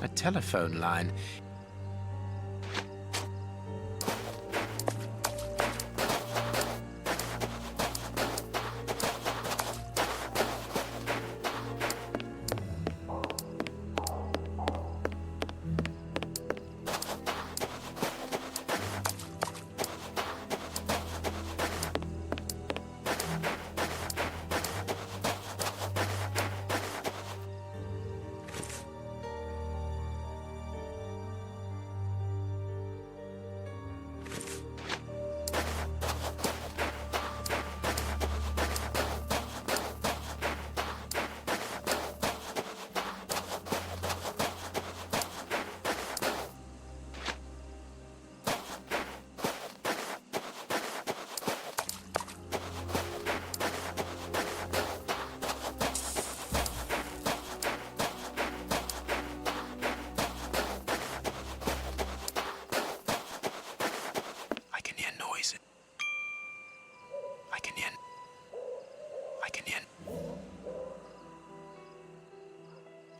A telephone line.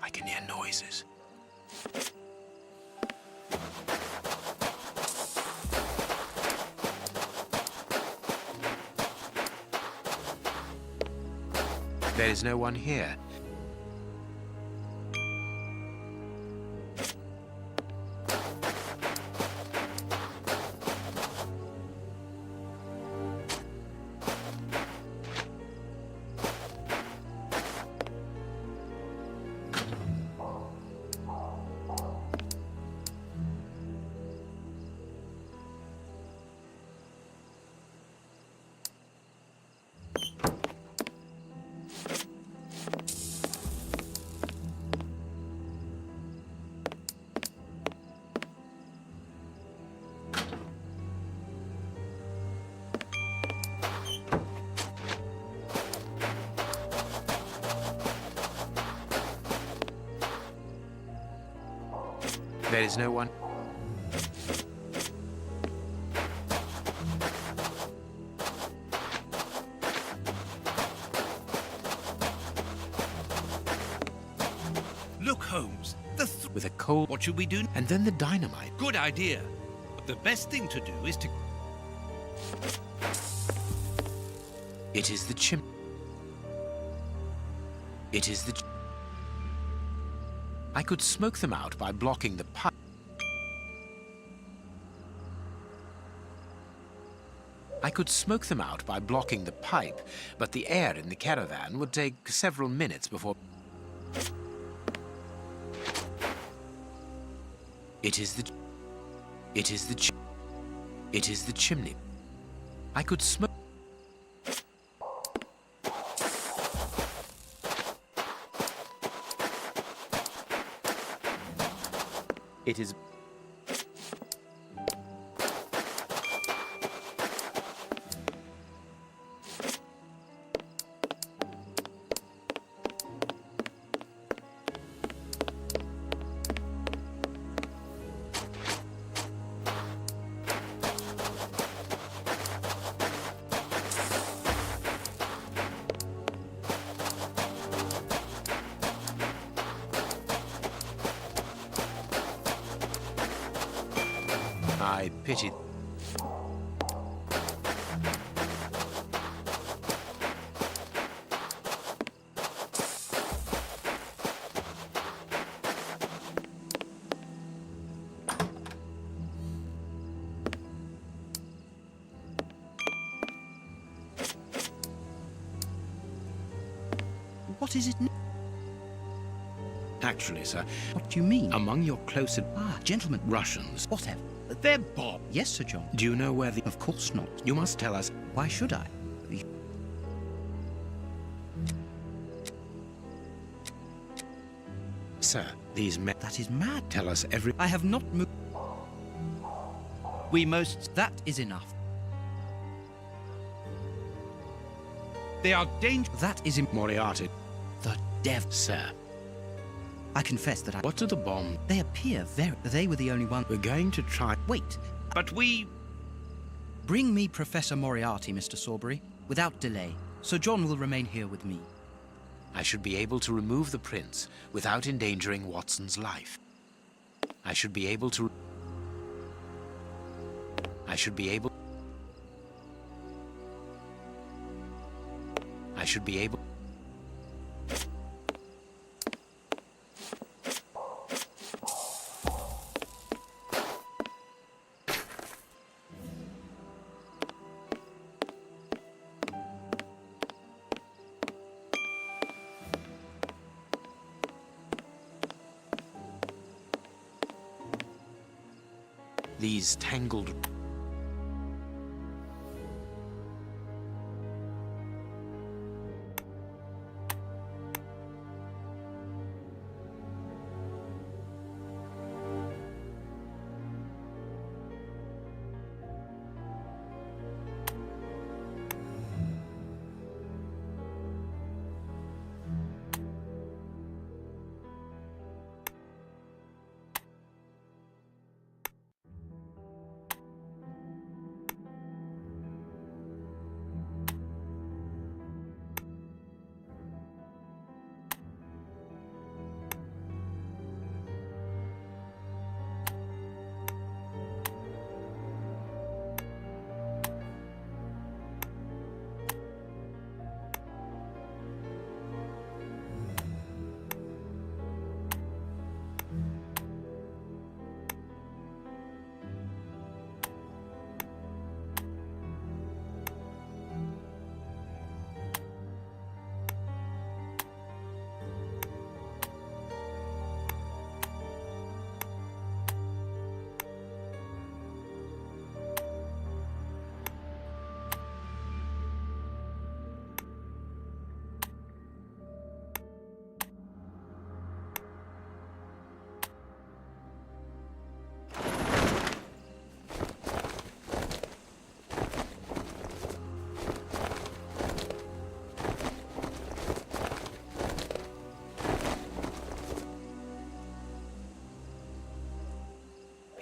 I can hear noises. There is no one here. There is no one. Look, Holmes, with a cold. What should we do? And then the dynamite. Good idea. But the best thing to do is to... It is the chimney. It is the... I could smoke them out by blocking the pipe. I could smoke them out by blocking the pipe, but the air in the caravan would take several minutes before... It is the... It is the... It is the chimney. I could smoke... It is... I pity... What is it? Actually, sir, What do you mean? among your closer Gentlemen. Russians, Whatever. they're Bob. Yes, Sir John. Do you know where the... Of course not. You must tell us. Why should I? Sir, these men... That is mad. Tell us every... I have not moved. We most... That is enough. They are dangerous. That is... Moriarty. The devil. Sir, I confess that I... what do the bomb... They appear very... They were the only one... We're going to try... Wait. But we... Bring me Professor Moriarty, Mr. Sawbury, without delay. Sir John will remain here with me. I should be able to remove the prince without endangering Watson's life. I should be able to... I should be able... I should be able... These tangled...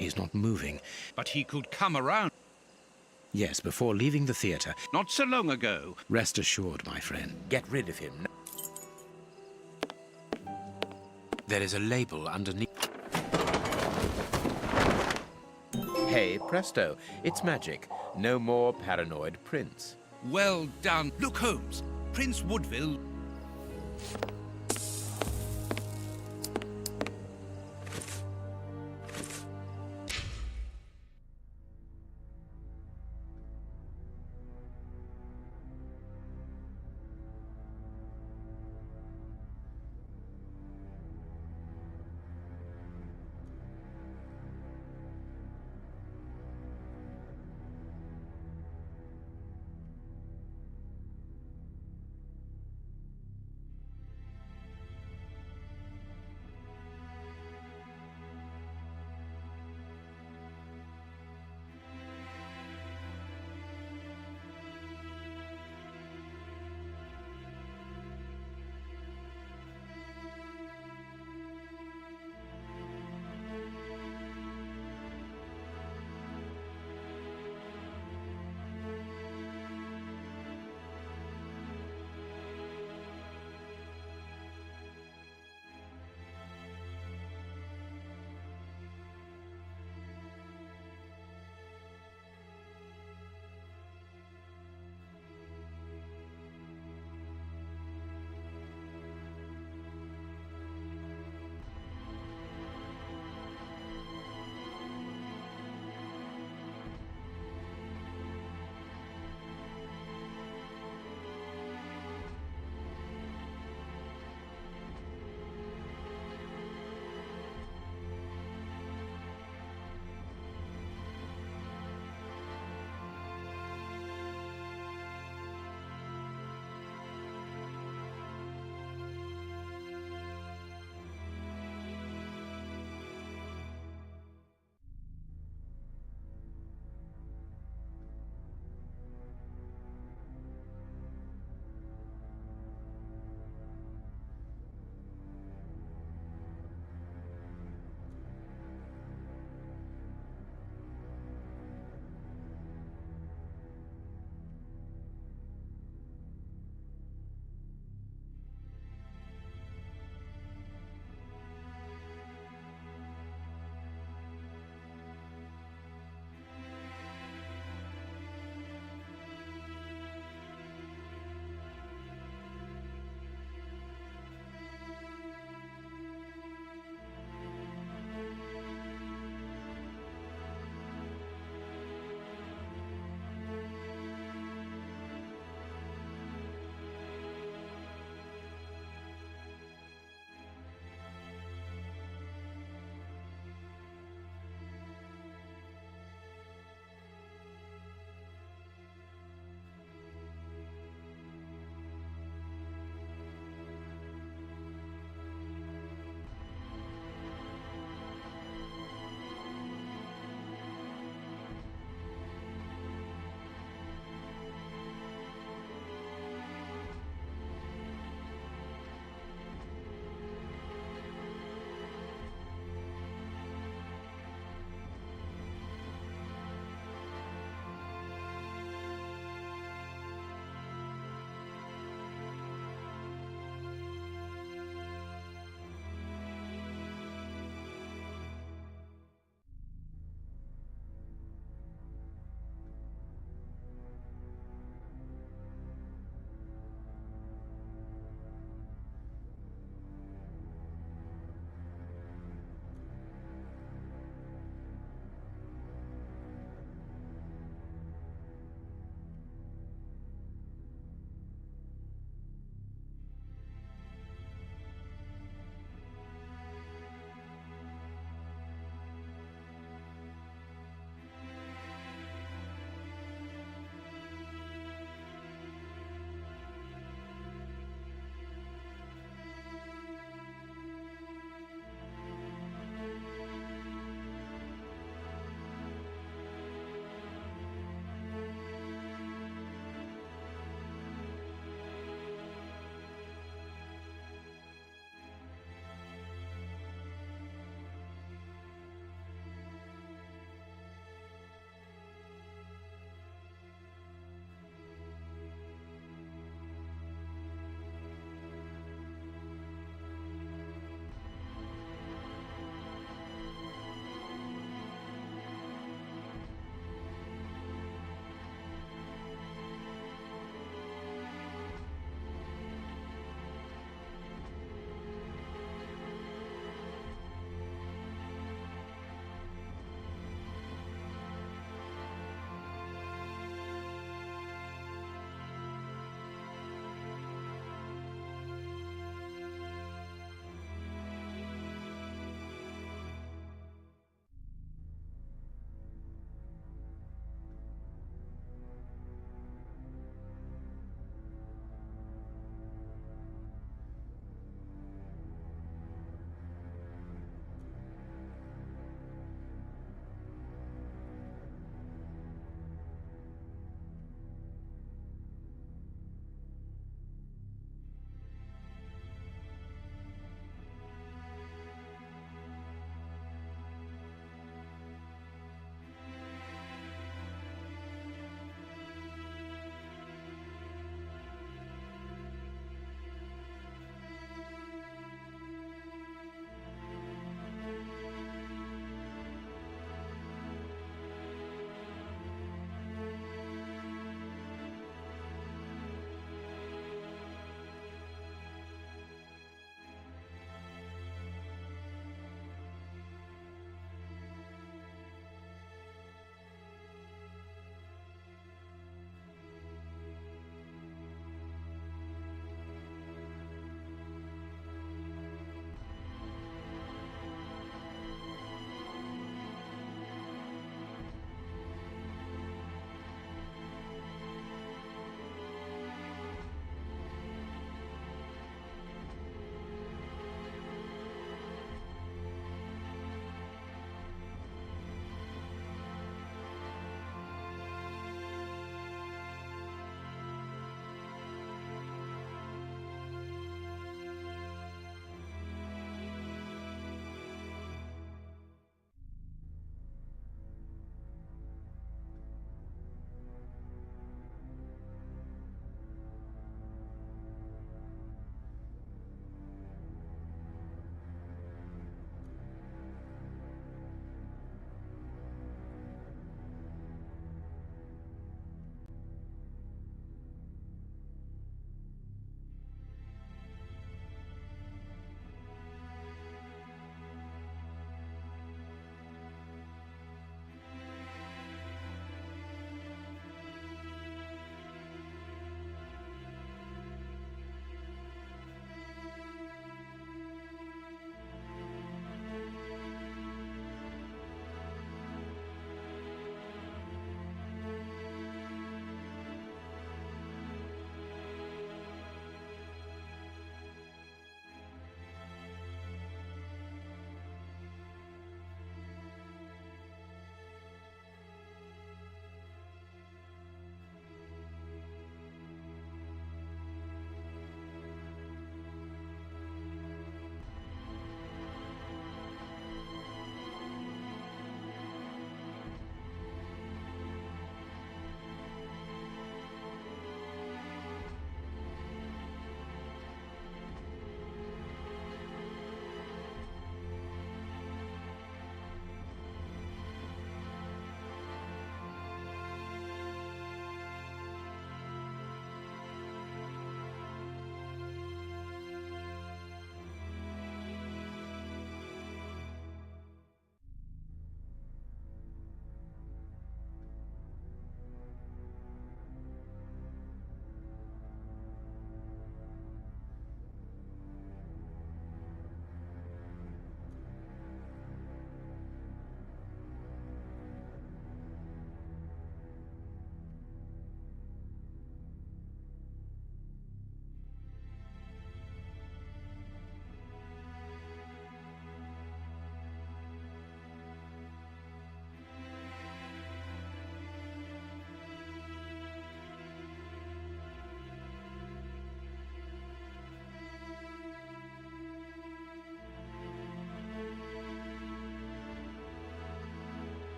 He's not moving. But he could come around. Yes, before leaving the theatre. Not so long ago. Rest assured, my friend. Get rid of him. There is a label underneath. Hey, presto. It's magic. No more paranoid prince. Well done. Look, Holmes. Prince Woodville...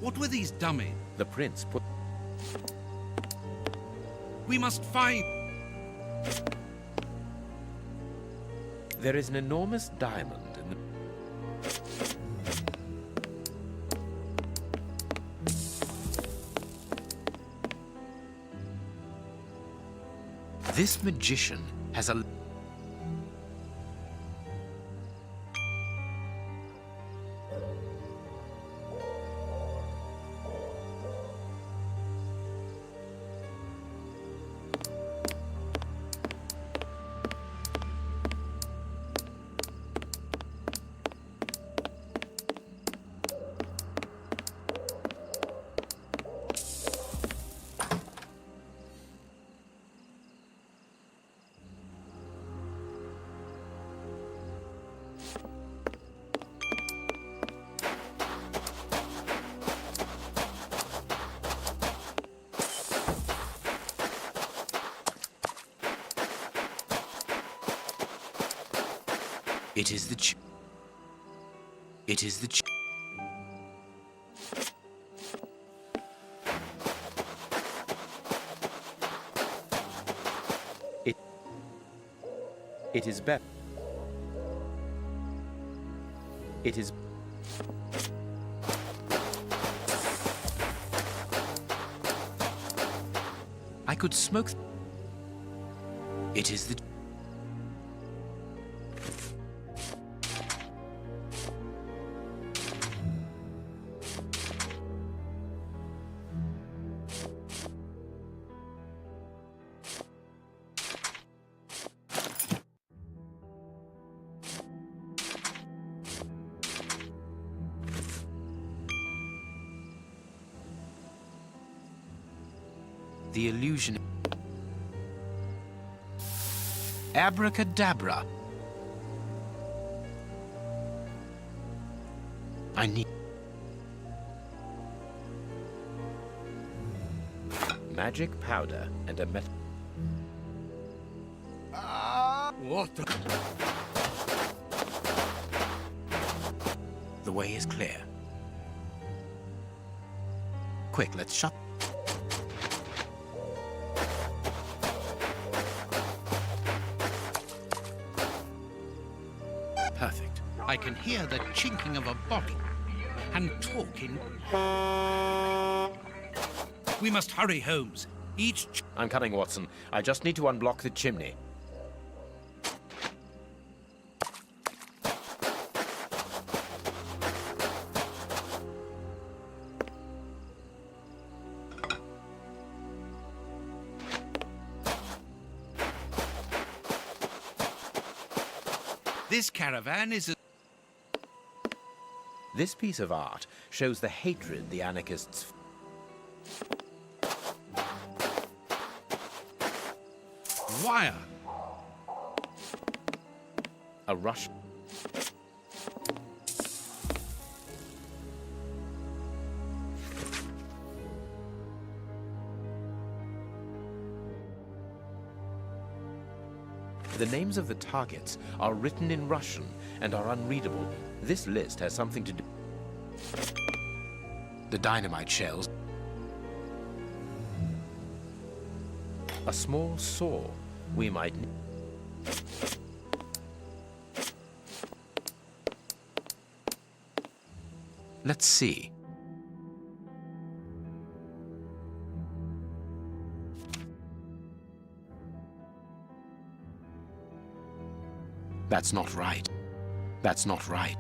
What were these dummies? The prince put... We must find... There is an enormous diamond in the... This magician has a... It is the It is the It is better. It is... I could smoke... It is the... The illusion... Abracadabra. I need... Magic powder and a metal... What the... The way is clear. Quick, let's shut... Perfect. I can hear the chinking of a bottle and talking. We must hurry, Holmes. I'm coming, Watson. I just need to unblock the chimney. This caravan is... This piece of art shows the hatred the anarchists... Wire! A rush... The names of the targets are written in Russian and are unreadable. This list has something to do... The dynamite shells... A small saw. We might... Let's see. That's not right. That's not right.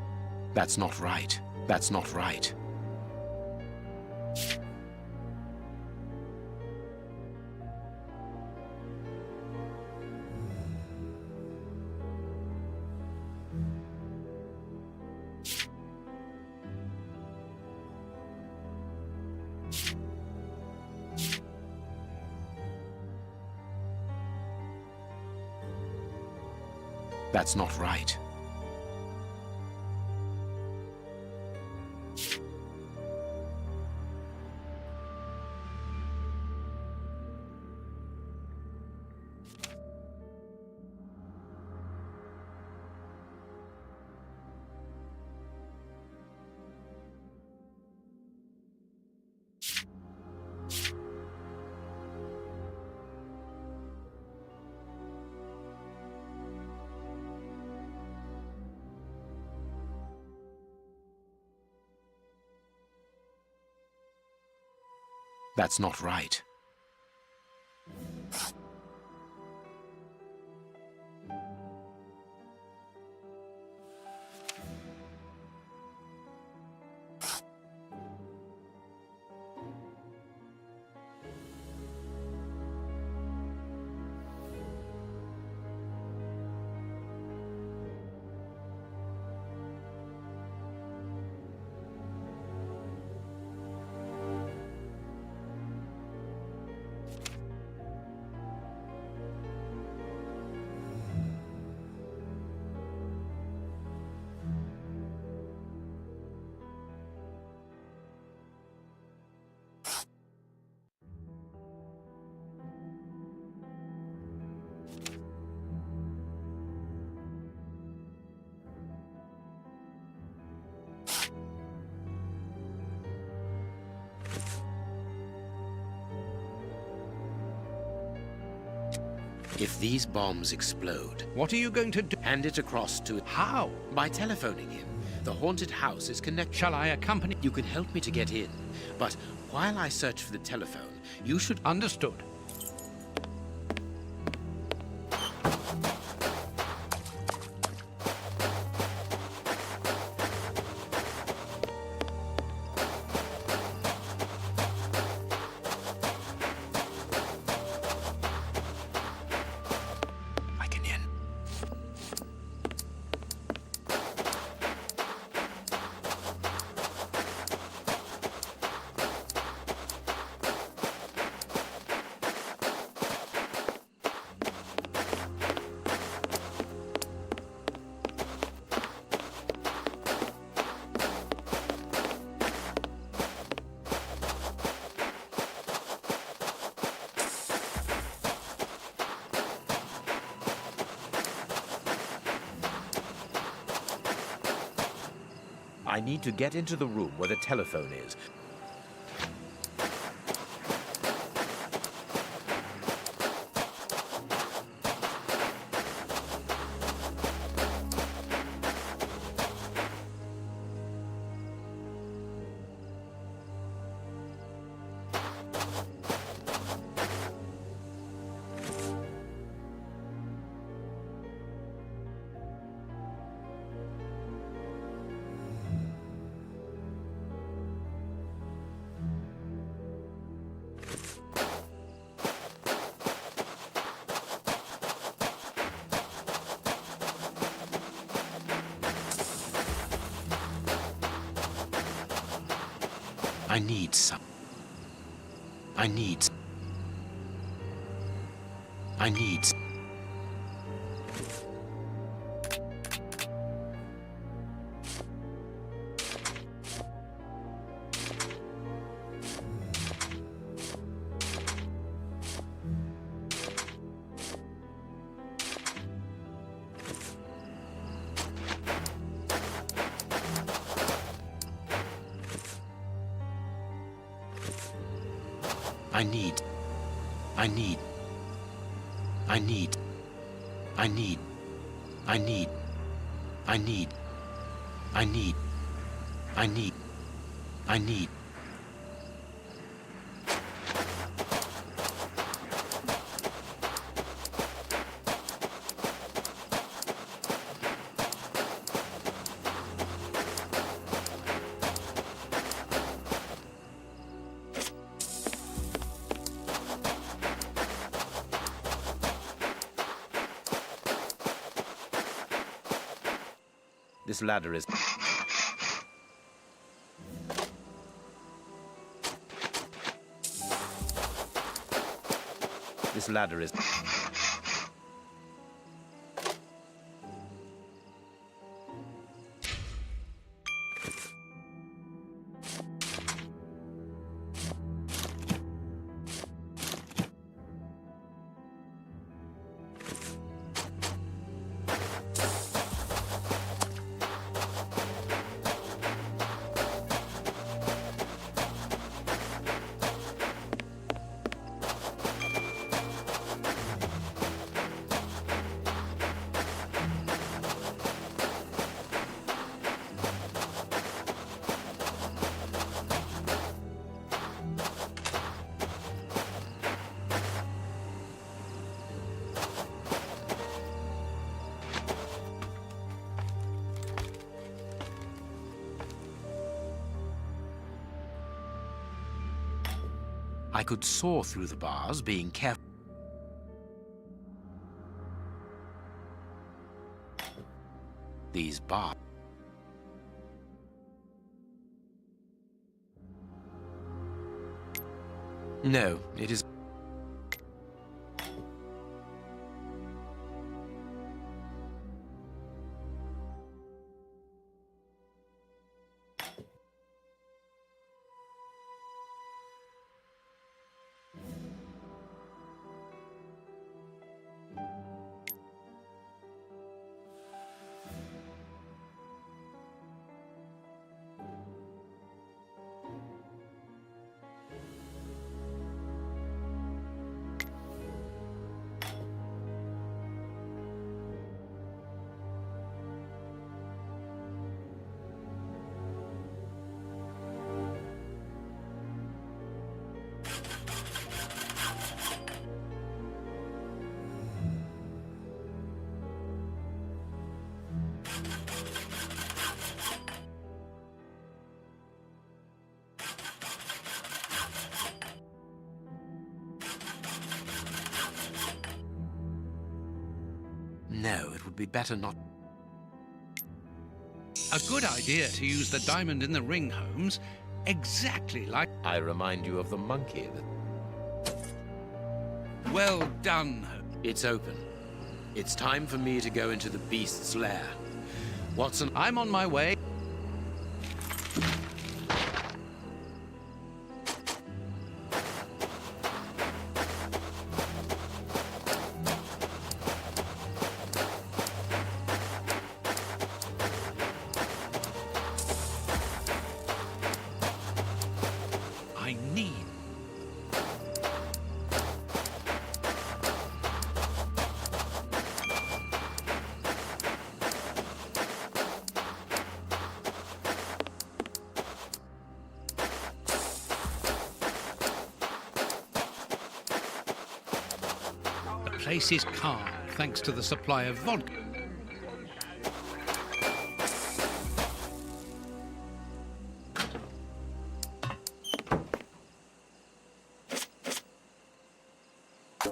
That's not right. That's not right. That's not right. That's not right. If these bombs explode, What are you going to do? hand it across to... How? By telephoning him. The haunted house is connected. Shall I accompany? You can help me to get in, but while I search for the telephone, you should... Understood. I can in. I need to get into the room where the telephone is. I need some. I need. I need. I need. I need. I need. I need. I need. I need. I need. I need. I need. This ladder is... This ladder is... I could saw through the bars, being careful. These bars. No, it is. No, it would be better not. A good idea to use the diamond in the ring, Holmes. Exactly like... I remind you of the monkey that... Well done, Holmes. It's open. It's time for me to go into the beast's lair. Watson, I'm on my way. I need... The place is calm, thanks to the supply of vodka.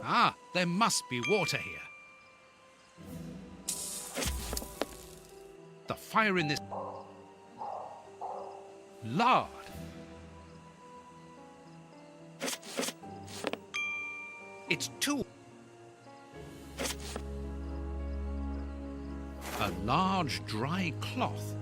Ah, there must be water here. The fire in this... lard. It's too... A large dry cloth.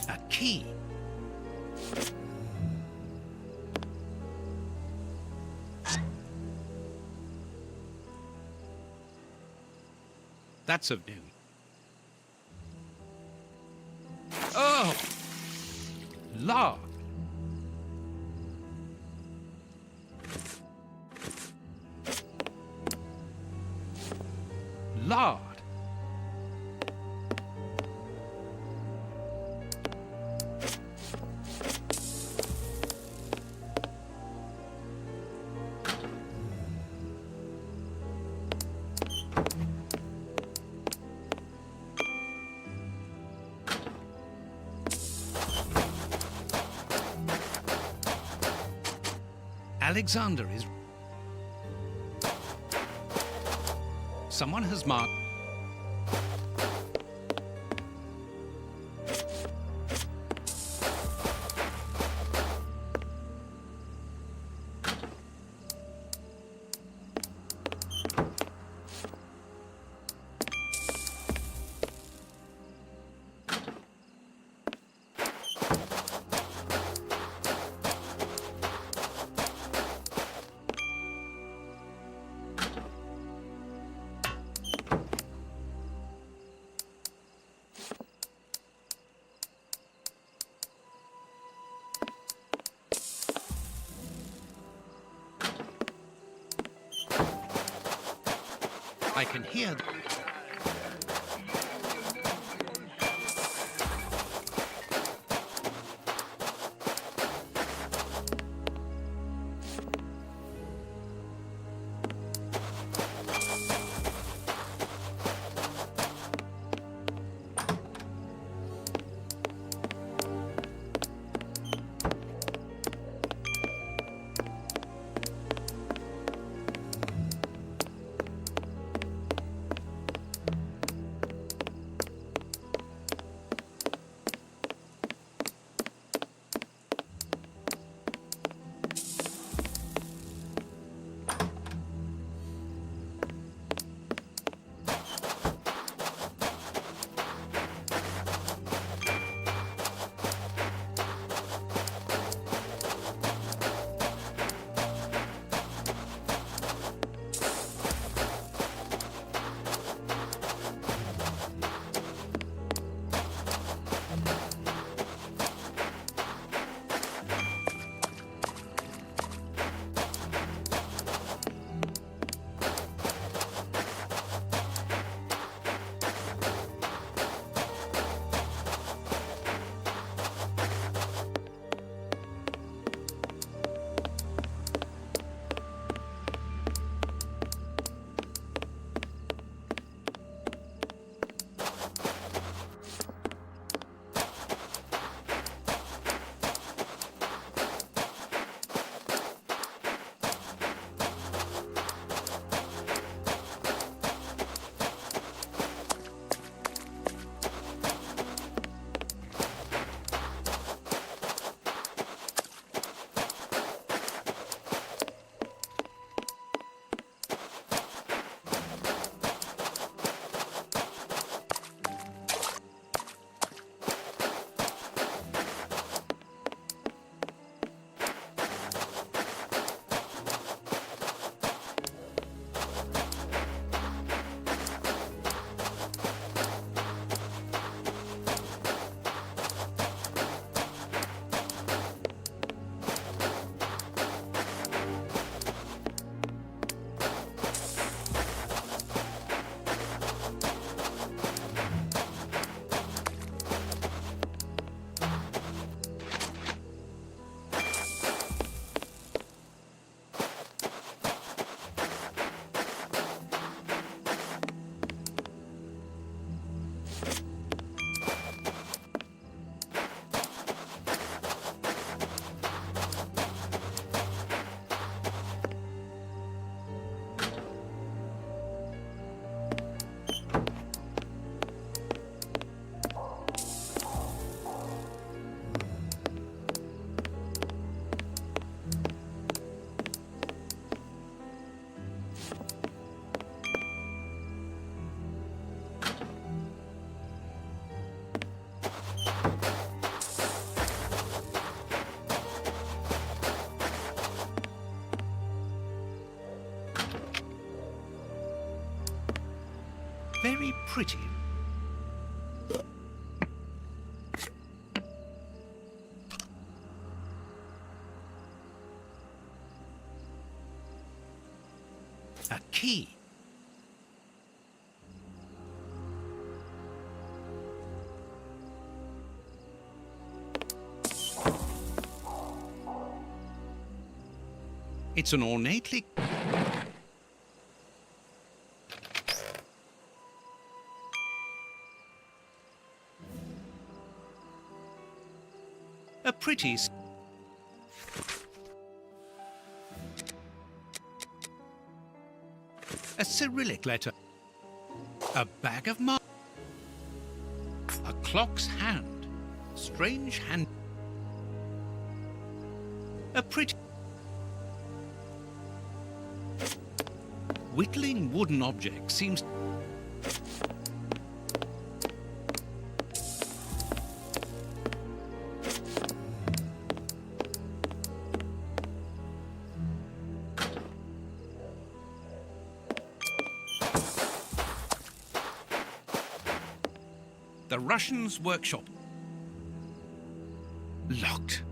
A key. That's of new. Oh! Lard. Lard. Alexander is... Someone has marked... I can hear... very pretty. A key. It's an ornately... a pretty... a Cyrillic letter. A bag of marbles. A clock's hand. Strange hand. A pretty... whittling wooden object seems... The Russian's workshop. Locked.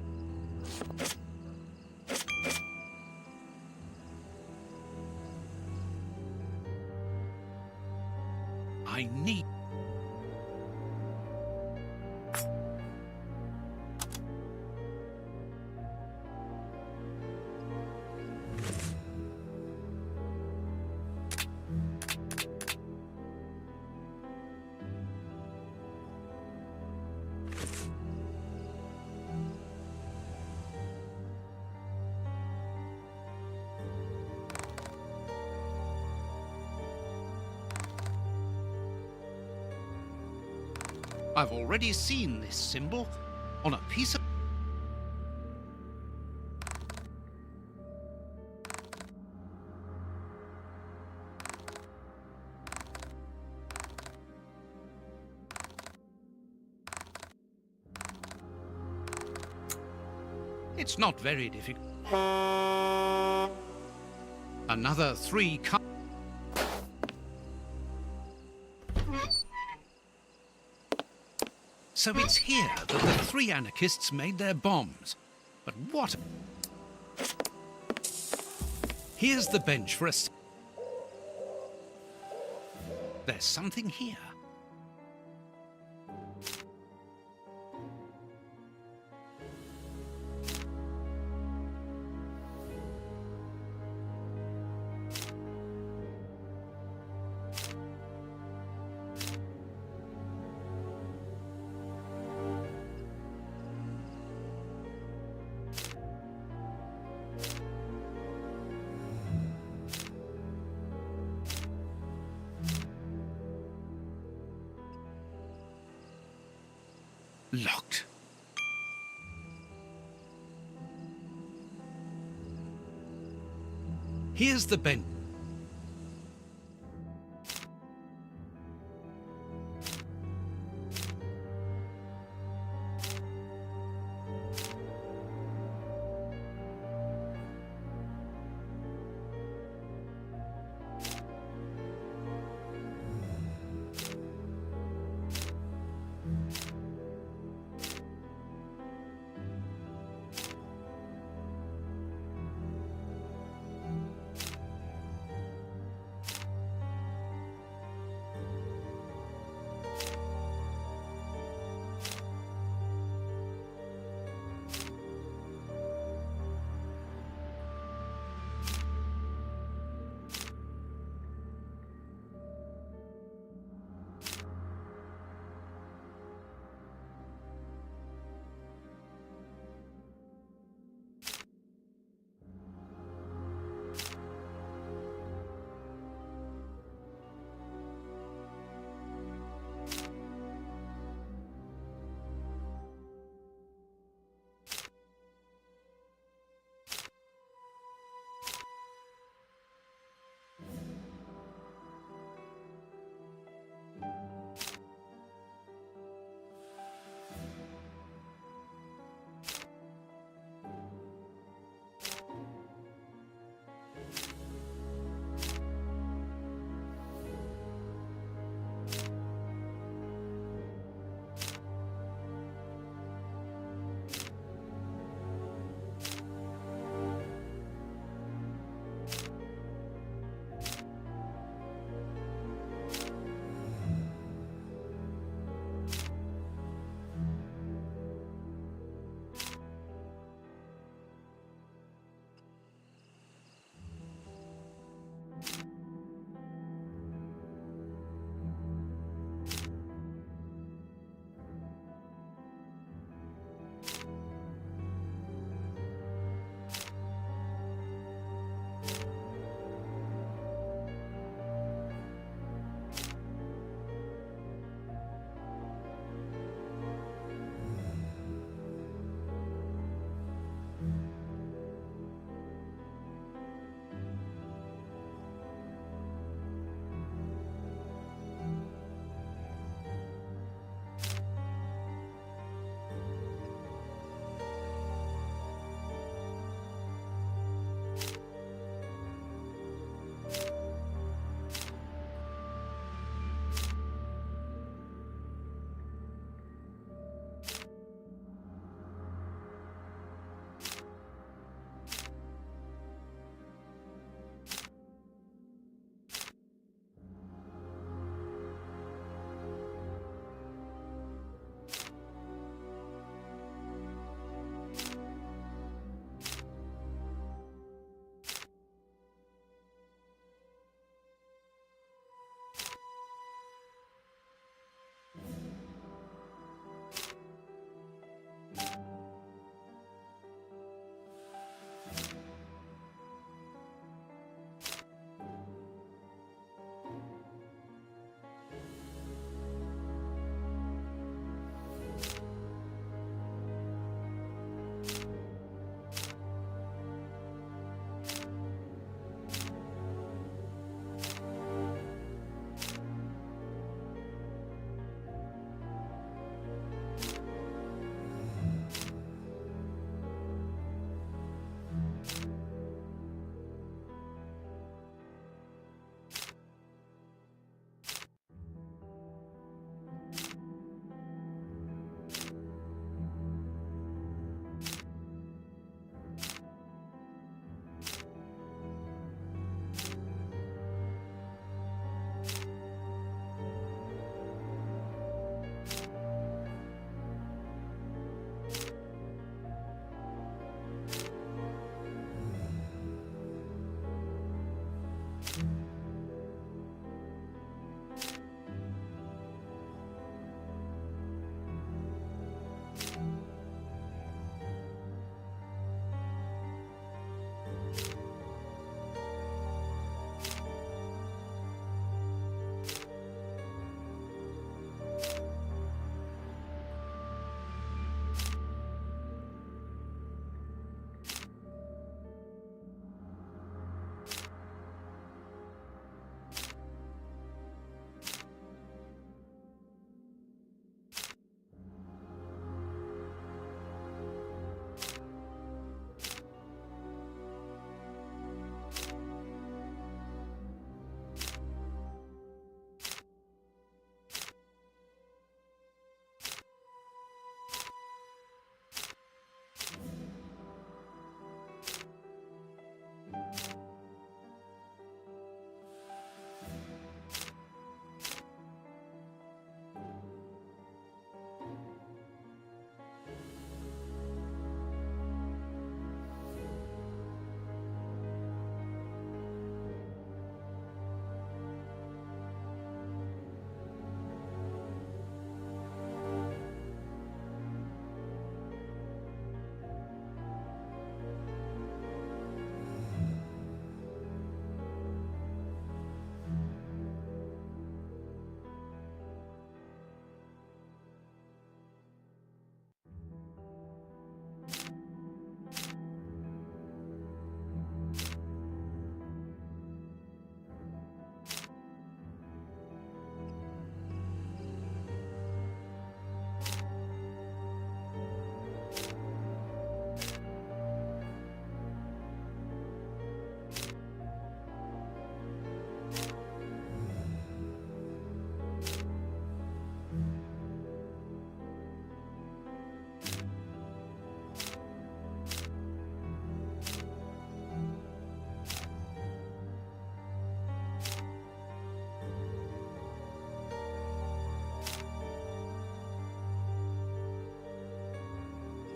I need... I've already seen this symbol on a piece of... It's not very difficult. Another 3 cards. So it's here that the 3 anarchists made their bombs. But what? Here's the bench for us. There's something here. Locked. Here's the bench.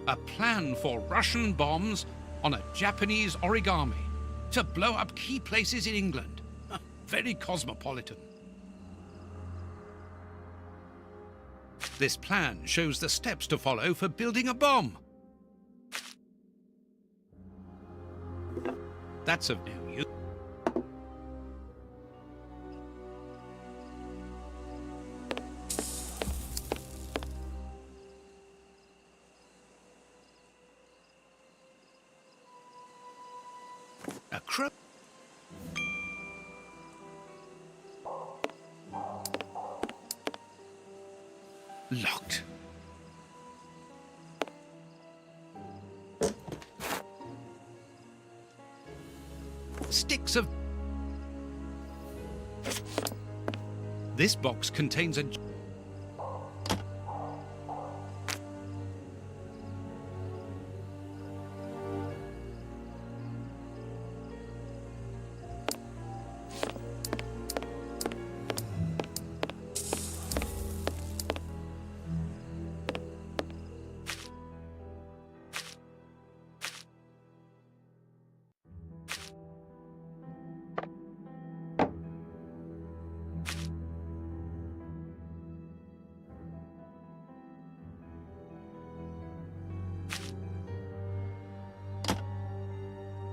A plan for Russian bombs on a Japanese origami to blow up key places in England. Very cosmopolitan. This plan shows the steps to follow for building a bomb. That's of no use. A crow. Locked. Sticks of... This box contains a...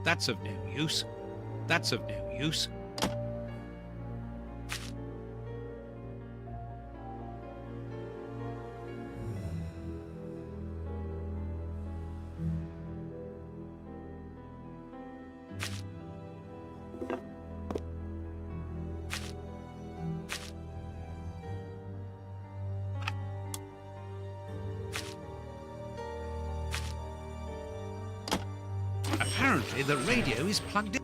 That's of no use. That's of no use. Apparently, the radio is plugged in.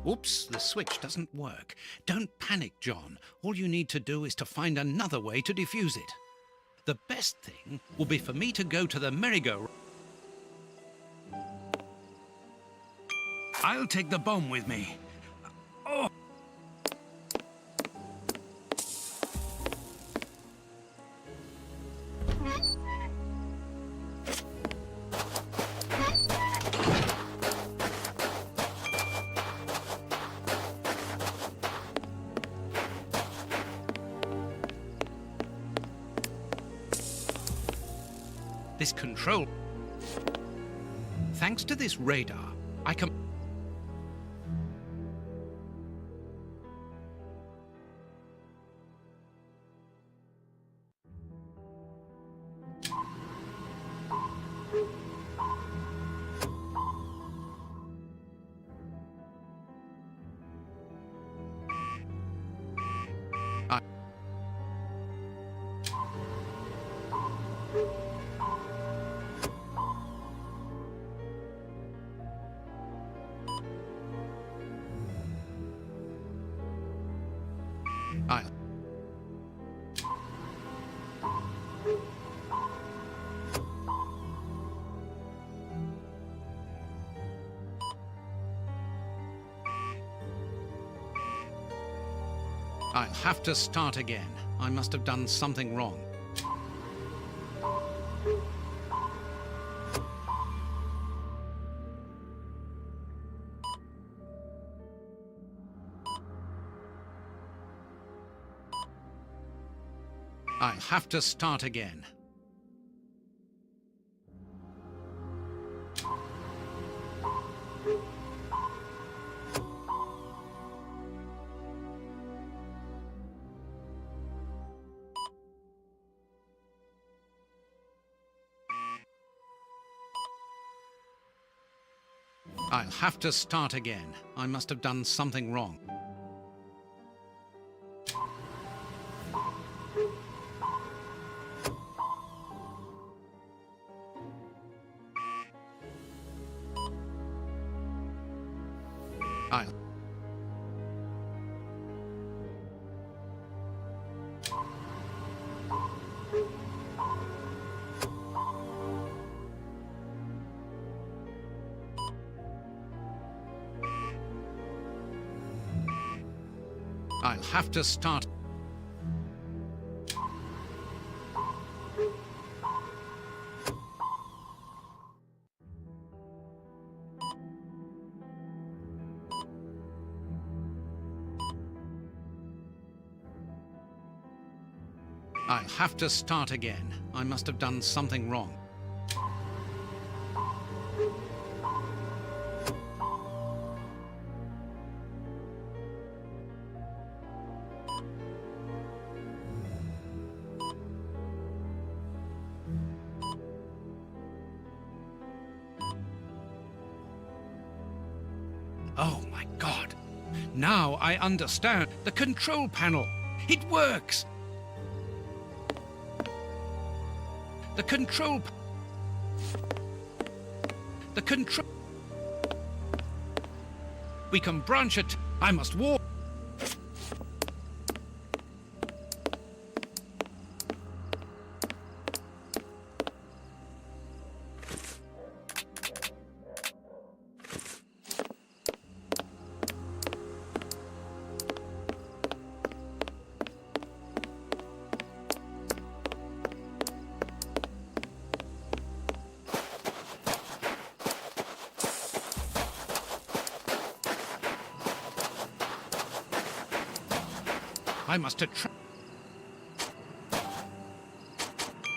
Oops, the switch doesn't work. Don't panic, John. All you need to do is to find another way to defuse it. The best thing will be for me to go to the merry-go-round. I'll take the bomb with me. Oh! This control... Thanks to this radar, I can... I'll have to start again. I must have done something wrong. I'll have to start again. I'll have to start again. I must have done something wrong. I'll have to start. I'll have to start again. I must have done something wrong. Oh my God! Now I understand. The control panel. It works! The control... We can branch it. I must walk. I must attract...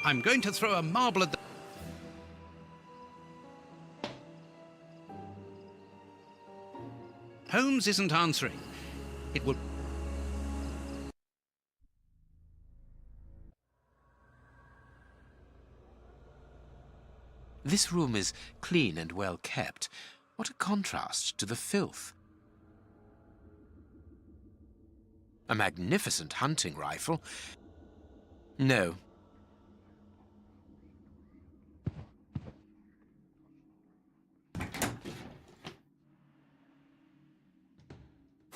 I'm going to throw a marble at the... Holmes isn't answering. It will... This room is clean and well kept. What a contrast to the filth. A magnificent hunting rifle. No.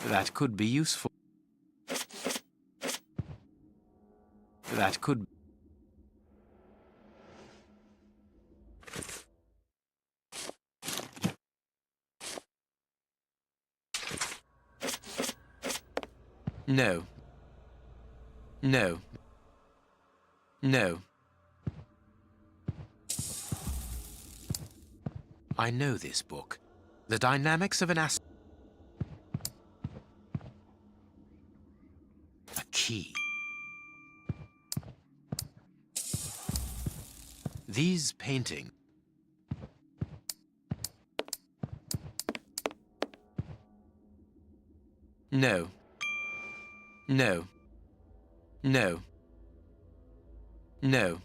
That could be useful. That could... No. No. No. I know this book. The dynamics of an A key. These paintings. No. No. No. No.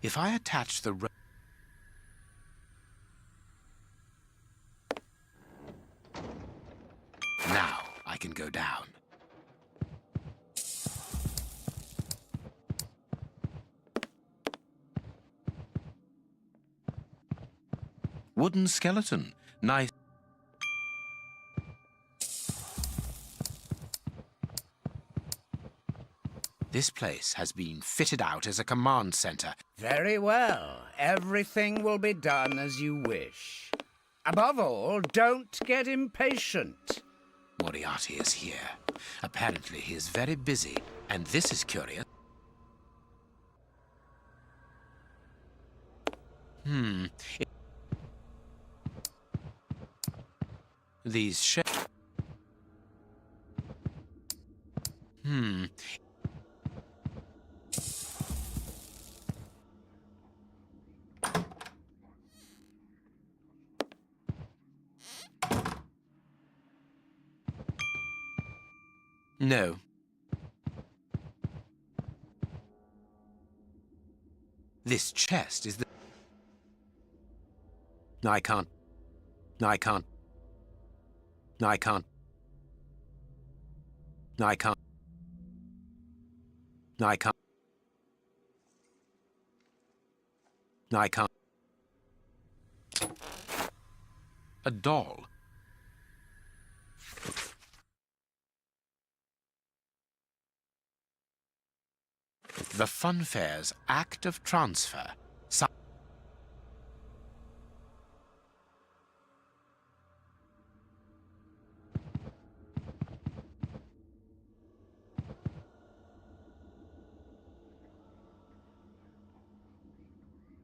If I attach the rope... Now I can go down. Wooden skeleton. Nice. This place has been fitted out as a command center. Very well. Everything will be done as you wish. Above all, don't get impatient. Moriarty is here. Apparently he is very busy, and this is curious. These No. This chest is the... I can't. I can't. I can't. I can't. I can't. I can't. A doll. The funfair's act of transfer.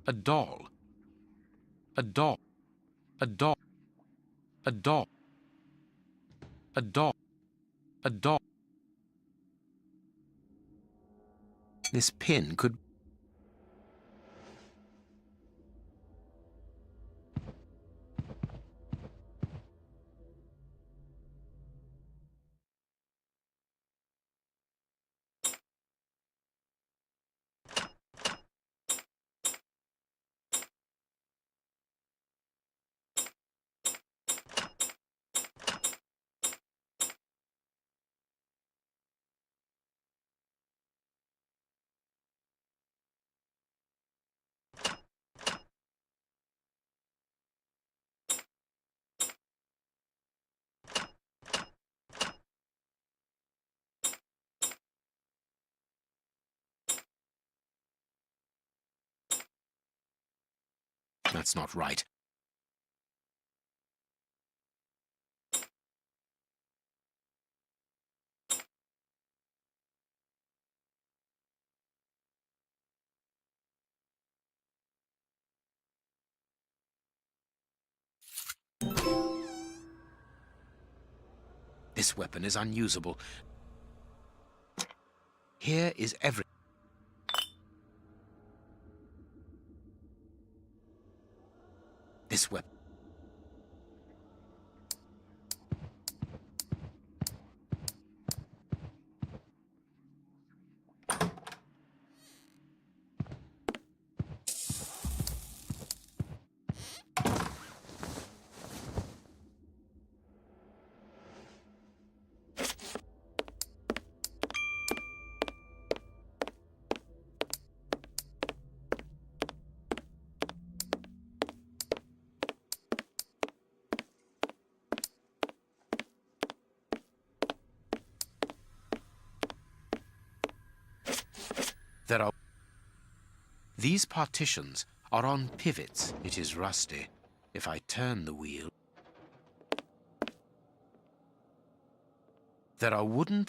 A doll. A doll. A doll. A doll. A doll. A doll. This pin could... That's not right. This weapon is unusable. Here is every... This weapon... There are... These partitions are on pivots. It is rusty. If I turn the wheel... There are wooden...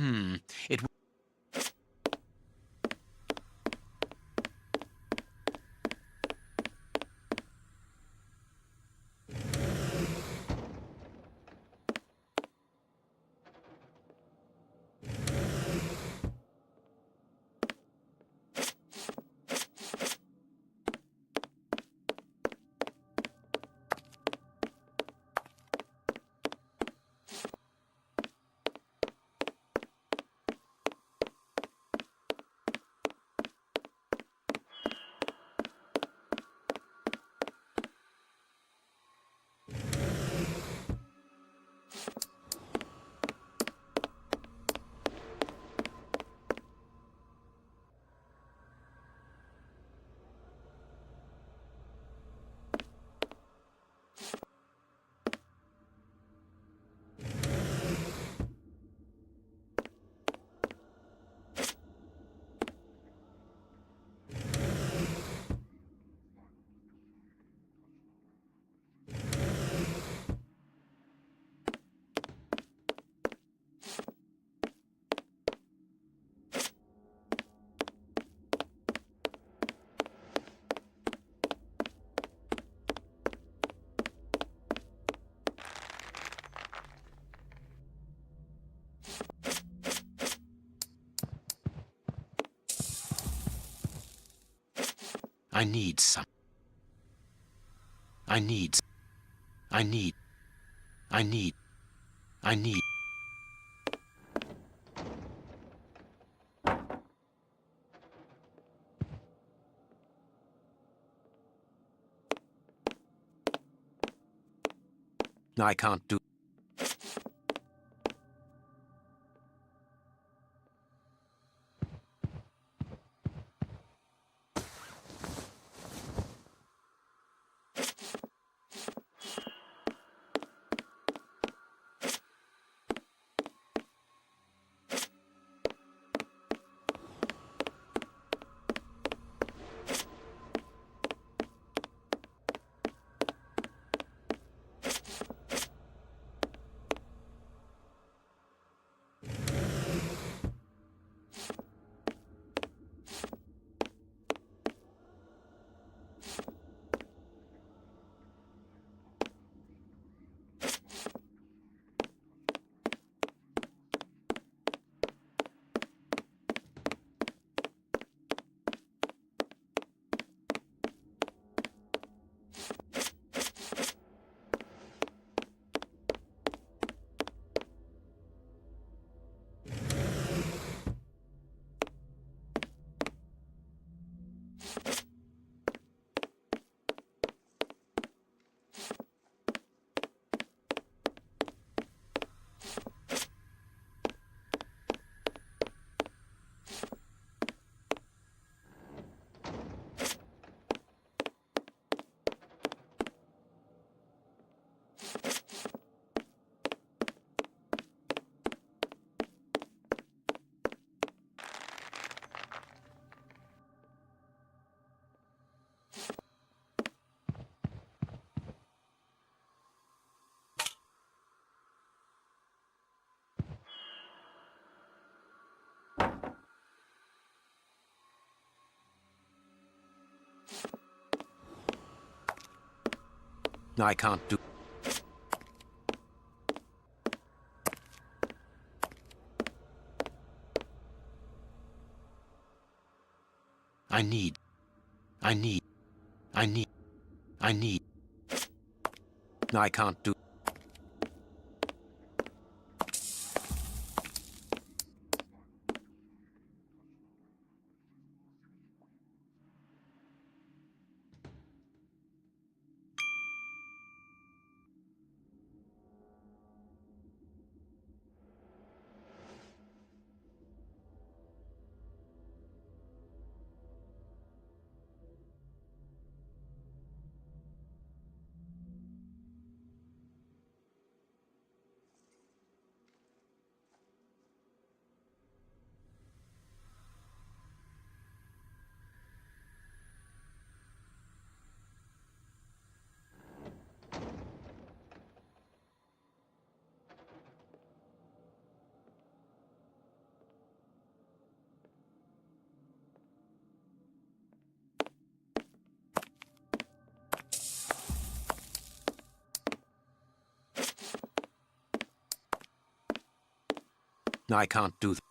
It I need some. I need. I need. I need. I need. I can't do. I can't do. I need. I need. I need. I need. I can't do. I can't do that.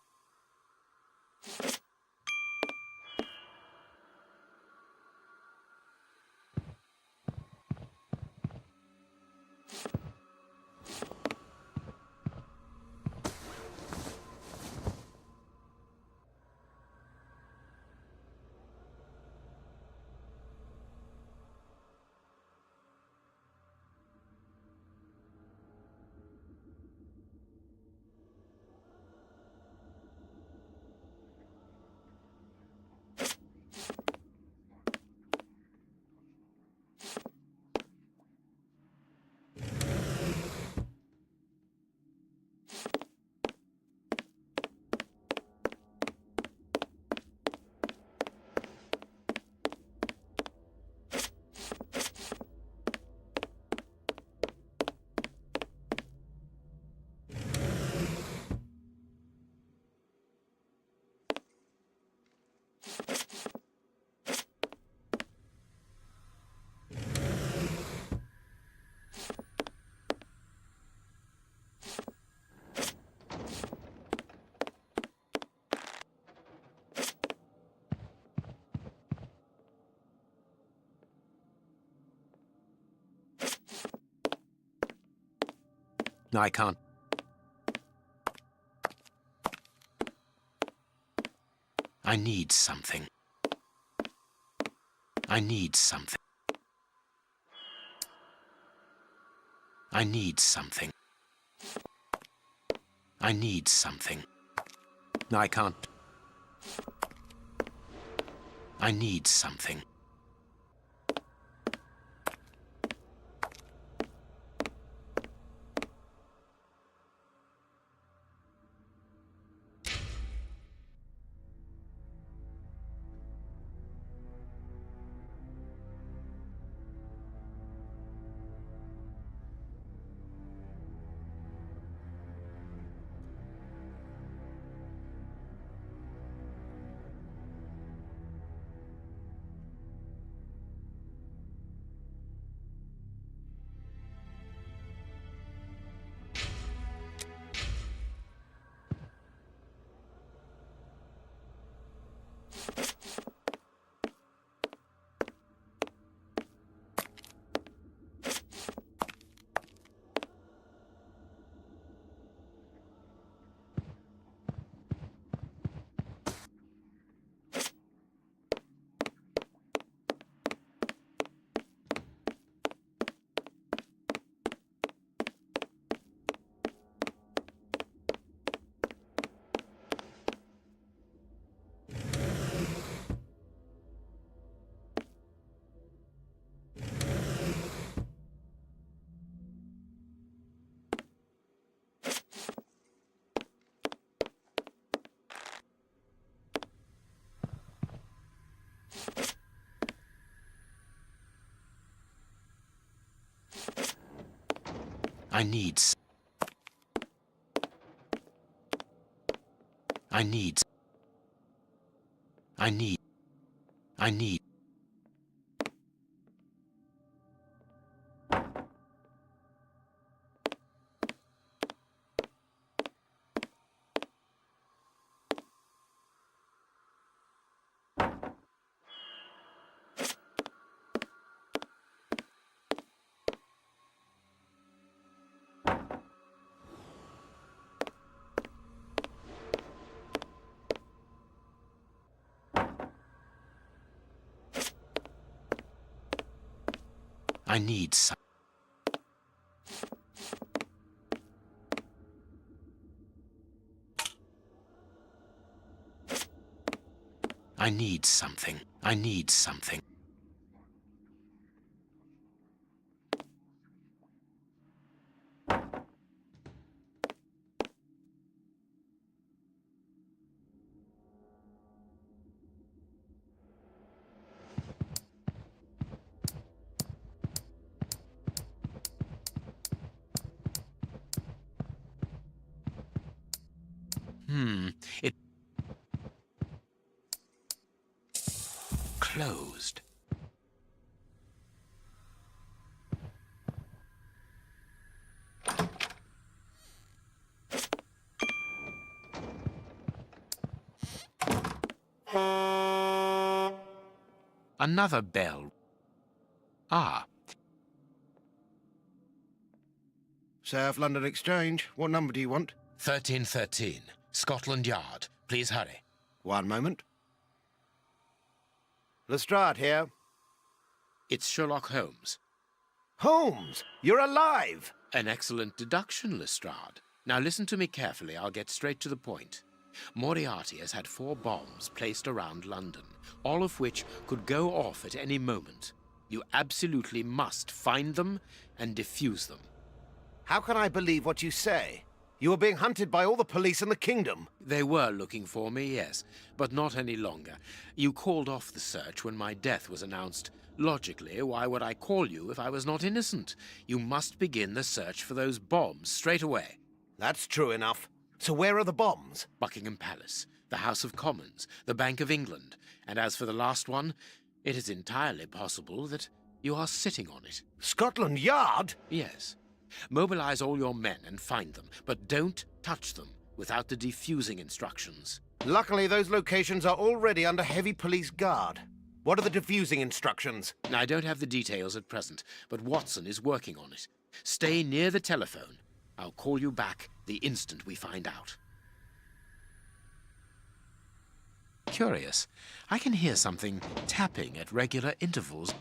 I can't. I need something. I need something. I need something. I need something. I can't. I need something. I need. I need. I need. I need. I need some. I need something. I need something. It closed. Another bell. Ah, South London Exchange. What number do you want? 1313, Scotland Yard. Please hurry. One moment. Lestrade here. It's Sherlock Holmes. Holmes, you're alive! An excellent deduction, Lestrade. Now listen to me carefully. I'll get straight to the point. Moriarty has had 4 bombs placed around London, all of which could go off at any moment. You absolutely must find them and defuse them. How can I believe what you say? You are being hunted by all the police in the kingdom. They were looking for me, yes, but not any longer. You called off the search when my death was announced. Logically, why would I call you if I was not innocent? You must begin the search for those bombs straight away. That's true enough. So where are the bombs? Buckingham Palace, the House of Commons, the Bank of England. And as for the last one, it is entirely possible that you are sitting on it. Scotland Yard? Yes. Mobilize all your men and find them, but don't touch them without the defusing instructions. Luckily, those locations are already under heavy police guard. What are the defusing instructions? I don't have the details at present, but Watson is working on it. Stay near the telephone. I'll call you back the instant we find out. Curious. I can hear something tapping at regular intervals.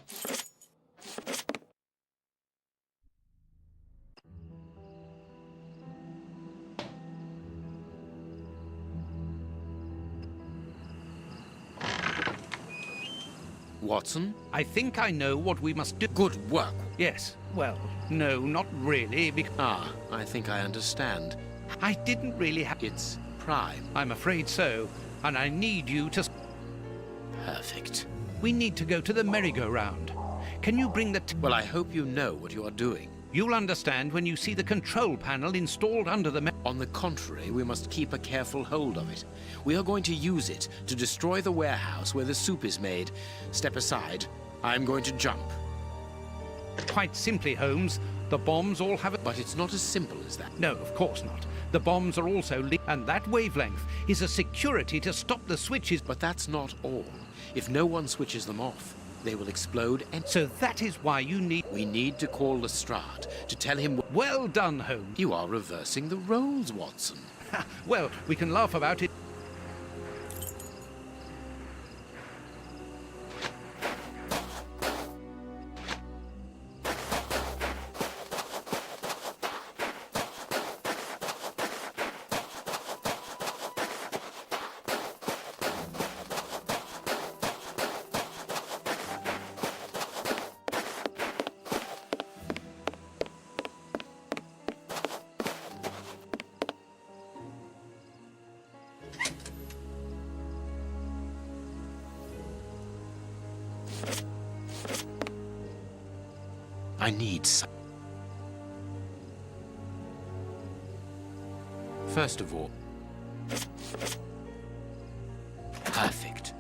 Watson? I think I know what we must do. Good work. Yes. Well, no, not really, Ah, I think I understand. I didn't really have... It's prime. I'm afraid so, and I need you to... Perfect. We need to go to the merry-go-round. Can you bring the... Well, I hope you know what you are doing. You'll understand when you see the control panel installed under the... On the contrary, we must keep a careful hold of it. We are going to use it to destroy the warehouse where the soup is made. Step aside. I'm going to jump. Quite simply, Holmes, the bombs all have... But it's not as simple as that. No, of course not. The bombs are also and that wavelength is a security to stop the switches. But that's not all. If no one switches them off, they will explode and... So that is why you need... We need to call Lestrade to tell him... Well done, Holmes. You are reversing the roles, Watson. Well, we can laugh about it. I need some. First of all, perfect.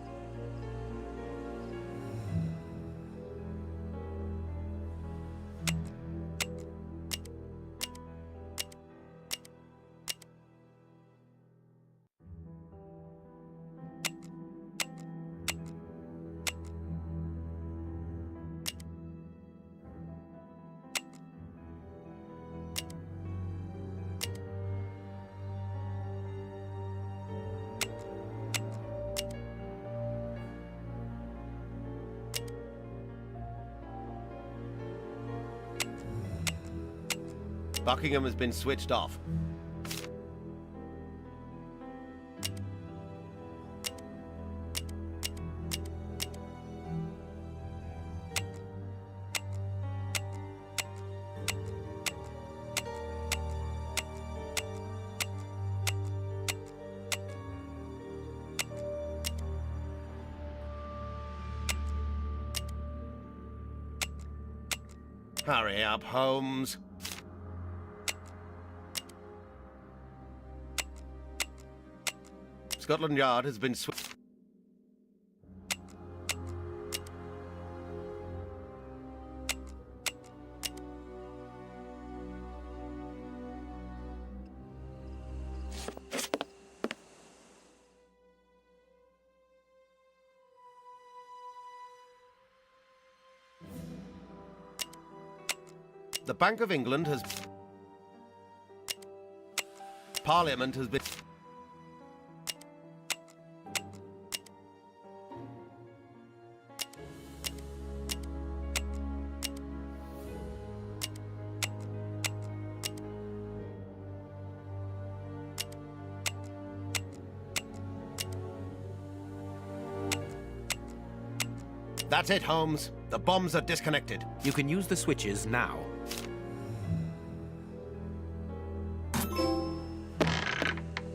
Buckingham has been switched off. Hurry up, Holmes. Scotland Yard has been switched. The Bank of England has... Parliament has been... That's it, Holmes. The bombs are disconnected. You can use the switches now.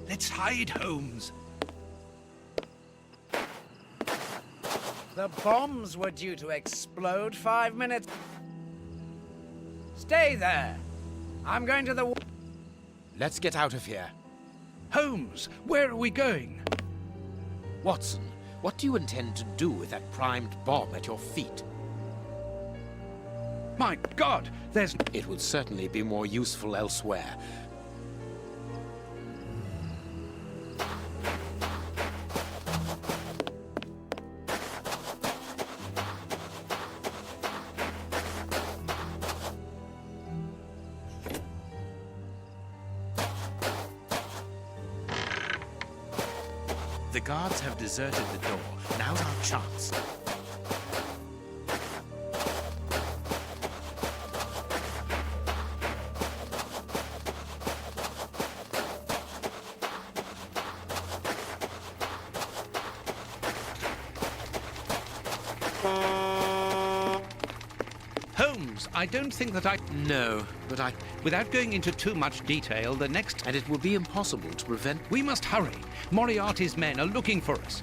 Let's hide, Holmes. The bombs were due to explode 5 minutes. Stay there. I'm going to the... Let's get out of here. Holmes, where are we going? Watson, what do you intend to do with that primed bomb at your feet? My God, there's... It would certainly be more useful elsewhere. The guards have deserted the door. Now's our chance. Holmes, I don't think that I... No, but I... Without going into too much detail, the next... And it will be impossible to prevent... We must hurry. Moriarty's men are looking for us.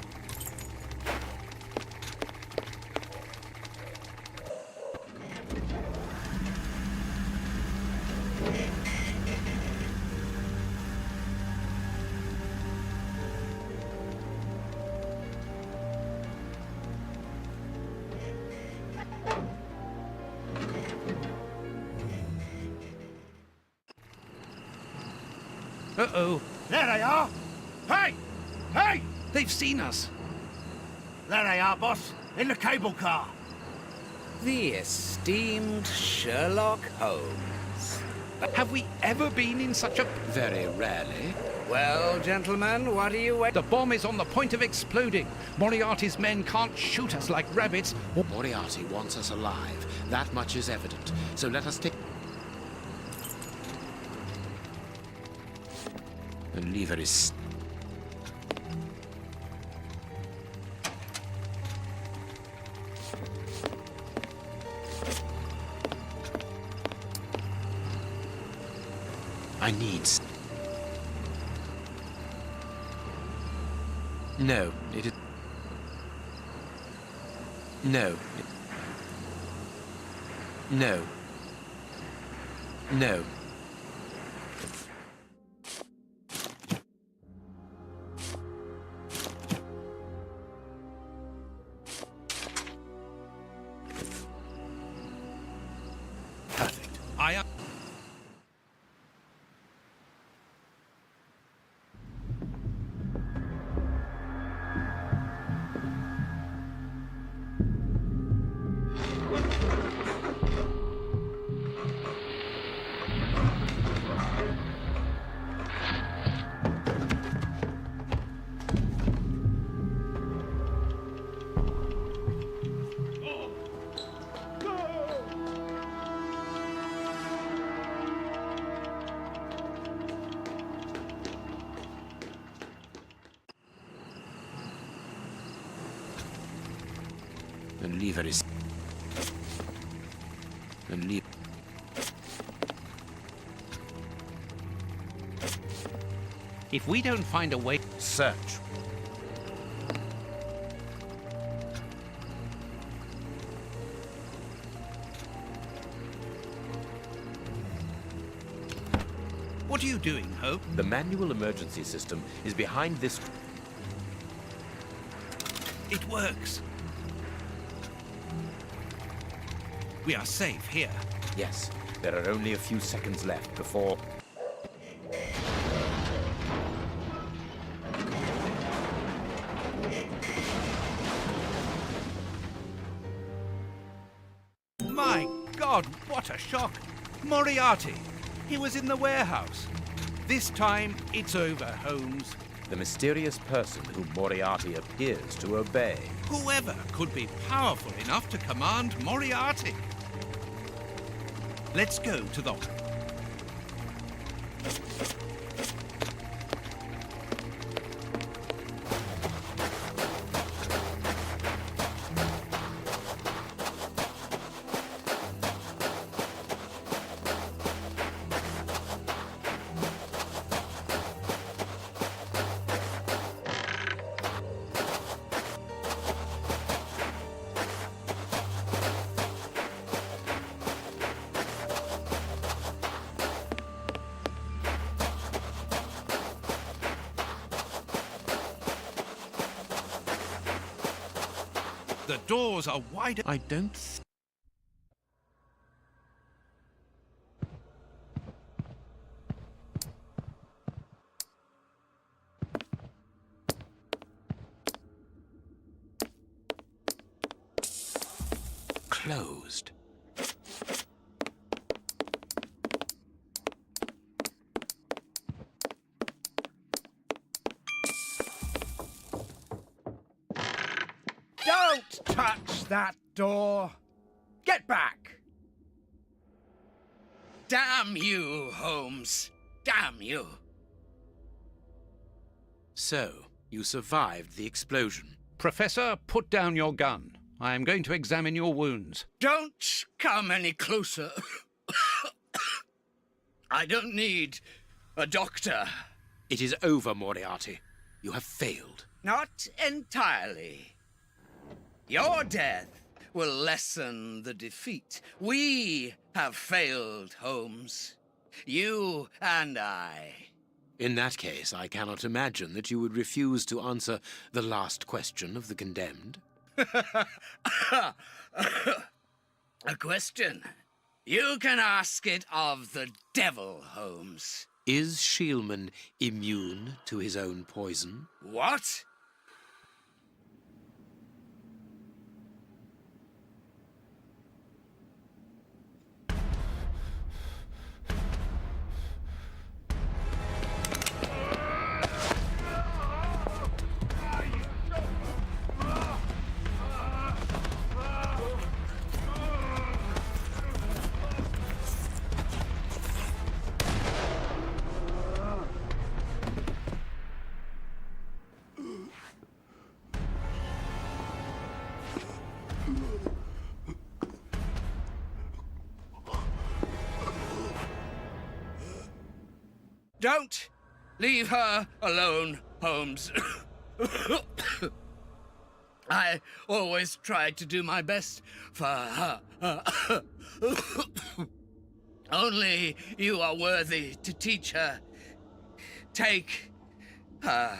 Uh-oh. There they are! Hey! Hey! They've seen us. There they are, boss. In the cable car. The esteemed Sherlock Holmes. Have we ever been in such a... Very rarely. Well, gentlemen, what are you waiting... The bomb is on the point of exploding. Moriarty's men can't shoot us like rabbits. Moriarty wants us alive. That much is evident. So let us take... The lever is... I need... No, it is... No. No. No. Perfect. I am... The lever is... The lever... If we don't find a way... Search. What are you doing, Hope? The manual emergency system is behind this... It works. We are safe here. Yes, there are only a few seconds left before... My God, what a shock! Moriarty! He was in the warehouse. This time, it's over, Holmes. The mysterious person whom Moriarty appears to obey. Whoever could be powerful enough to command Moriarty? Let's go to the... The doors are wide... I don't... Closed. Don't touch that door! Get back! Damn you, Holmes. Damn you. So, you survived the explosion. Professor, put down your gun. I am going to examine your wounds. Don't come any closer. I don't need a doctor. It is over, Moriarty. You have failed. Not entirely. Your death will lessen the defeat. We have failed, Holmes. You and I. In that case, I cannot imagine that you would refuse to answer the last question of the condemned. A question? You can ask it of the devil, Holmes. Is Shielman immune to his own poison? What? Don't leave her alone, Holmes. I always tried to do my best for her. Only you are worthy to teach her. Take her.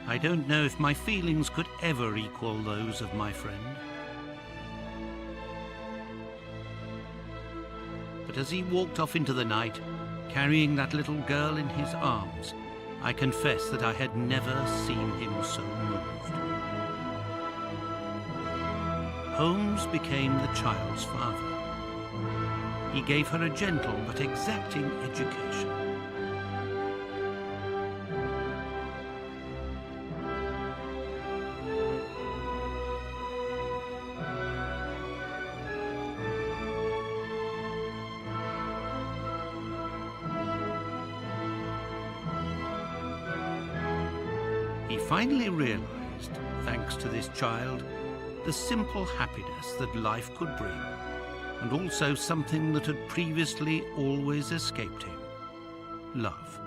I don't know if my feelings could ever equal those of my friend. But as he walked off into the night, carrying that little girl in his arms, I confess that I had never seen him so moved. Holmes became the child's father. He gave her a gentle but exacting education. He finally realized, thanks to this child, the simple happiness that life could bring. and also something that had previously always escaped him: love.